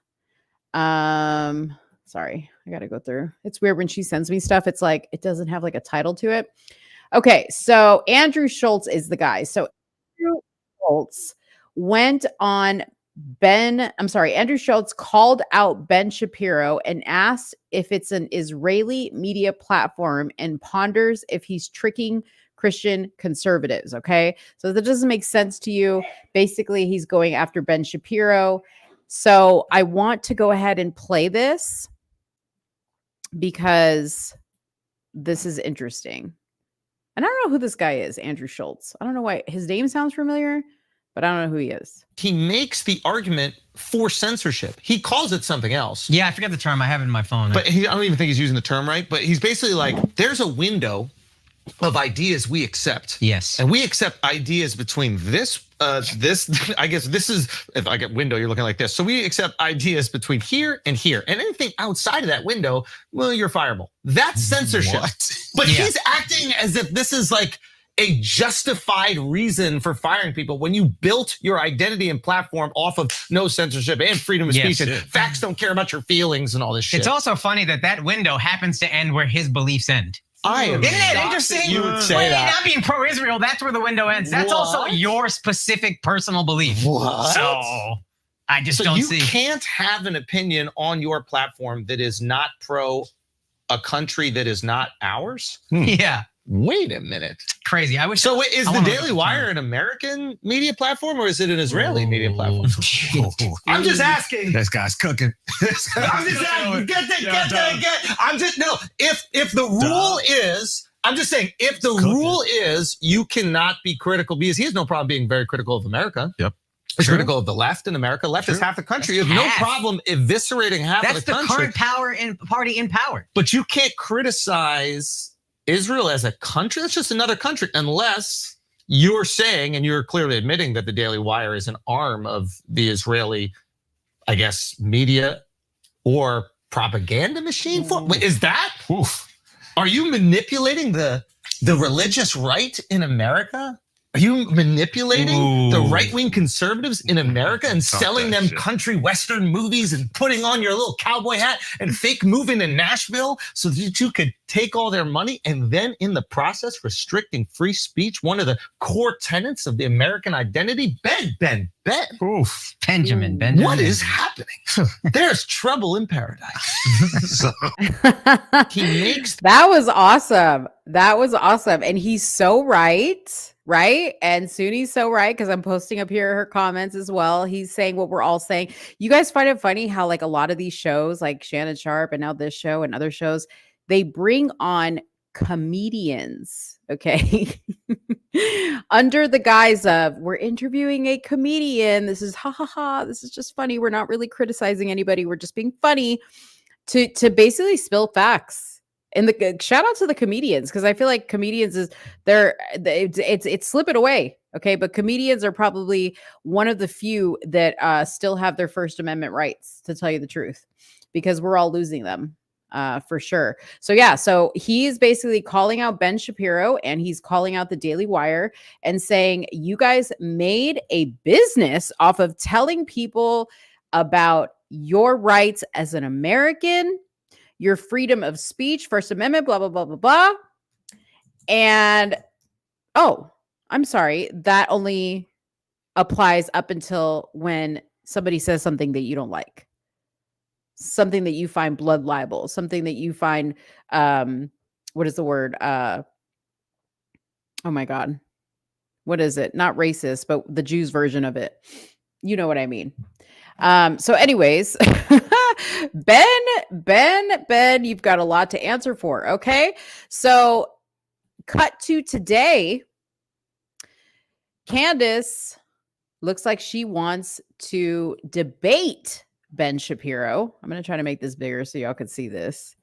Sorry, I got to go through. It's weird when she sends me stuff. It's like, it doesn't have like a title to it. Okay. So Andrew Schultz is the guy. So Andrew Schultz went on Andrew Schultz called out Ben Shapiro and asked if it's an Israeli media platform and ponders if he's tricking Christian conservatives. Okay. So that doesn't make sense to you. Basically, he's going after Ben Shapiro. So I want to go ahead and play this because this is interesting. And I don't know who this guy is, Andrew Schultz. I don't know why his name sounds familiar. but I don't know who he is. He makes the argument for censorship. He calls it something else. Yeah, I forget the term. I have it in my phone. But I don't even think he's using the term right. But he's basically like, there's a window of ideas we accept. Yes. And we accept ideas between this, I guess this is, if I get window, you're looking like this. So we accept ideas between here and here. And anything outside of that window, well, you're fireable. That's censorship. But he's acting as if this is like a justified reason for firing people when you built your identity and platform off of no censorship and freedom of speech and facts don't care about your feelings and all this shit. It's also funny that window happens to end where his beliefs end. Isn't it interesting? You would say that. Not being pro-Israel, that's where the window ends. That's also your specific personal belief. What? So I just don't see. You can't have an opinion on your platform that is not pro a country that is not ours? Yeah. Wait a minute. Crazy. I wish. So is the Daily Wire an American media platform or is it an Israeli media platform? I'm just asking. This guy's cooking. I'm just asking. If the rule is, I'm just saying, if the rule is you cannot be critical, because he has no problem being very critical of America. Yep. He's critical of the left in America. Left is half the country. You have no problem eviscerating half of the country. That's the current party in power. But you can't criticize Israel as a country. That's just another country, unless you're saying, and you're clearly admitting that the Daily Wire is an arm of the Israeli, I guess, media or propaganda machine. Is that? Oof. Are you manipulating the religious right in America? Are you manipulating the right-wing conservatives in America and selling them country western movies and putting on your little cowboy hat and fake moving in Nashville so that you could take all their money and then in the process restricting free speech, one of the core tenets of the American identity? Ben. Benjamin. What is happening? There's trouble in paradise. He makes... That was awesome. And he's so right. Right? And Soonie's so right, because I'm posting up here her comments as well. He's saying what we're all saying. You guys find it funny how like a lot of these shows, like Shannon Sharp and now this show and other shows, they bring on comedians, okay? Under the guise of, we're interviewing a comedian. This is this is just funny. We're not really criticizing anybody. We're just being funny to basically spill facts. And the shout out to the comedians, because I feel like comedians it's slipping away. Okay. But comedians are probably one of the few that still have their First Amendment rights, to tell you the truth, because we're all losing them for sure. So yeah, so he's basically calling out Ben Shapiro and he's calling out the Daily Wire and saying, you guys made a business off of telling people about your rights as an American, your freedom of speech, First Amendment, blah, blah, blah, blah, blah. And, I'm sorry, that only applies up until when somebody says something that you don't like, something that you find blood libel, something that you find, what is the word? Oh my God. What is it? Not racist, but the Jews version of it. You know what I mean? So anyways, Ben, you've got a lot to answer for. Okay. So cut to today. Candace looks like she wants to debate Ben Shapiro. I'm going to try to make this bigger so y'all can see this.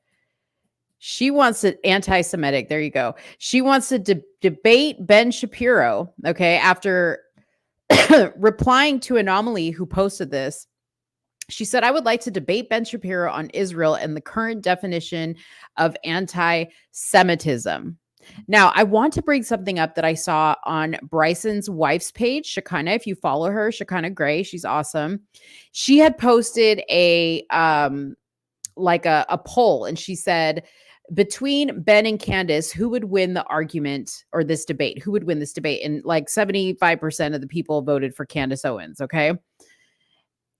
She wants to anti-Semitic. There you go. She wants to debate Ben Shapiro. Okay. After replying to Anomaly, who posted this, she said, I would like to debate Ben Shapiro on Israel and the current definition of anti-Semitism. Now, I want to bring something up that I saw on Bryson's wife's page, Shekinah. If you follow her, Shekinah Gray, she's awesome. She had posted a poll, and she said, between Ben and Candace, who would win the argument or this debate? Who would win this debate? And like 75% of the people voted for Candace Owens. Okay.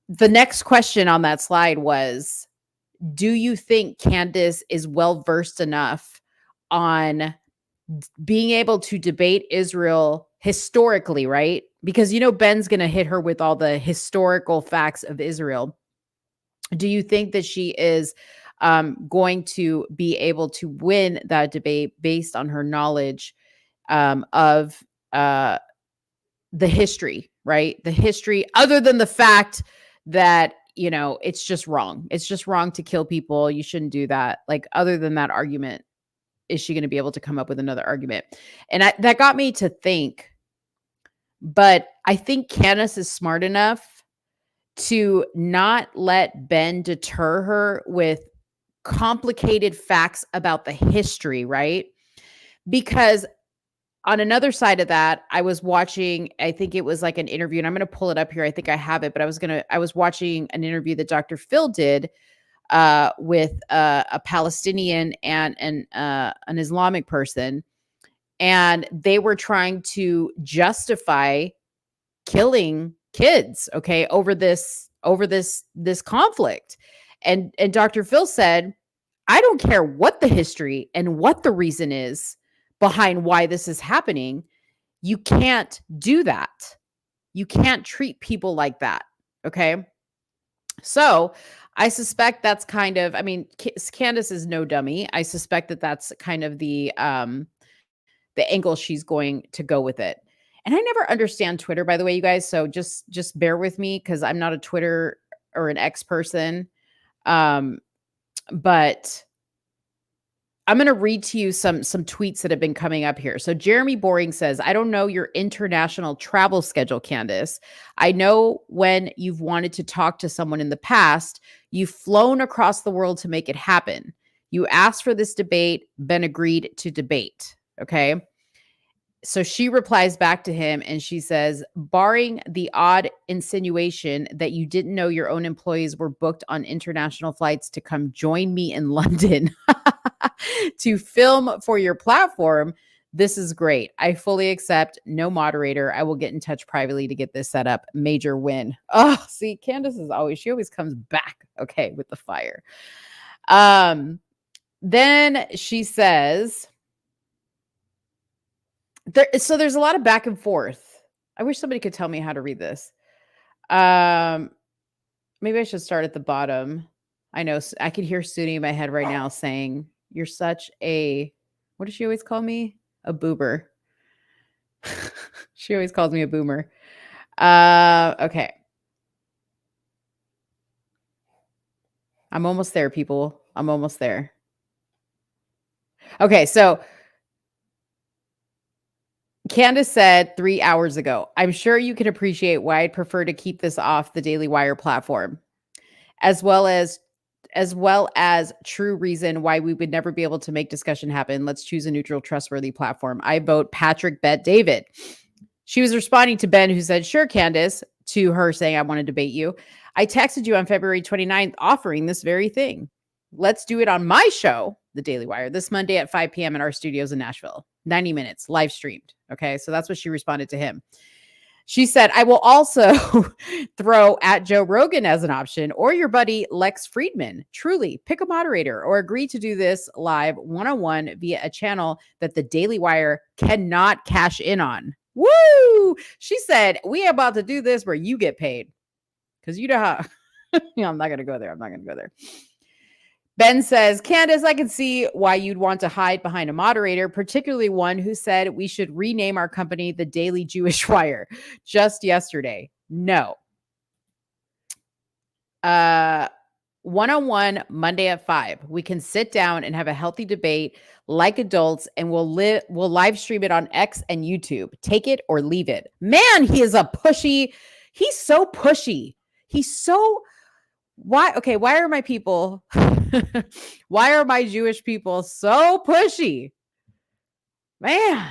The next question on that slide was, do you think Candace is well-versed enough on being able to debate Israel historically, right? Because, Ben's going to hit her with all the historical facts of Israel. Do you think that she is going to be able to win that debate based on her knowledge of the history right? The history, other than the fact that, you know, it's just wrong. It's just wrong to kill people. You shouldn't do that. Like, other than that argument, is she going to be able to come up with another argument? And that got me to think, but I think Candace is smart enough to not let Ben deter her with complicated facts about the history, right? Because on another side of that, I was watching, I think it was like an interview, and I'm going to pull it up here. I think I have it, but I was watching an interview that Dr. Phil did with a Palestinian and an Islamic person, and they were trying to justify killing kids, okay, over this conflict. And Dr. Phil said, I don't care what the history and what the reason is behind why this is happening. You can't do that. You can't treat people like that. Okay. So I suspect that's kind of, I mean, Candace is no dummy. I suspect that that's kind of the angle she's going to go with it. And I never understand Twitter, by the way, you guys. So just bear with me, because I'm not a Twitter or an X person. But I'm going to read to you some tweets that have been coming up here. So Jeremy Boring says, I don't know your international travel schedule, Candace. I know when you've wanted to talk to someone in the past, you've flown across the world to make it happen. You asked for this debate, Ben agreed to debate. Okay. So she replies back to him and she says, barring the odd insinuation that you didn't know your own employees were booked on international flights to come join me in London to film for your platform, this is great. I fully accept. No moderator. I will get in touch privately to get this set up. Major win. Oh, see, Candace she always comes back, okay, with the fire. Then she says, there's a lot of back and forth. I wish somebody could tell me how to read this. Maybe I should start at the bottom. I know I could hear Soonie in my head right now saying, you're such a, what does she always call me? A boomer. She always calls me a boomer. Okay. I'm almost there, people. I'm almost there. Okay, so Candace said 3 hours ago, I'm sure you can appreciate why I'd prefer to keep this off the Daily Wire platform, as well as true reason why we would never be able to make discussion happen. Let's choose a neutral, trustworthy platform. I vote Patrick Bet David. She was responding to Ben, who said, sure, Candace, to her saying, I want to debate you. I texted you on February 29th offering this very thing. Let's do it on my show, The Daily Wire, this Monday at 5 p.m. in our studios in Nashville. 90 minutes, live streamed. Okay, so that's what she responded to him. She said, I will also throw at Joe Rogan as an option, or your buddy Lex Friedman. Truly, pick a moderator or agree to do this live one-on-one via a channel that the Daily Wire cannot cash in on. Woo! She said, we are about to do this where you get paid. Because you know how... I'm not going to go there. Ben says, Candace, I can see why you'd want to hide behind a moderator, particularly one who said we should rename our company the Daily Jewish Wire just yesterday. No. One-on-one Monday at 5. We can sit down and have a healthy debate like adults, and we'll live stream it on X and YouTube. Take it or leave it. Man, he is a pushy. He's so pushy. He's so... Why are my people... Why are my Jewish people so pushy? Man.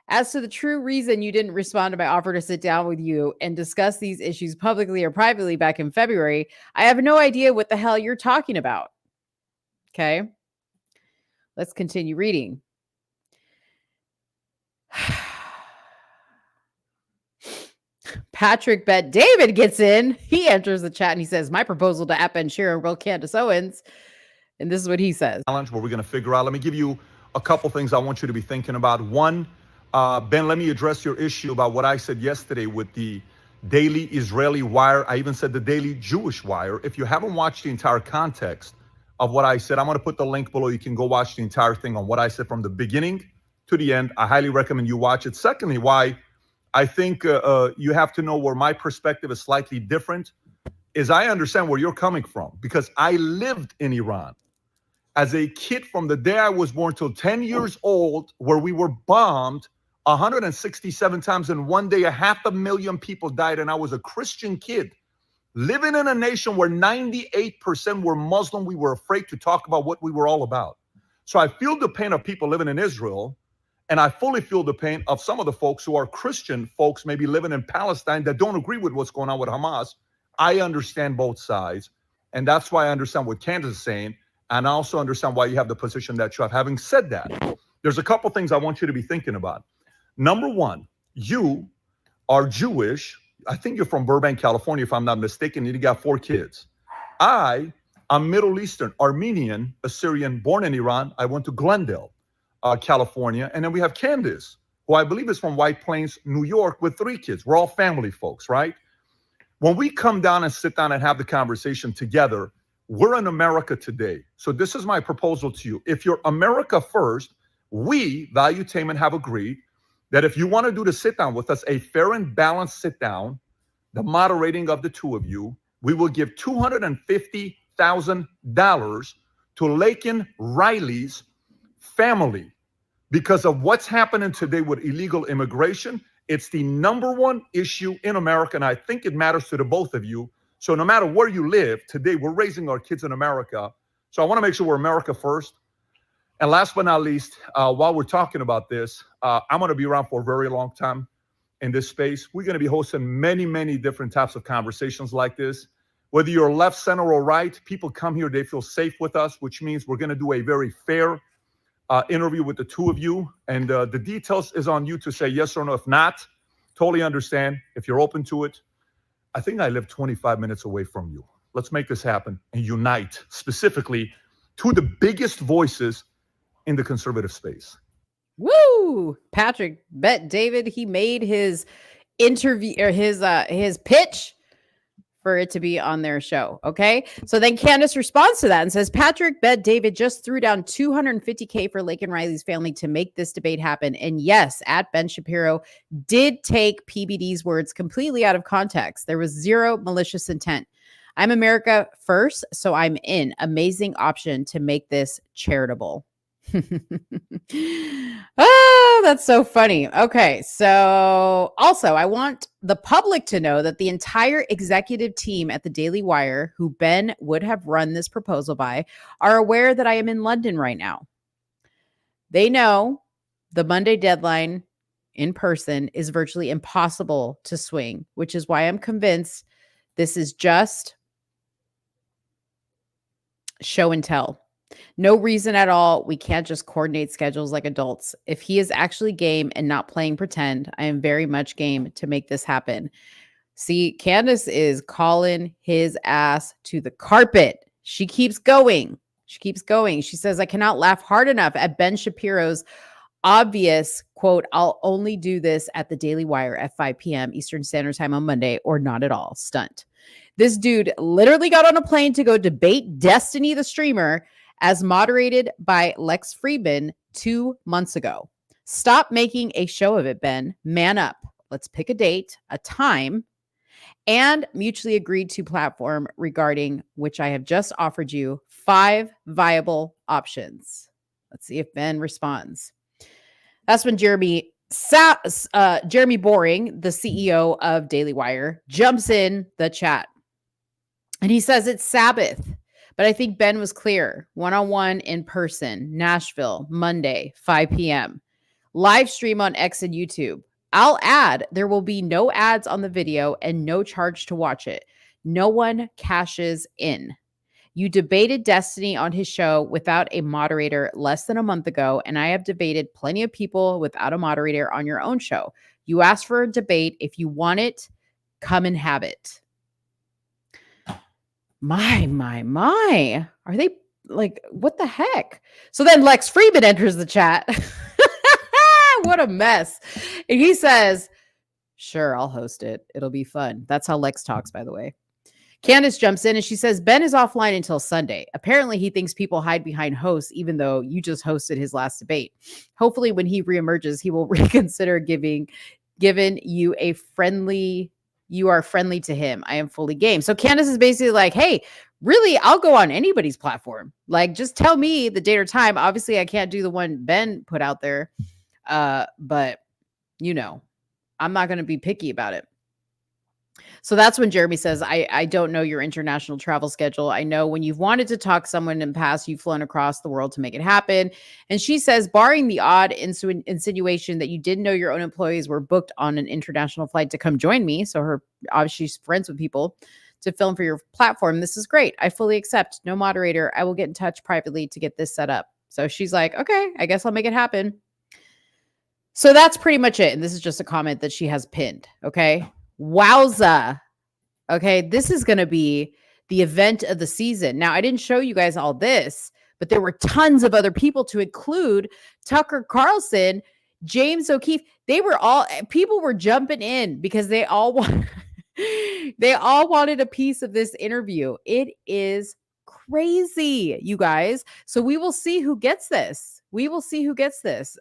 As to the true reason you didn't respond to my offer to sit down with you and discuss these issues publicly or privately back in February, I have no idea what the hell you're talking about. Okay. Let's continue reading. Patrick Bet David gets in. He enters the chat and he says, my proposal to Ben Sheeran will Candace Owens. And this is what he says. Challenge where we're going to figure out. Let me give you a couple things I want you to be thinking about. One, Ben, let me address your issue about what I said yesterday with the Daily Israeli Wire. I even said the Daily Jewish Wire. If you haven't watched the entire context of what I said, I'm going to put the link below. You can go watch the entire thing on what I said from the beginning to the end. I highly recommend you watch it. Secondly, why I think you have to know where my perspective is slightly different, is I understand where you're coming from because I lived in Iran as a kid from the day I was born till 10 years old, where we were bombed 167 times in one day. 500,000 people died, and I was a Christian kid living in a nation where 98% were Muslim. We were afraid to talk about what we were all about. So I feel the pain of people living in Israel, and I fully feel the pain of some of the folks who are Christian folks maybe living in Palestine that don't agree with what's going on with Hamas. I understand both sides, and that's why I understand what Candace is saying, and I also understand why you have the position that you have. Having said that, there's a couple things I want you to be thinking about. Number one, you are Jewish. I think you're from Burbank, California, if I'm not mistaken. You got 4 kids. I'm Middle Eastern, Armenian, Assyrian, born in Iran. I went to Glendale, California. And then we have Candace, who I believe is from White Plains, New York, with 3 kids. We're all family folks, right? When we come down and sit down and have the conversation together, we're in America today. So this is my proposal to you. If you're America first, we, Valuetainment, have agreed that if you want to do the sit down with us, a fair and balanced sit down, the moderating of the 2 of you, we will give $250,000 to Laken Riley's family because of what's happening today with illegal immigration. It's the number 1 issue in America, and I think it matters to the both of you. So no matter where you live, today we're raising our kids in America. So I want to make sure we're America first. And last but not least, while we're talking about this, I'm going to be around for a very long time in this space. We're going to be hosting many, many different types of conversations like this. Whether you're left, center, or right, people come here, they feel safe with us, which means we're going to do a very fair interview with the 2 of you. And the details is on you to say yes or no. If not, totally understand. If you're open to it, I think I live 25 minutes away from you. Let's make this happen and unite specifically to the biggest voices in the conservative space. Woo! Patrick Bet David, he made his interview or his pitch for it to be on their show. Okay. So then Candace responds to that and says, Patrick Bet David just threw down $250K for Laken Riley's family to make this debate happen. And yes, at Ben Shapiro did take PBD's words completely out of context. There was zero malicious intent. I'm America first, so I'm in. Amazing option to make this charitable. Oh, that's so funny. Okay, so also I want the public to know that the entire executive team at the Daily Wire, who Ben would have run this proposal by, are aware that I am in London right now. They know the Monday deadline in person is virtually impossible to swing, which is why I'm convinced this is just show and tell. No reason at all. We can't just coordinate schedules like adults. If he is actually game and not playing pretend, I am very much game to make this happen. See, Candace is calling his ass to the carpet. She keeps going. She keeps going. She says, I cannot laugh hard enough at Ben Shapiro's obvious, quote, I'll only do this at the Daily Wire at 5 p.m. Eastern Standard Time on Monday or not at all stunt. This dude literally got on a plane to go debate Destiny the streamer as moderated by Lex Friedman 2 months ago. Stop making a show of it, Ben. Man up. Let's pick a date, a time, and mutually agreed to platform regarding which I have just offered you 5 viable options. Let's see if Ben responds. That's when Jeremy Boring, the CEO of Daily Wire, jumps in the chat. And he says it's Sabbath. But I think Ben was clear. One-on-one in person, Nashville, Monday, 5 p.m. Live stream on X and YouTube. I'll add, there will be no ads on the video and no charge to watch it. No one cashes in. You debated Destiny on his show without a moderator less than a month ago, and I have debated plenty of people without a moderator on your own show. You asked for a debate. If you want it, come and have it. My. Are they like, what the heck? So then Lex Friedman enters the chat. What a mess. And he says, sure, I'll host it. It'll be fun. That's how Lex talks, by the way. Candace jumps in and she says, Ben is offline until Sunday. Apparently he thinks people hide behind hosts, even though you just hosted his last debate. Hopefully when he reemerges, he will reconsider giving given you are friendly to him. I am fully game. So Candace is basically like, hey, really, I'll go on anybody's platform. Like, just tell me the date or time. Obviously, I can't do the one Ben put out there. But I'm not going to be picky about it. So that's when Jeremy says, I don't know your international travel schedule. I know when you've wanted to talk to someone in the past, you've flown across the world to make it happen. And she says, barring the odd insinuation that you didn't know your own employees were booked on an international flight to come join me. So obviously she's friends with people to film for your platform. This is great. I fully accept. No moderator. I will get in touch privately to get this set up. So she's like, okay, I guess I'll make it happen. So that's pretty much it. And this is just a comment that she has pinned. Okay. Wowza. Okay. This is going to be the event of the season. Now, I didn't show you guys all this, but there were tons of other people to include Tucker Carlson, James O'Keefe. People were jumping in because they all wanted a piece of this interview. It is crazy, you guys. So we will see who gets this.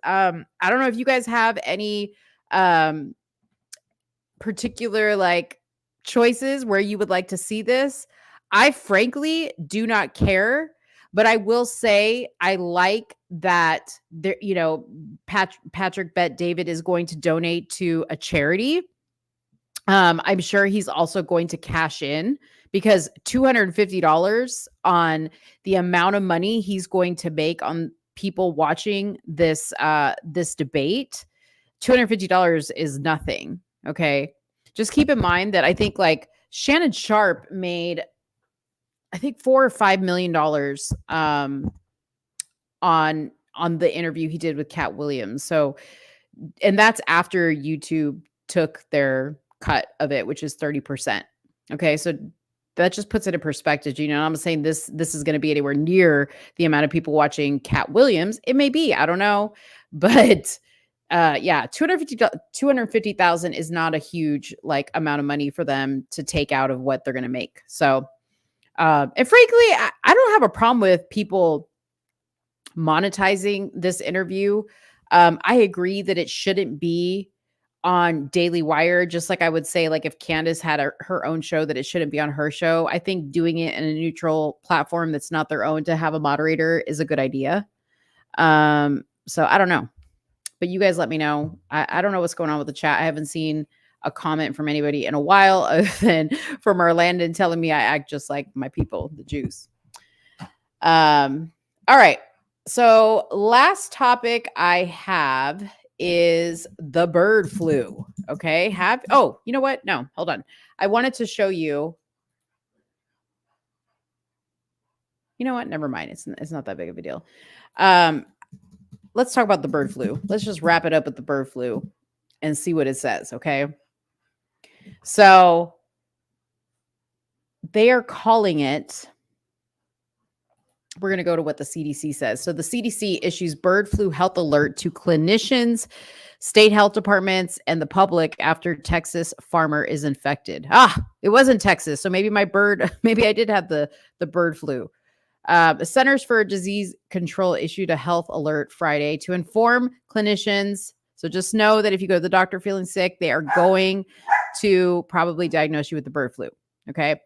I don't know if you guys have any particular like choices where you would like to see this. I frankly do not care, but I will say I like that there, Patrick Bet David is going to donate to a charity. I'm sure he's also going to cash in because $250 on the amount of money he's going to make on people watching this debate. $250 is nothing. Okay. Just keep in mind that I think like Shannon Sharp made, I think $4 or $5 million on the interview he did with Cat Williams. So, and that's after YouTube took their cut of it, which is 30%. Okay. So that just puts it in perspective. I'm saying this is going to be anywhere near the amount of people watching Cat Williams. It may be, I don't know, but yeah, 250,000 is not a huge like amount of money for them to take out of what they're going to make. So, and frankly, I don't have a problem with people monetizing this interview. I agree that it shouldn't be on Daily Wire, just like I would say, like if Candace had her own show, that it shouldn't be on her show. I think doing it in a neutral platform that's not their own to have a moderator is a good idea. So I don't know, but you guys let me know. I don't know what's going on with the chat. I haven't seen a comment from anybody in a while other than from Orlando telling me I act just like my people, the Jews. All right. So last topic I have is the bird flu. Okay. You know what? No, hold on. I wanted to show you. You know what? Never mind. It's not that big of a deal. Let's talk about the bird flu. Let's just wrap it up with the bird flu and see what it says. Okay. So they are calling it. We're going to go to what the CDC says. So the CDC issues bird flu health alert to clinicians, state health departments, and the public after Texas farmer is infected. It wasn't Texas. So maybe maybe I did have the bird flu. The Centers for Disease Control issued a health alert Friday to inform clinicians. So just know that if you go to the doctor feeling sick, they are going to probably diagnose you with the bird flu. Okay.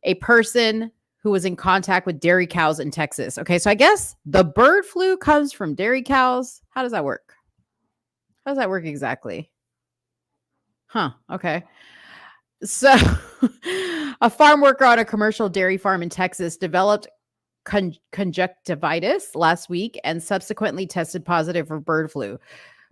A person who was in contact with dairy cows in Texas. Okay, so I guess the bird flu comes from dairy cows. How does that work? How does that work exactly? Okay. So a farm worker on a commercial dairy farm in Texas developed conjunctivitis last week and subsequently tested positive for bird flu.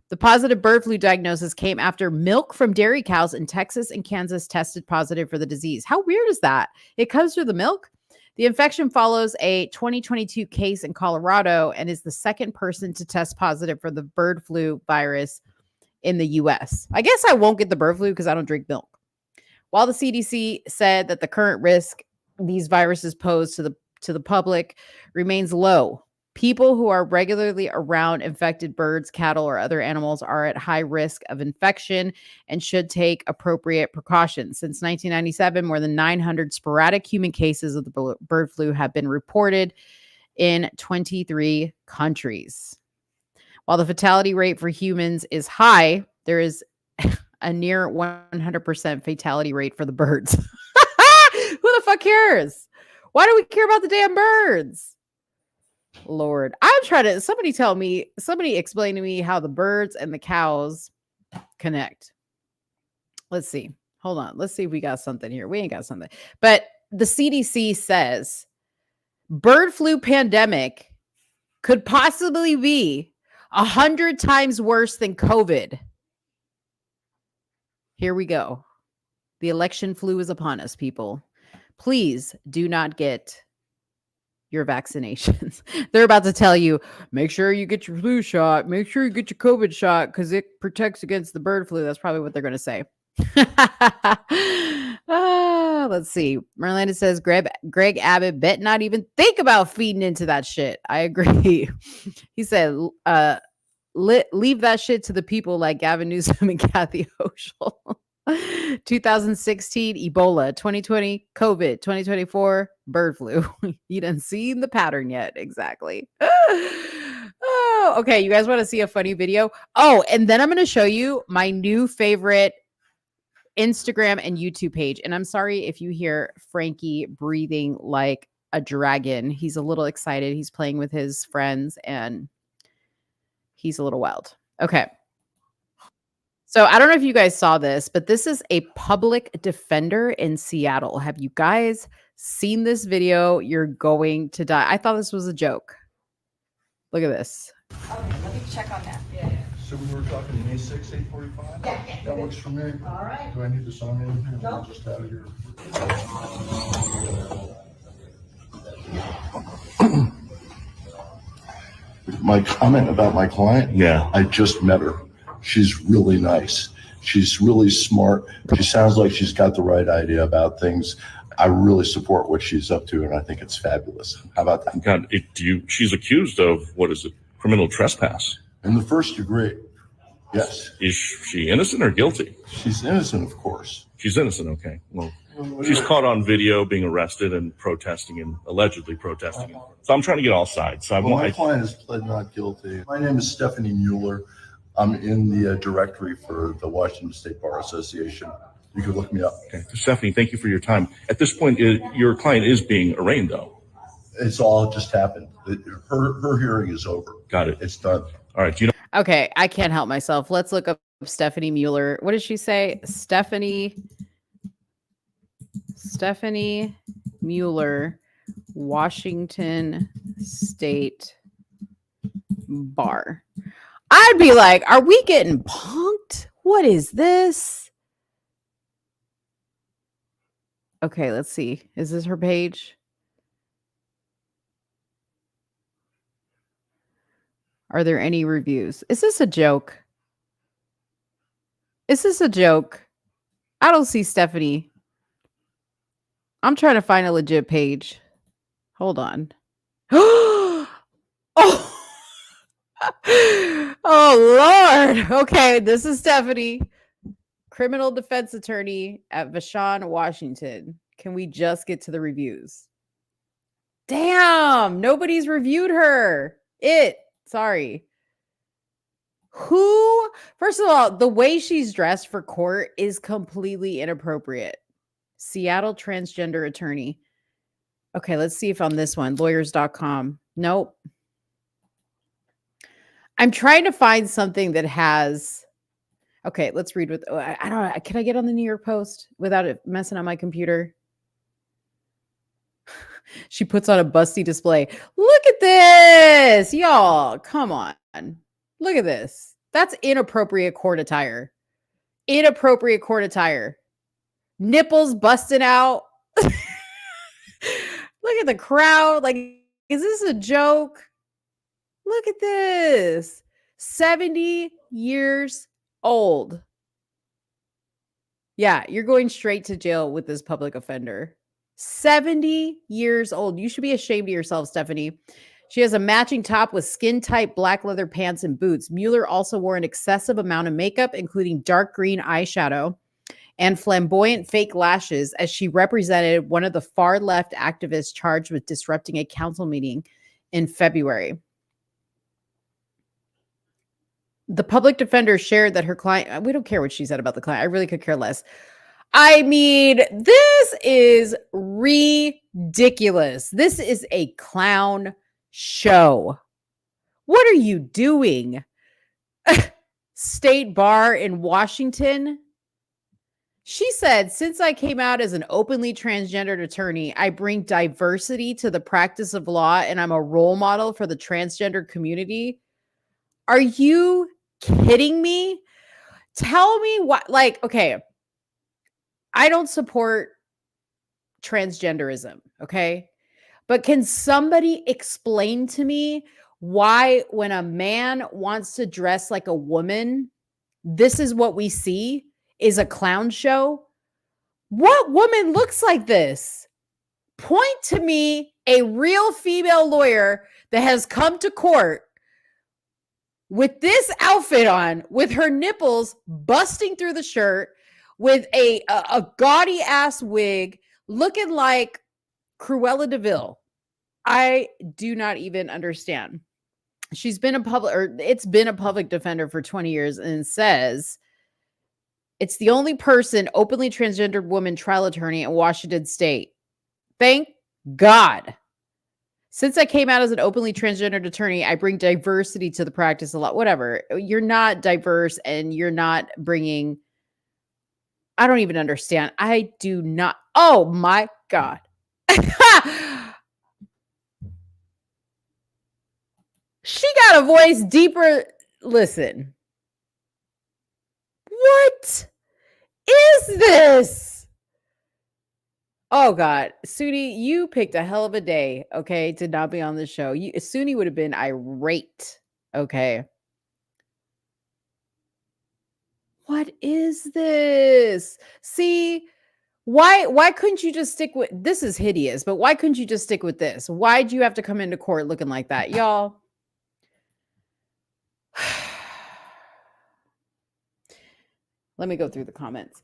The positive bird flu diagnosis came after milk from dairy cows in Texas and Kansas tested positive for the disease. How weird is that? It comes through the milk? The infection follows a 2022 case in Colorado and is the second person to test positive for the bird flu virus in the U.S. I guess I won't get the bird flu because I don't drink milk. While the CDC said that the current risk these viruses pose to the public remains low, people who are regularly around infected birds, cattle, or other animals are at high risk of infection and should take appropriate precautions. Since 1997, more than 900 sporadic human cases of the bird flu have been reported in 23 countries. While the fatality rate for humans is high, there is a near 100% fatality rate for the birds. Who the fuck cares? Why do we care about the damn birds? Lord, I'm trying to, somebody explain to me how the birds and the cows connect. Let's see. Hold on. Let's see if we got something here. We ain't got something. But the CDC says bird flu pandemic could possibly be 100 times worse than COVID. Here we go. The election flu is upon us, people. Please do not get your vaccinations. They're about to tell you, make sure you get your flu shot. Make sure you get your COVID shot because it protects against the bird flu. That's probably what they're going to say. Let's see. Merlanda says, Greg Abbott bet not even think about feeding into that shit. I agree. He said, leave that shit to the people like Gavin Newsom and Kathy Hochul. 2016 Ebola, 2020 COVID, 2024 bird flu. You didn't see the pattern yet. Exactly. Oh, okay. You guys want to see a funny video? Oh, and then I'm going to show you my new favorite Instagram and YouTube page. And I'm sorry if you hear Frankie breathing like a dragon. He's a little excited. He's playing with his friends and he's a little wild. Okay. So I don't know if you guys saw this, but this is a public defender in Seattle. Have you guys seen this video? You're going to die. I thought this was a joke. Look at this. Okay, let me check on that. Yeah. So we were talking May 6, 8:45? Yeah. That works for me. All right. Do I need to sign anything? No. I'm just out of here. My comment about my client? Yeah. I just met her. She's really nice. She's really smart. She sounds like she's got the right idea about things. I really support what she's up to, and I think it's fabulous. How about that? God, she's accused of, what is it, criminal trespass? In the first degree, yes. Is she innocent or guilty? She's innocent, of course. She's innocent, okay. Well, she's caught on video being arrested and protesting and allegedly protesting. So I'm trying to get all sides. So my client has pled not guilty. My name is Stephanie Mueller. I'm in the directory for the Washington State Bar Association. You can look me up. Okay. Stephanie, thank you for your time. At this point, your client is being arraigned, though. It's all just happened. Her hearing is over. Got it. It's done. All right. Do you know? Okay, I can't help myself. Let's look up Stephanie Mueller. What does she say? Stephanie Mueller, Washington State Bar. I'd be like, are we getting punked? What is this? Okay, let's see. Is this her page? Are there any reviews? Is this a joke? Is this a joke? I don't see Stephanie. I'm trying to find a legit page. Hold on. Oh! Oh, Lord. Okay, this is Stephanie, criminal defense attorney at Vashon, Washington. Can we just get to the reviews? Damn, nobody's reviewed her. Sorry. Who? First of all, the way she's dressed for court is completely inappropriate. Seattle transgender attorney. Okay, let's see if on this one, lawyers.com. Nope. I'm trying to find something that has. Okay, let's read with. I don't know. Can I get on the New York Post without it messing up my computer? She puts on a busty display. Look at this, y'all. Come on. Look at this. That's inappropriate court attire. Inappropriate court attire. Nipples busting out. Look at the crowd. Like, is this a joke? Look at this. 70 years old. Yeah, you're going straight to jail with this public offender. 70 years old. You should be ashamed of yourself, Stephanie. She has a matching top with skin-tight black leather pants and boots. Mueller also wore an excessive amount of makeup, including dark green eyeshadow and flamboyant fake lashes, as she represented one of the far-left activists charged with disrupting a council meeting in February. The public defender shared that her client, we don't care what she said about the client. I really could care less. I mean, this is ridiculous. This is a clown show. What are you doing? State Bar in Washington. She said, since I came out as an openly transgendered attorney, I bring diversity to the practice of law and I'm a role model for the transgender community. Are you kidding me? Tell me what, like, okay, I don't support transgenderism, okay? But can somebody explain to me why, when a man wants to dress like a woman, this is what we see is a clown show? What woman looks like this? Point to me a real female lawyer that has come to court with this outfit on, with her nipples busting through the shirt, with a gaudy ass wig, looking like Cruella DeVille. I do not even understand. She's been it's been a public defender for 20 years and says it's the only person, openly transgendered woman trial attorney in Washington state. Thank God. Since I came out as an openly transgendered attorney, I bring diversity to the practice a lot. Whatever. You're not diverse and you're not bringing, I don't even understand. I do not. Oh my God. She got a voice deeper. Listen. What is this? Oh God, Soonie, you picked a hell of a day, okay, to not be on the show. Soonie would have been irate, okay. What is this? See, why couldn't you just stick with, this is hideous, but why couldn't you just stick with this? Why'd you have to come into court looking like that, y'all? Let me go through the comments.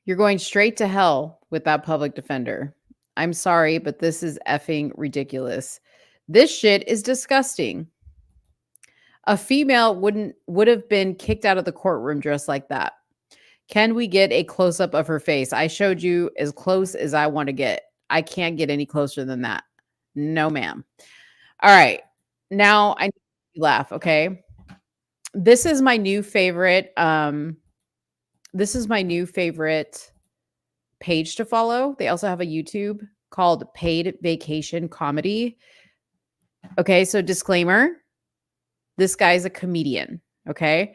You're going straight to hell with that public defender. I'm sorry, but this is effing ridiculous. This shit is disgusting. A female would have been kicked out of the courtroom dressed like that. Can we get a close-up of her face? I showed you as close as I want to get. I can't get any closer than that. No, ma'am. All right. Now I need to laugh, okay? This is my new favorite. This is my new favorite page to follow. They also have a YouTube called Paid Vacation Comedy. Okay, so disclaimer. This guy's a comedian, okay?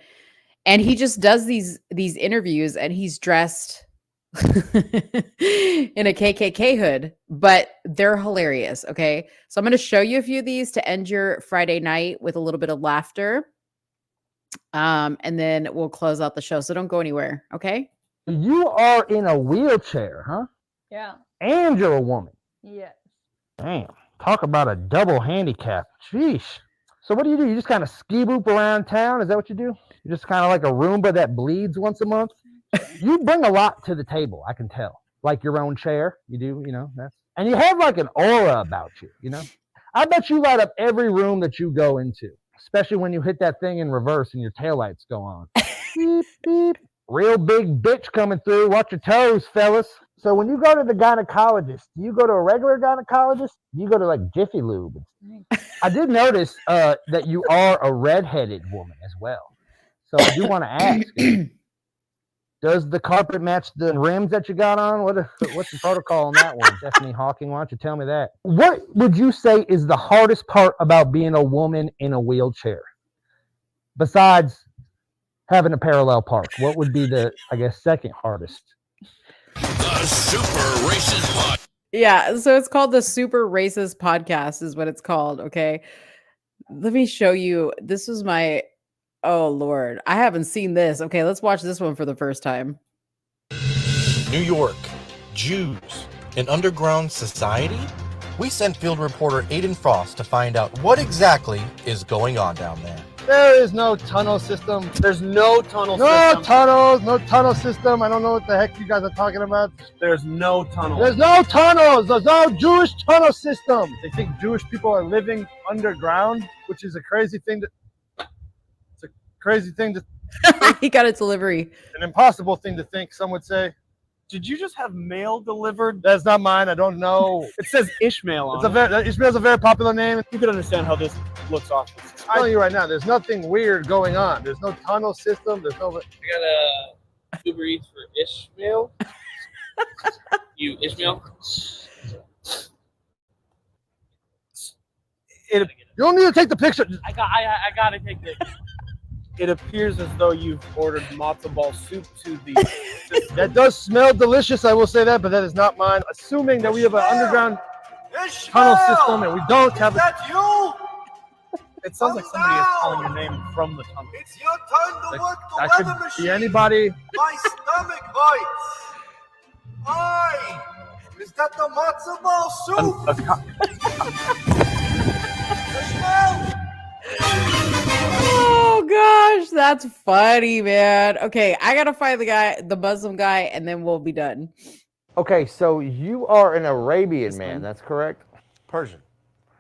And he just does these interviews and he's dressed in a KKK hood, but they're hilarious, okay? So I'm going to show you a few of these to end your Friday night with a little bit of laughter. And then we'll close out the show. So don't go anywhere, okay? You are in a wheelchair, huh? Yeah. And you're a woman. Yes. Damn. Talk about a double handicap. Sheesh. So what do? You just kind of ski boop around town? Is that what you do? You're just kind of like a Roomba that bleeds once a month? You bring a lot to the table, I can tell. Like your own chair. You do, and you have like an aura about you, I bet you light up every room that you go into, especially when you hit that thing in reverse and your taillights go on. Beep, beep. Real big bitch coming through. Watch your toes, fellas. So when you go to the gynecologist, do you go to a regular gynecologist? Do you go to like Jiffy Lube? I did notice that you are a redheaded woman as well. So I do want to ask, does the carpet match the rims that you got on? What's the protocol on that one? Stephanie Hawking, why don't you tell me that? What would you say is the hardest part about being a woman in a wheelchair? Besides having a parallel park, what would be the, second hardest? The Super Racist Podcast. Yeah, so it's called the Super Racist Podcast is what it's called, okay? Let me show you. This was my, oh Lord, I haven't seen this. Okay, let's watch this one for the first time. New York, Jews, an underground society? We sent field reporter Aiden Frost to find out what exactly is going on down there. There is no tunnel system. There's no tunnel No system. tunnels, no tunnel system. I don't know what the heck you guys are talking about. There's no tunnel. There's no tunnels. There's no Jewish tunnel system. They think Jewish people are living underground, which is a crazy thing to. It's a crazy thing to. He got a delivery. An impossible thing to think. Some would say. Did you just have mail delivered? That's not mine. I don't know. It says Ishmael on Ishmael's a very popular name. You can understand how this looks off. I'm telling you right now, there's nothing weird going on. There's no tunnel system. There's no. I got a Uber Eats for Ishmael. You Ishmael? You don't need to take the picture. I gotta take it. It appears as though you've ordered matzo ball soup to the. That does smell delicious, I will say that, but that is not mine. Assuming that we have an underground tunnel system and we don't have. Is that you? It sounds like somebody is calling your name from the tunnel. It's your time to work the That weather could machine. be anybody. My stomach hurts. Hi. Is that the matzo ball soup? Oh gosh, that's funny, man. Okay, I gotta find the Muslim guy, and then we'll be done. Okay, so you are an Arabian man, that's correct? Persian.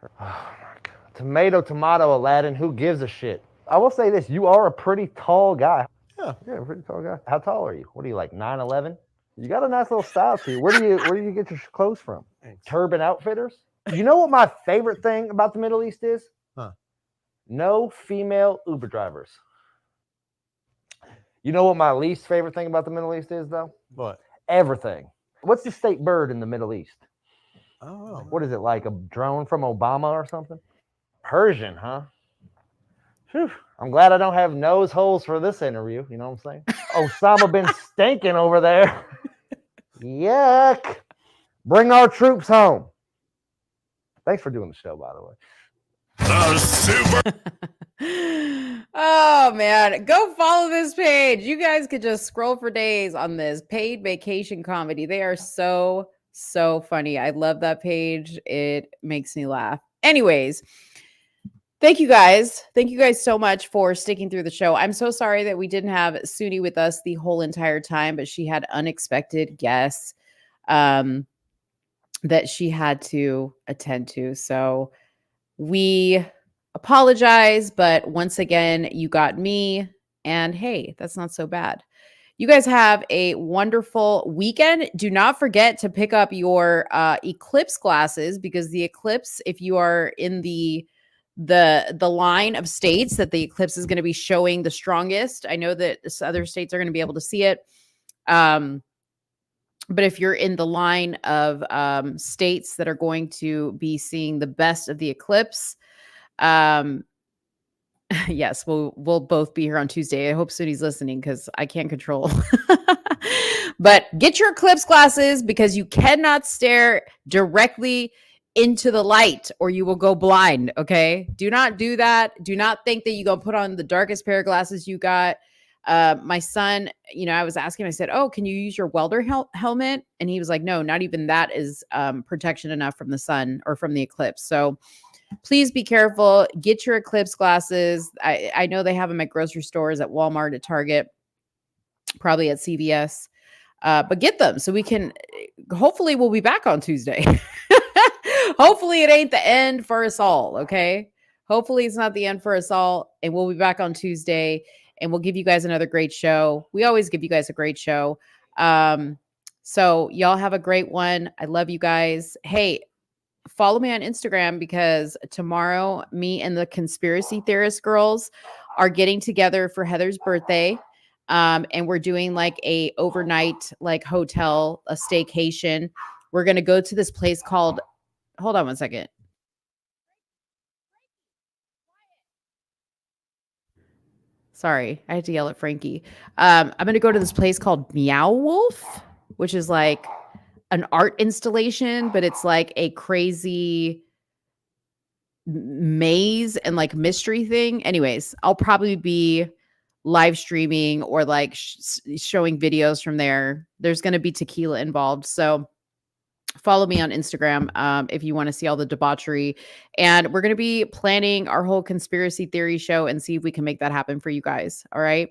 Oh my God. Tomato, Aladdin, who gives a shit? I will say this, you are a pretty tall guy. Yeah, a pretty tall guy. How tall are you? What are you, like 9'11"? You got a nice little style to you. Where do you get your clothes from? Thanks. Turban Outfitters? You know what my favorite thing about the Middle East is? Huh. No female Uber drivers. You know what my least favorite thing about the Middle East is, though? What? Everything. What's the state bird in the Middle East? Oh. What is it, like a drone from Obama or something? Persian, huh? Whew. I'm glad I don't have nose holes for this interview. You know what I'm saying? Osama been stinking over there. Yuck. Bring our troops home. Thanks for doing the show, by the way. Oh man, go follow this page. You guys could just scroll for days on this paid vacation comedy. They are so funny. I love that page. It makes me laugh. Anyways, thank you guys so much for sticking through the show. I'm so sorry that we didn't have Soonie with us the whole entire time, but she had unexpected guests that she had to attend to. So we apologize, but once again, you got me, and hey, that's not so bad. You guys have a wonderful weekend. Do not forget to pick up your eclipse glasses, because the eclipse, if you are in the line of states that the eclipse is going to be showing the strongest, I know that other states are going to be able to see it. But if you're in the line of states that are going to be seeing the best of the eclipse, yes, we'll both be here on Tuesday. I hope Soonie's listening, because I can't control. But get your eclipse glasses, because you cannot stare directly into the light or you will go blind. Okay, do not do that. Do not think that you go put on the darkest pair of glasses you got. My son, I was asking him, I said, oh, can you use your welder helmet? And he was like, no, not even that is protection enough from the sun or from the eclipse. So please be careful. Get your eclipse glasses. I know they have them at grocery stores, at Walmart, at Target, probably at CVS. But get them so we can, hopefully we'll be back on Tuesday. Hopefully it ain't the end for us all. Okay. Hopefully it's not the end for us all. And we'll be back on Tuesday, and we'll give you guys another great show. We always give you guys a great show. So y'all have a great one. I love you guys. Hey, follow me on Instagram, because tomorrow me and the conspiracy theorist girls are getting together for Heather's birthday. And we're doing like a overnight, like hotel, a staycation. We're going to go to this place called, hold on one second. Sorry, I had to yell at Frankie. I'm going to go to this place called Meow Wolf, which is like an art installation, but it's like a crazy maze and like mystery thing. Anyways, I'll probably be live streaming or like showing videos from there. There's going to be tequila involved. So follow me on Instagram if you want to see all the debauchery. And we're going to be planning our whole conspiracy theory show and see if we can make that happen for you guys. All right.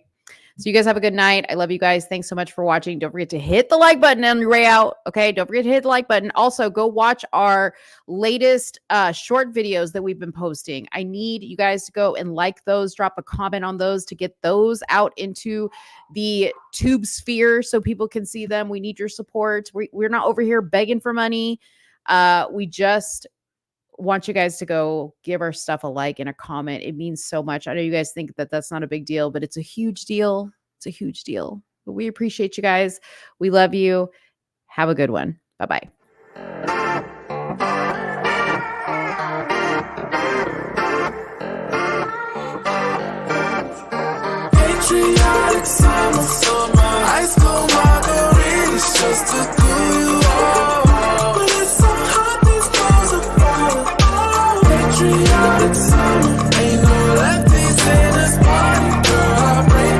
So you guys have a good night. I love you guys. Thanks so much for watching. Don't forget to hit the like button on your way out. Okay. Don't forget to hit the like button. Also, go watch our latest short videos that we've been posting. I need you guys to go and like those, drop a comment on those to get those out into the tube sphere so people can see them. We need your support. We're not over here begging for money. We just want you guys to go give our stuff a like and a comment. It means so much. I know you guys think that that's not a big deal, but it's a huge deal. It's a huge deal. But we appreciate you guys. We love you. Have a good one. Bye-bye. Patriotic